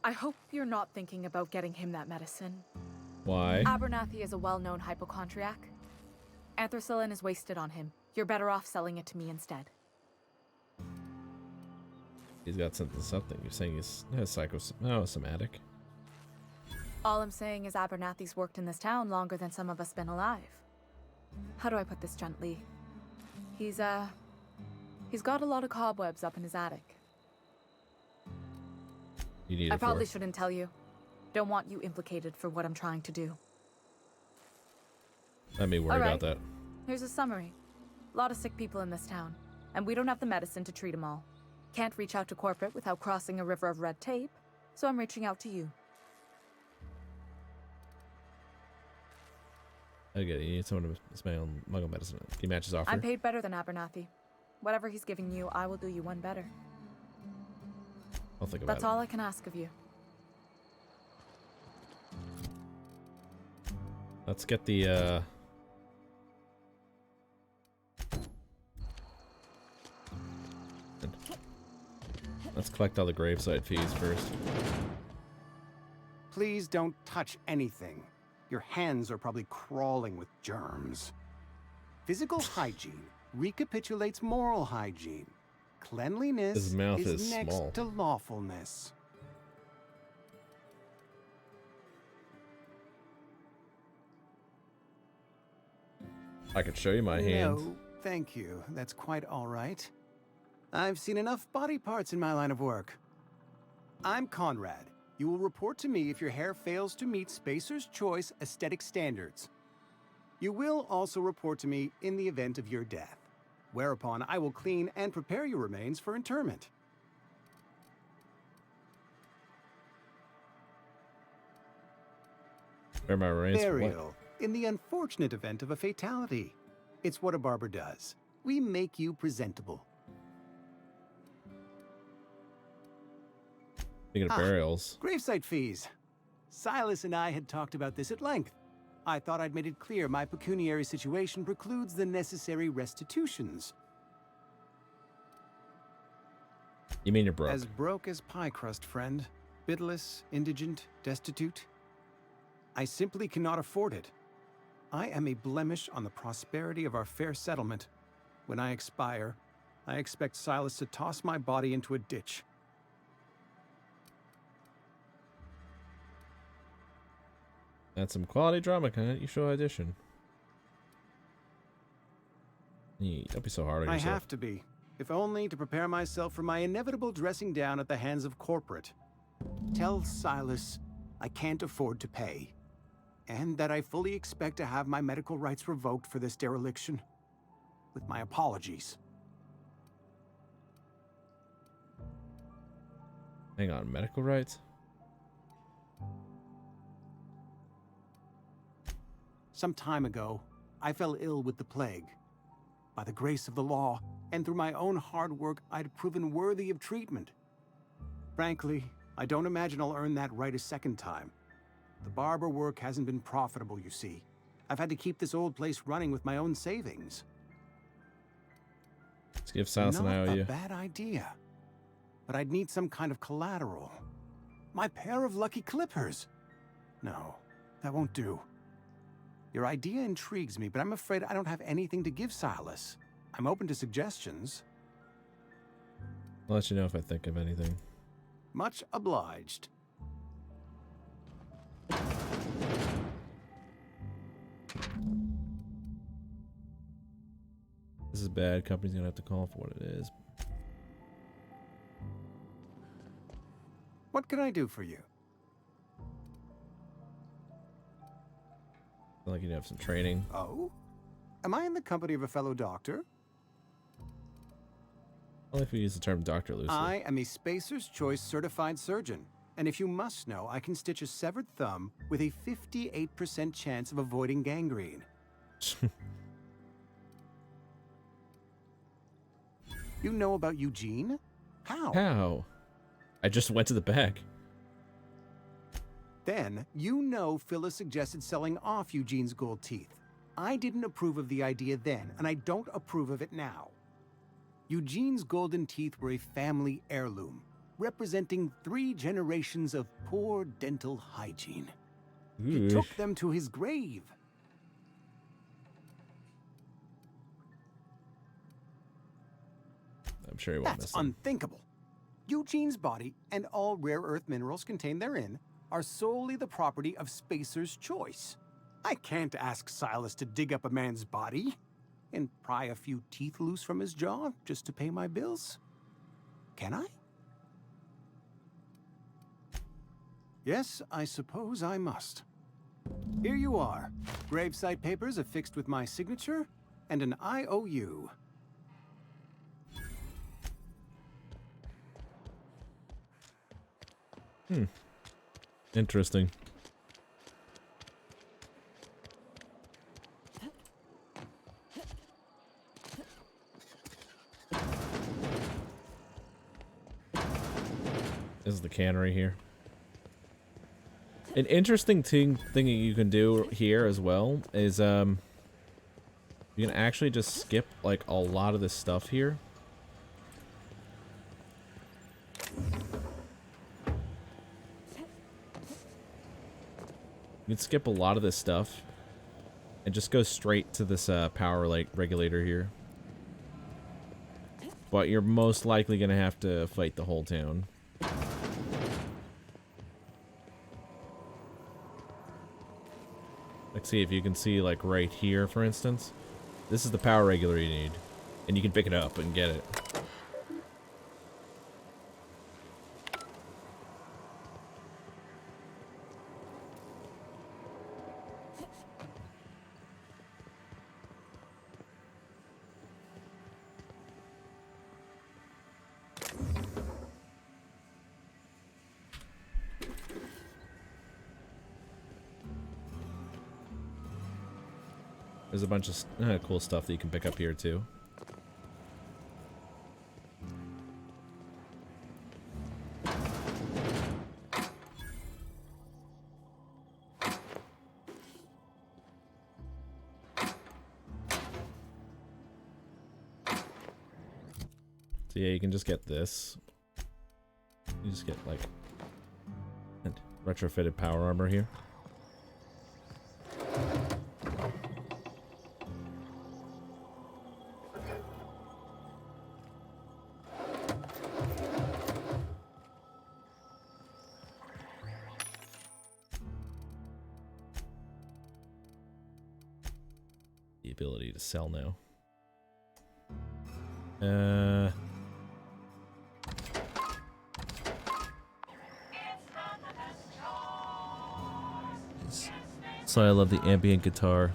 I hope you're not thinking about getting him that medicine. Why? Abernathy is a well-known hypochondriac. Anthracillin is wasted on him. You're better off selling it to me instead. He's got something. You're saying he's psychosomatic. All I'm saying is Abernathy's worked in this town longer than some of us been alive. How do I put this gently? He's got a lot of cobwebs up in his attic. You need I probably shouldn't tell you. Don't want you implicated for what I'm trying to do. Let me worry about that. Here's a summary. A lot of sick people in this town, and we don't have the medicine to treat them all. Can't reach out to corporate without crossing a river of red tape, so I'm reaching out to you. I get it. You need someone to smell muggle medicine. Can you match his offer? I'm paid better than Abernathy. Whatever he's giving you, I will do you one better. I'll think about it. That's all I can ask of you. Let's get the, let's collect all the gravesite fees first. Please don't touch anything. Your hands are probably crawling with germs. Physical hygiene recapitulates moral hygiene. Cleanliness His mouth is is next small. to lawfulness. I could show you my hand. No, thank you. That's quite all right. I've seen enough body parts in my line of work. I'm Conrad. You will report to me if your hair fails to meet Spacer's Choice aesthetic standards. You will also report to me in the event of your death, whereupon I will clean and prepare your remains for interment. Where my remains for what? Burial, in the unfortunate event of a fatality. It's what a barber does. We make you presentable. Speaking of burials. Gravesite fees. Silas and I had talked about this at length. I thought I'd made it clear my pecuniary situation precludes the necessary restitutions. You mean you're broke? As broke as pie crust, friend. Bidless, indigent, destitute. I simply cannot afford it. I am a blemish on the prosperity of our fair settlement. When I expire, I expect Silas to toss my body into a ditch. That's some quality drama, Kenneth. You should audition. Don't be so hard on I yourself. have to be, if only to prepare myself for my inevitable dressing down at the hands of corporate. Tell Silas I can't afford to pay, and that I fully expect to have my medical rights revoked for this dereliction. With my apologies. Hang on, medical rights? Some time ago, I fell ill with the plague. By the grace of the law, and through my own hard work, I'd proven worthy of treatment. Frankly, I don't imagine I'll earn that right a second time. The barber work hasn't been profitable, you see. I've had to keep this old place running with my own savings. Let's give Silas an Not IOU. a bad idea. But I'd need some kind of collateral. My pair of lucky clippers. No, that won't do. Your idea intrigues me, but I'm afraid I don't have anything to give Silas. I'm open to suggestions. I'll let you know if I think of anything. Much obliged. This is bad. Company's gonna have to call for what it is. What can I do for you? Feel like you have some training. Oh? Am I in the company of a fellow doctor? Only if we use the term doctor loosely. I am a Spacer's Choice certified surgeon. And if you must know, I can stitch a severed thumb with a 58% chance of avoiding gangrene. You know about Eugene? How? How? I just went to the back. Then, you know Phyllis suggested selling off Eugene's gold teeth. I didn't approve of the idea then, and I don't approve of it now. Eugene's golden teeth were a family heirloom, representing 3 generations of poor dental hygiene. He took them to his grave. I'm sure he won't miss That's them. unthinkable. Eugene's body and all rare earth minerals contained therein are solely the property of Spacer's Choice. I can't ask Silas to dig up a man's body and pry a few teeth loose from his jaw just to pay my bills. Can I? Yes, I suppose I must. Here you are. Gravesite papers affixed with my signature and an IOU. Interesting. This is the cannery here. An interesting thing that you can do here as well is you can actually just skip like a lot of this stuff here. You can skip a lot of this stuff and just go straight to this power regulator here. But you're most likely going to have to fight the whole town. Let's see if you can see like right here, for instance. This is the power regulator you need. And you can pick it up and get it. There's a bunch of cool stuff that you can pick up here too. So yeah, you can just get this. You just get like retrofitted power armor here. The ability to sell now. So I love the ambient guitar.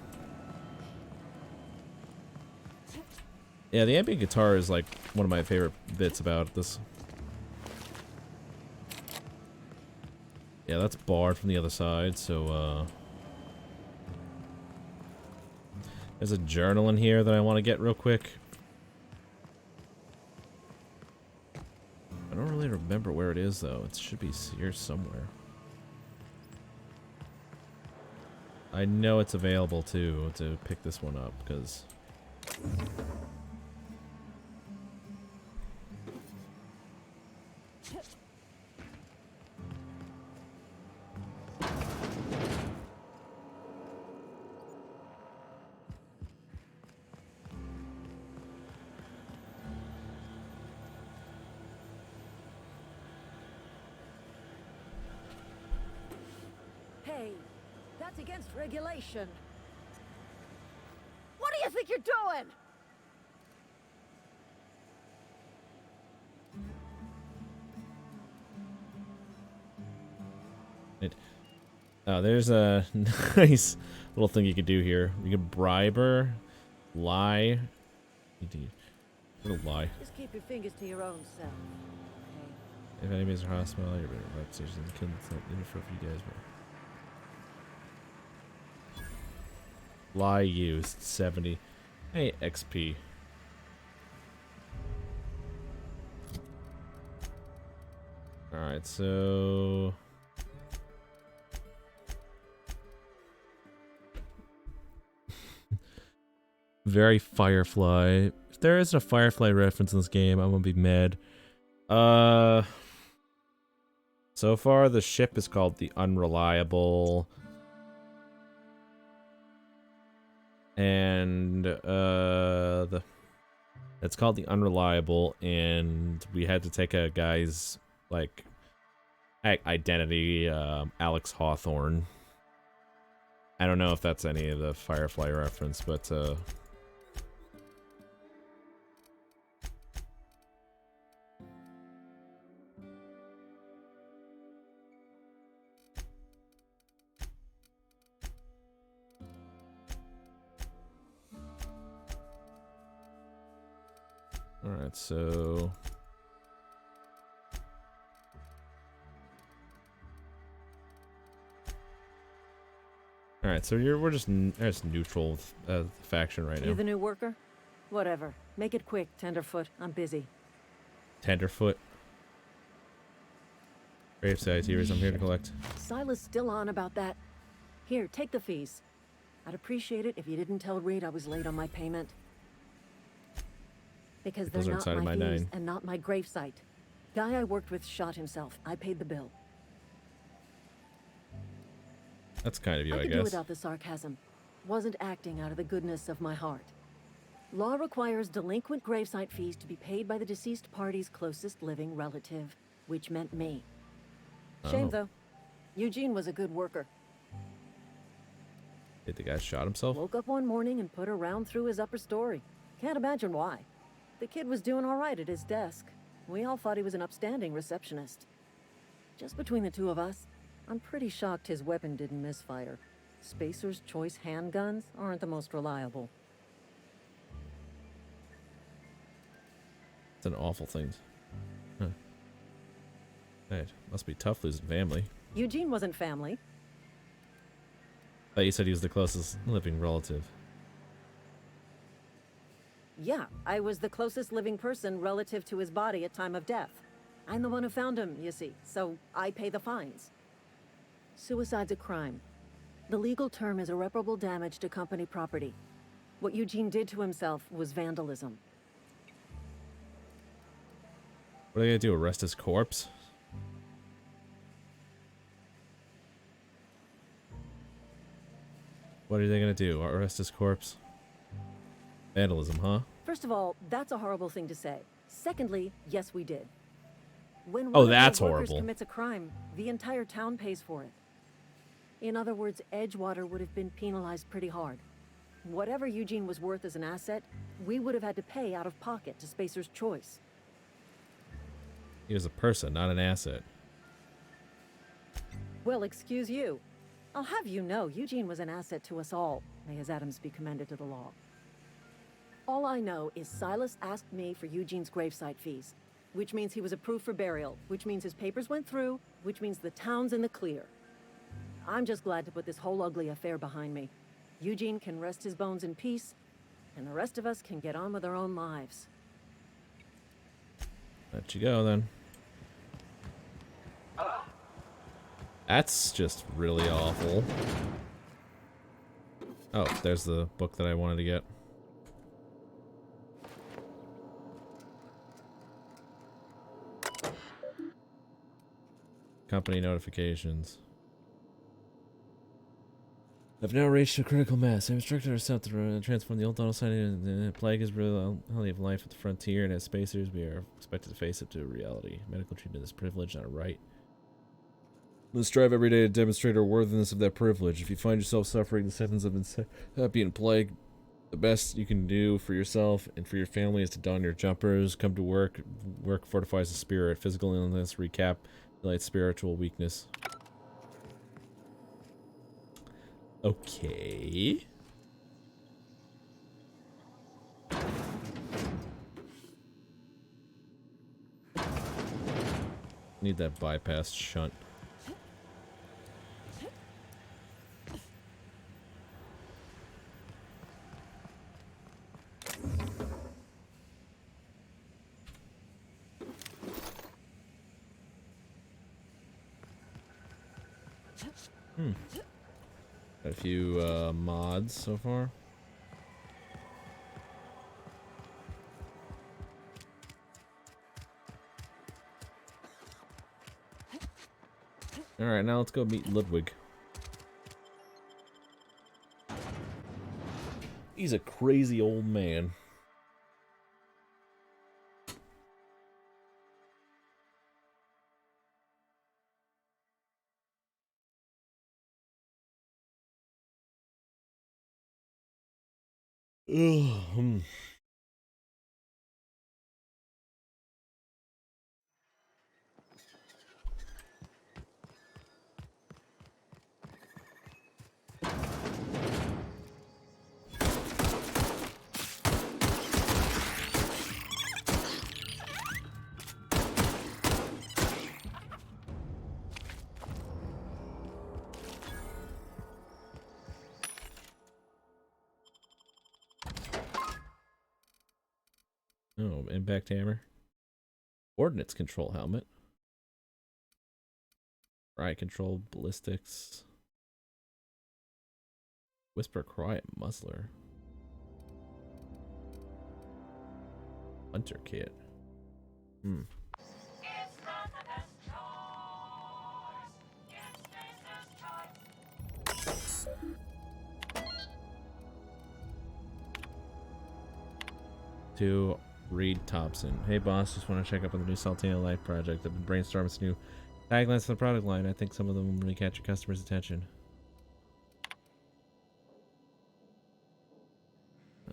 Yeah, the ambient guitar is like one of my favorite bits about this. Yeah, that's barred from the other side, so there's a journal in here that I want to get real quick. I don't really remember where it is though. It should be here somewhere. I know it's available too to pick this one up because Hey, that's against regulation. What do you think you're doing? Oh, there's a nice little thing you could do here. You can bribe her, lie. Little lie. Just keep your fingers to your own self. If enemies are hostile, you're better about stations and kill them for a few days. But lie used 70. Hey, XP. Alright, so very Firefly. If there isn't a Firefly reference in this game, I'm gonna be mad. So far the ship is called the Unreliable. And it's called the Unreliable, and we had to take a guy's like identity, Alex Hawthorne. I don't know if that's any of the Firefly reference, but alright, so alright, so we're just neutral with, the faction right now. You the new worker? Whatever. Make it quick, Tenderfoot. I'm busy. Tenderfoot. Gravesite tears, I'm here to collect. Silas still on about that. Here, take the fees. I'd appreciate it if you didn't tell Reed I was late on my payment. Because they're Those are not inside my of my fees 9. and not my gravesite. Guy I worked with shot himself. I paid the bill. That's kind of you, I could guess. do without the sarcasm. Wasn't acting out of the goodness of my heart. Law requires delinquent gravesite fees to be paid by the deceased party's closest living relative, which meant me. Shame, though. Eugene was a good worker. Did the guy shot himself? Woke up one morning and put a round through his upper story. Can't imagine why. The kid was doing all right at his desk. We all thought he was an upstanding receptionist. Just between the two of us, I'm pretty shocked his weapon didn't misfire. Spacer's Choice handguns aren't the most reliable. It's an awful thing. Huh. Right. Must be tough losing family. Eugene wasn't family. Thought you said he was the closest living relative. Yeah, I was the closest living person relative to his body at time of death. I'm the one who found him, you see, so I pay the fines. Suicide's a crime. The legal term is irreparable damage to company property. What Eugene did to himself was vandalism. What are they gonna do? Arrest his corpse? What are they gonna do? Arrest his corpse? Vandalism, huh? First of all, that's a horrible thing to say. Secondly, yes, we did. When Oh, one that's of our workers horrible. commits a crime, the entire town pays for it. In other words, Edgewater would have been penalized pretty hard. Whatever Eugene was worth as an asset, we would have had to pay out of pocket to Spacer's Choice. He was a person, not an asset. Well, excuse you. I'll have you know, Eugene was an asset to us all. May his atoms be commended to the law. All I know is Silas asked me for Eugene's gravesite fees, which means he was approved for burial, which means his papers went through, which means the town's in the clear. I'm just glad to put this whole ugly affair behind me. Eugene can rest his bones in peace, and the rest of us can get on with our own lives. Let you go, then. That's just really awful. Oh, there's the book that I wanted to get. Company notifications. I've now reached a critical mass. I've instructed ourselves to transform the old tunnel site into a plague is real reality of life at the frontier, and as spacers, we are expected to face up to reality. Medical treatment is privilege, not a right. Let's strive every day to demonstrate our worthiness of that privilege. If you find yourself suffering the symptoms of insanity and plague, the best you can do for yourself and for your family is to don your jumpers, come to work. Work fortifies the spirit. Physical illness, recap, light spiritual weakness. Okay. Need that bypass shunt. Got a few mods so far. Alright, now let's go meet Ludwig. He's a crazy old man. Ugh. Oh, impact hammer. Ordnance control helmet. Riot control ballistics. Whisper cry muzzler. Hunter kit. To Reed Thompson. Hey boss, just want to check up on the new Saltina Light project. I've been brainstorming some new taglines for the product line. I think some of them will really catch your customers' attention.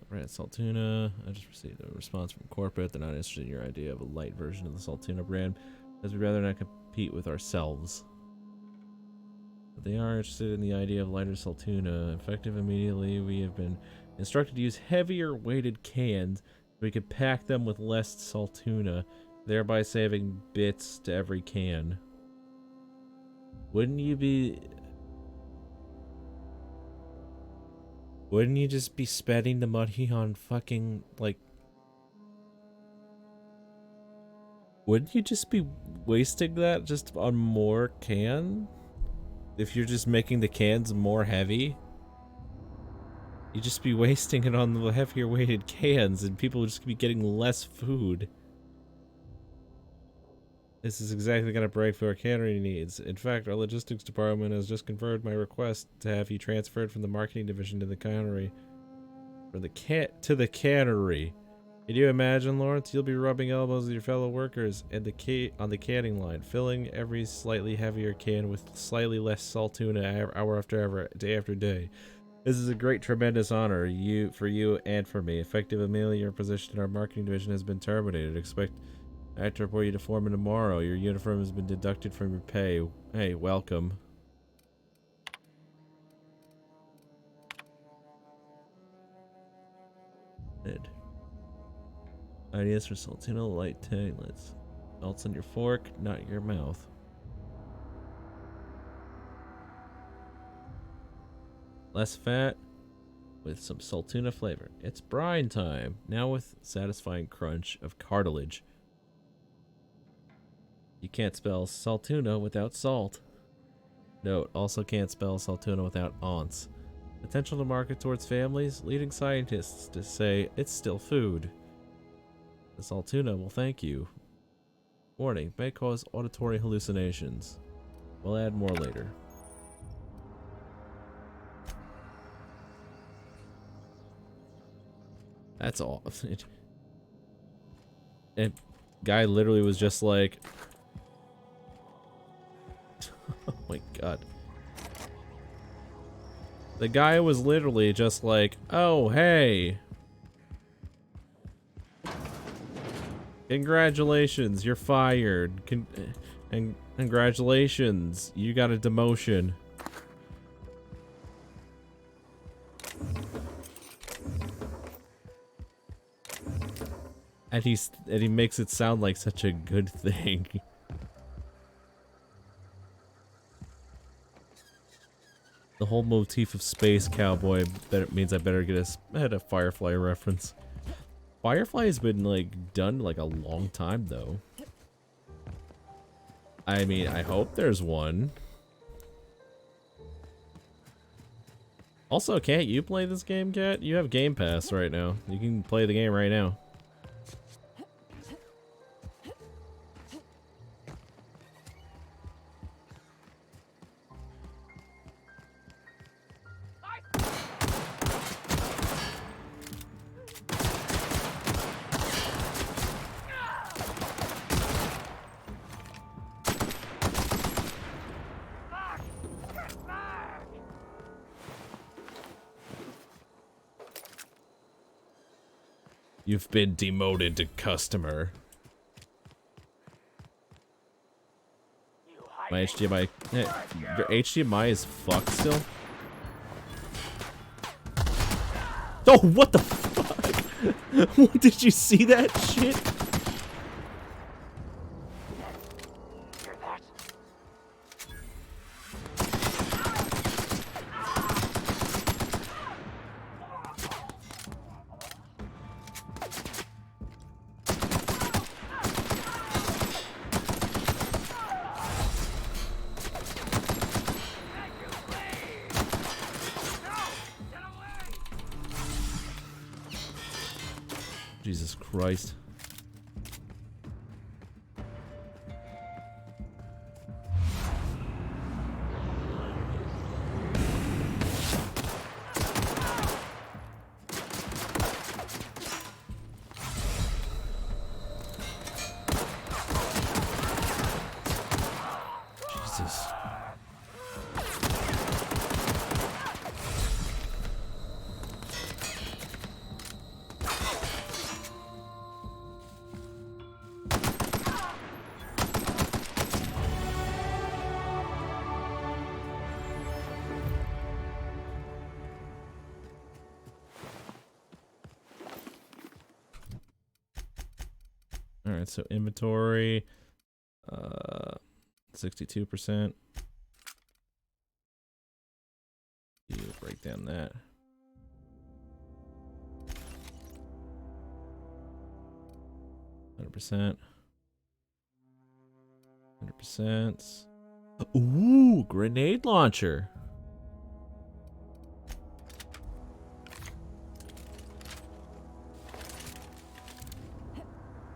Right, Saltuna. I just received a response from corporate. They're not interested in your idea of a light version of the Saltuna brand, as we'd rather not compete with ourselves. But they are interested in the idea of lighter Saltuna. Effective immediately, we have been instructed to use heavier weighted cans. We could pack them with less Saltuna, thereby saving bits to every can. Wouldn't you just be spending the money on fucking, like... Wouldn't you just be wasting that just on more can? If you're just making the cans more heavy? You'd just be wasting it on the heavier weighted cans and people would just be getting less food. This is exactly going to break through our cannery needs. In fact, our logistics department has just confirmed my request to have you transferred from the marketing division to the cannery. To the cannery. Can you imagine, Lawrence? You'll be rubbing elbows with your fellow workers and on the canning line, filling every slightly heavier can with slightly less salt tuna hour after hour, day after day. This is a great, tremendous honor for you and for me. Effective immediately, your position in our marketing division has been terminated. I have to report you to foreman tomorrow. Your uniform has been deducted from your pay. Hey, welcome. Good. Ideas for Saltino light taglets. Salt's in your fork, not your mouth. Less fat with some Saltuna flavor. It's brine time, now with satisfying crunch of cartilage. You can't spell Saltuna without salt. Note, also can't spell Saltuna without aunts. Potential to market towards families, leading scientists to say it's still food. The Saltuna will thank you. Warning, may cause auditory hallucinations. We'll add more later. That's all. And guy literally was just like, oh my god. The guy was literally just like, oh hey. Congratulations, you're fired. And congratulations, you got a demotion. And he makes it sound like such a good thing. The whole motif of Space Cowboy means I better get a Firefly reference. Firefly has been like done like a long time though. I mean, I hope there's one. Also, can't you play this game, Cat? You have Game Pass right now. You can play the game right now. You've been demoted to customer. My HDMI... your HDMI is fucked still? Oh, what the fuck? What, did you see that shit? Jesus Christ. Jesus. Alright, so inventory, 62%. You break down that. %. 100%. Ooh, grenade launcher.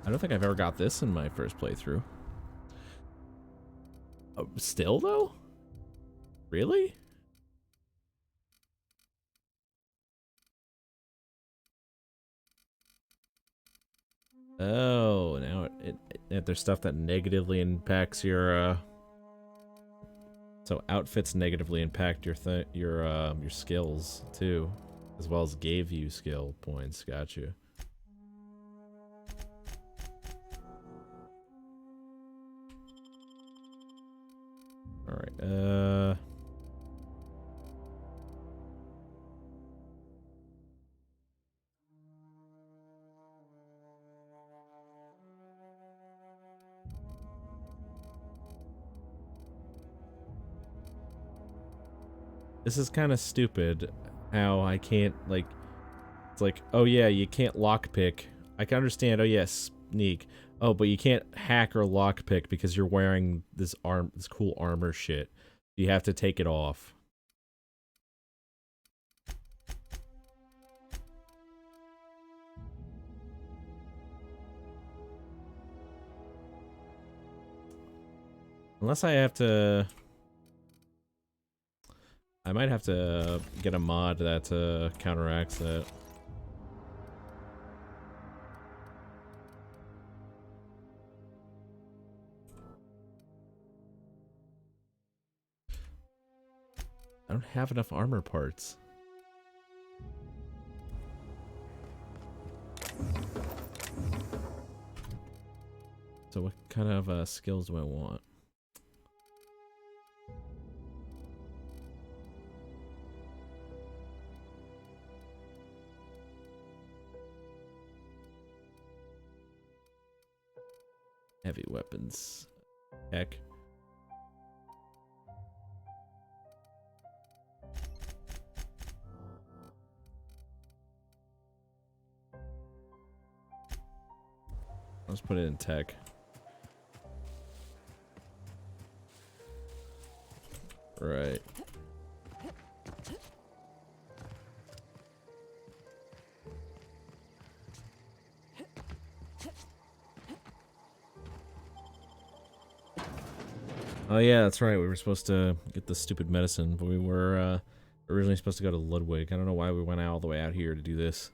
I don't think I've ever got this in my first playthrough. Still though? Really? Oh, now there's stuff that negatively impacts your so outfits negatively impact your skills too, as well as gave you skill points. Gotcha. All right. This is kind of stupid how I can't, like, it's like, oh yeah, you can't lockpick. I can understand, oh yes, sneak. Oh, but you can't hack or lockpick because you're wearing this cool armor shit. You have to take it off. Unless I have to... I might have to get a mod that counteracts that. I don't have enough armor parts. So what kind of skills do I want? Heavy weapons. Heck. Let's put it in tech. Right. Oh yeah, that's right. We were supposed to get the stupid medicine, but we were originally supposed to go to Ludwig. I don't know why we went all the way out here to do this.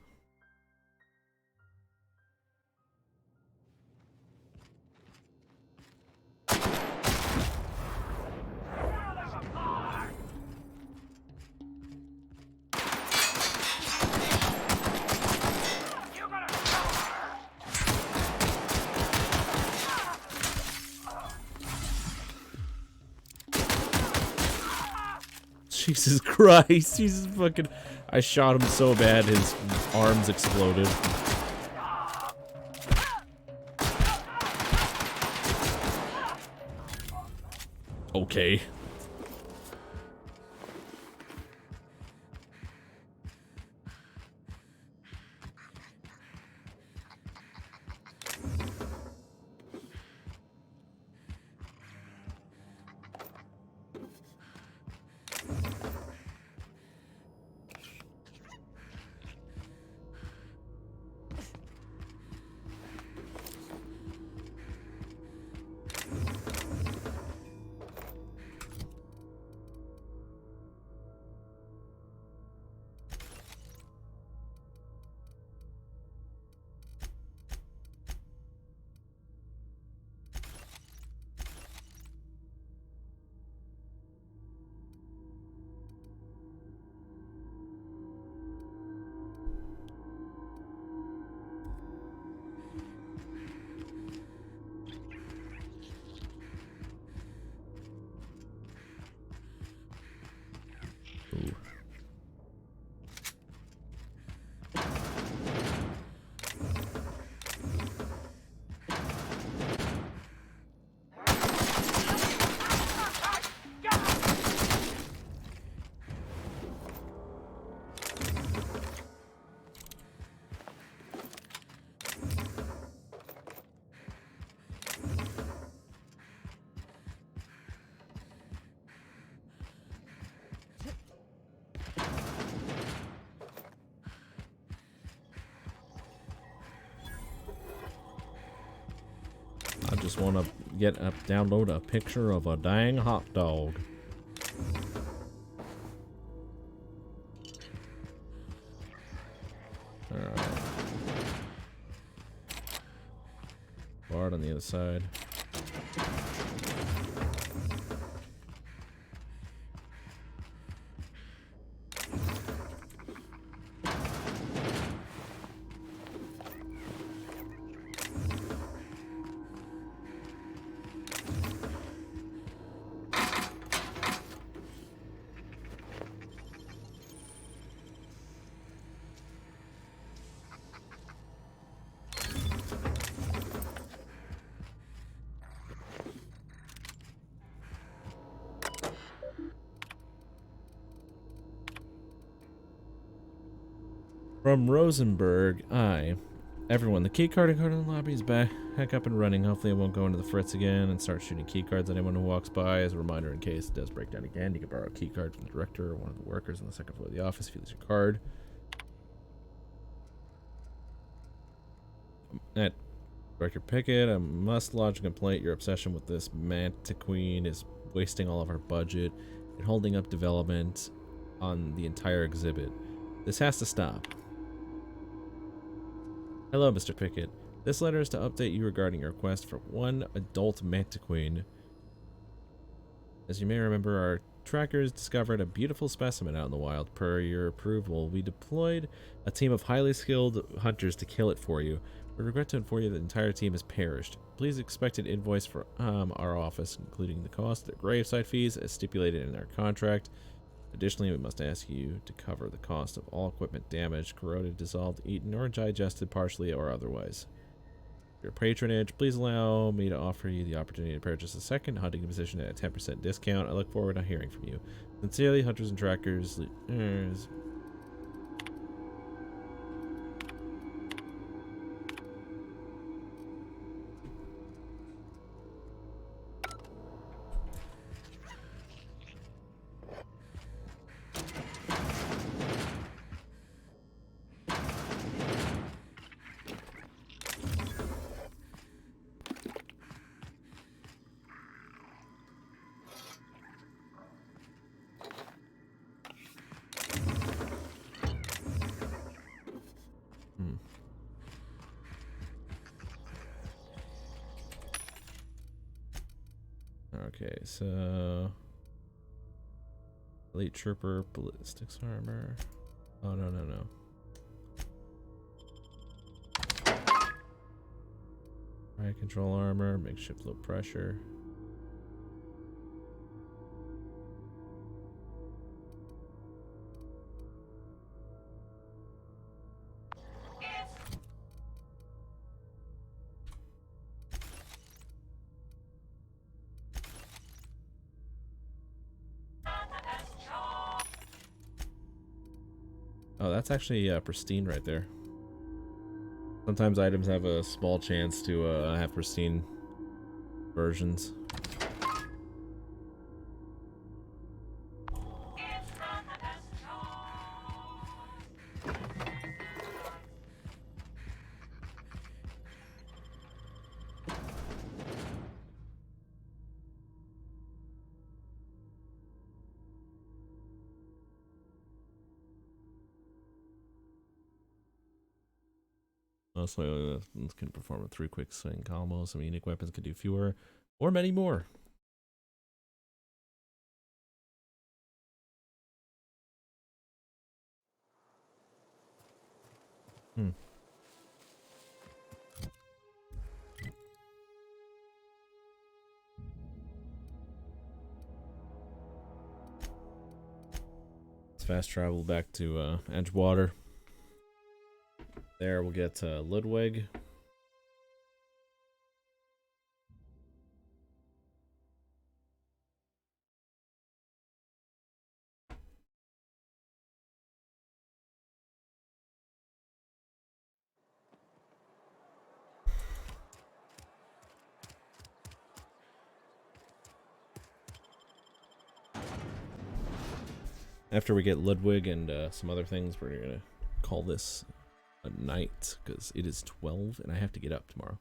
Jesus Christ, he's fucking... I shot him so bad his arms exploded. Okay. Ooh. I just want to download a picture of a dang hot dog. Alright. Bard on the other side. From Rosenberg, everyone, the keycard in the lobby is back up and running. Hopefully it won't go into the fritz again and start shooting keycards at anyone who walks by. As a reminder, in case it does break down again, you can borrow a keycard from the director or one of the workers on the second floor of the office if you lose your card. At Director Pickett, I must lodge a complaint. Your obsession with this Mantiqueen is wasting all of our budget and holding up development on the entire exhibit. This has to stop. Hello, Mr. Pickett. This letter is to update you regarding your request for one adult Mantiqueen. As you may remember, our trackers discovered a beautiful specimen out in the wild. Per your approval, we deployed a team of highly skilled hunters to kill it for you. We regret to inform you that the entire team has perished. Please expect an invoice from our office, including the cost of the gravesite fees as stipulated in our contract. Additionally, we must ask you to cover the cost of all equipment damaged, corroded, dissolved, eaten, or digested partially or otherwise. Your patronage. Please allow me to offer you the opportunity to purchase a second hunting position at a 10% discount. I look forward to hearing from you. Sincerely, Hunters and Trackers. Okay, so Elite Trooper, ballistics armor. Oh no. Riot control armor, makeshift low pressure. Oh, that's actually pristine right there. Sometimes items have a small chance to have pristine versions. Also, can perform 3 quick swing combos. Some unique weapons can do fewer or many more. Let's fast travel back to Edgewater. There we'll get Ludwig. After we get Ludwig and some other things, we're gonna call this a night because it is 12 and I have to get up tomorrow.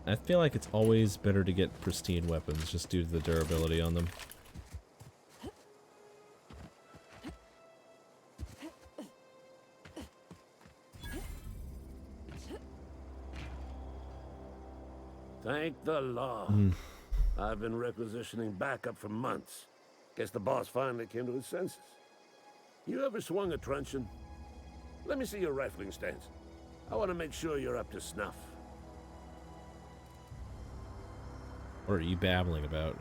I feel like it's always better to get pristine weapons just due to the durability on them. Thank the law. I've been requisitioning backup for months. Guess the boss finally came to his senses. You ever swung a truncheon? Let me see your rifling stance. I want to make sure you're up to snuff. What are you babbling about?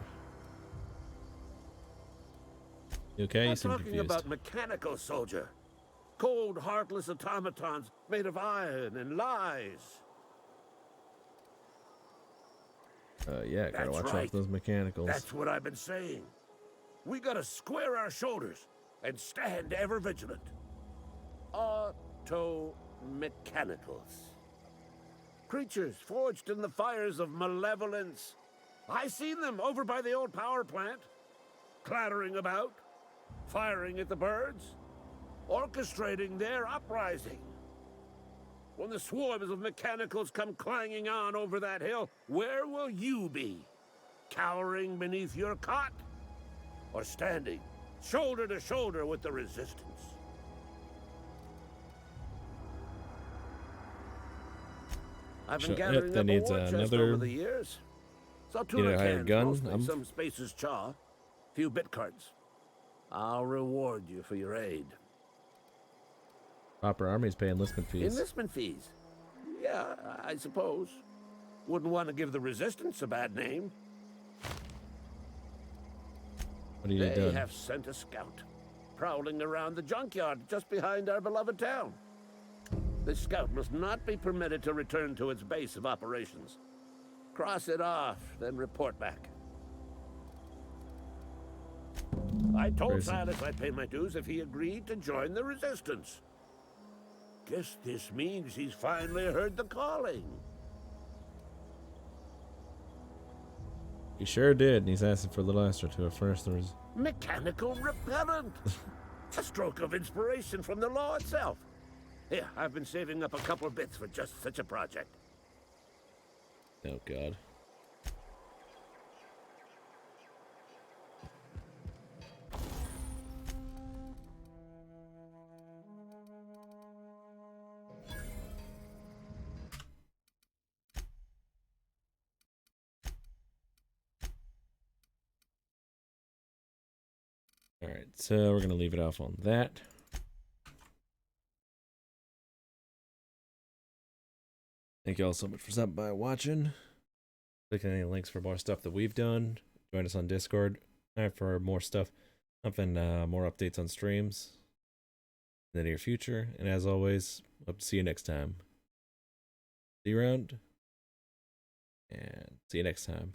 You okay? You seem I'm talking confused. about mechanical soldier. Cold, heartless automatons made of iron and lies. Yeah, gotta That's watch right. out for those mechanicals. That's what I've been saying. We gotta square our shoulders and stand ever vigilant. Auto-mechanicals. Creatures forged in the fires of malevolence. I seen them over by the old power plant, clattering about, firing at the birds, orchestrating their uprising. When the swarms of mechanicals come clanging on over that hill, where will you be? Cowering beneath your cot? Or standing shoulder to shoulder with the resistance? I've been gathering that up needs a war chest another over the years. Saw Get a tuna higher cans, gun. mostly some spacer's chaw. Few bitcards. I'll reward you for your aid. Proper Army's pay enlistment fees. Enlistment fees? Yeah, I suppose. Wouldn't want to give the Resistance a bad name. What are you They doing? have sent a scout, prowling around the junkyard just behind our beloved town. This scout must not be permitted to return to its base of operations. Cross it off, then report back. I told Crazy. Silas I'd pay my dues if he agreed to join the Resistance. Guess this means he's finally heard the calling. He sure did, and he's asking for a little extra to furnish the Mechanical repellent. A stroke of inspiration from the law itself. Here, I've been saving up a couple of bits for just such a project. Oh god. Alright, so we're going to leave it off on that. Thank you all so much for stopping by and watching. Click on any links for more stuff that we've done. Join us on Discord for more stuff. Something, more updates on streams in the near future. And as always, hope to see you next time. See you around. And see you next time.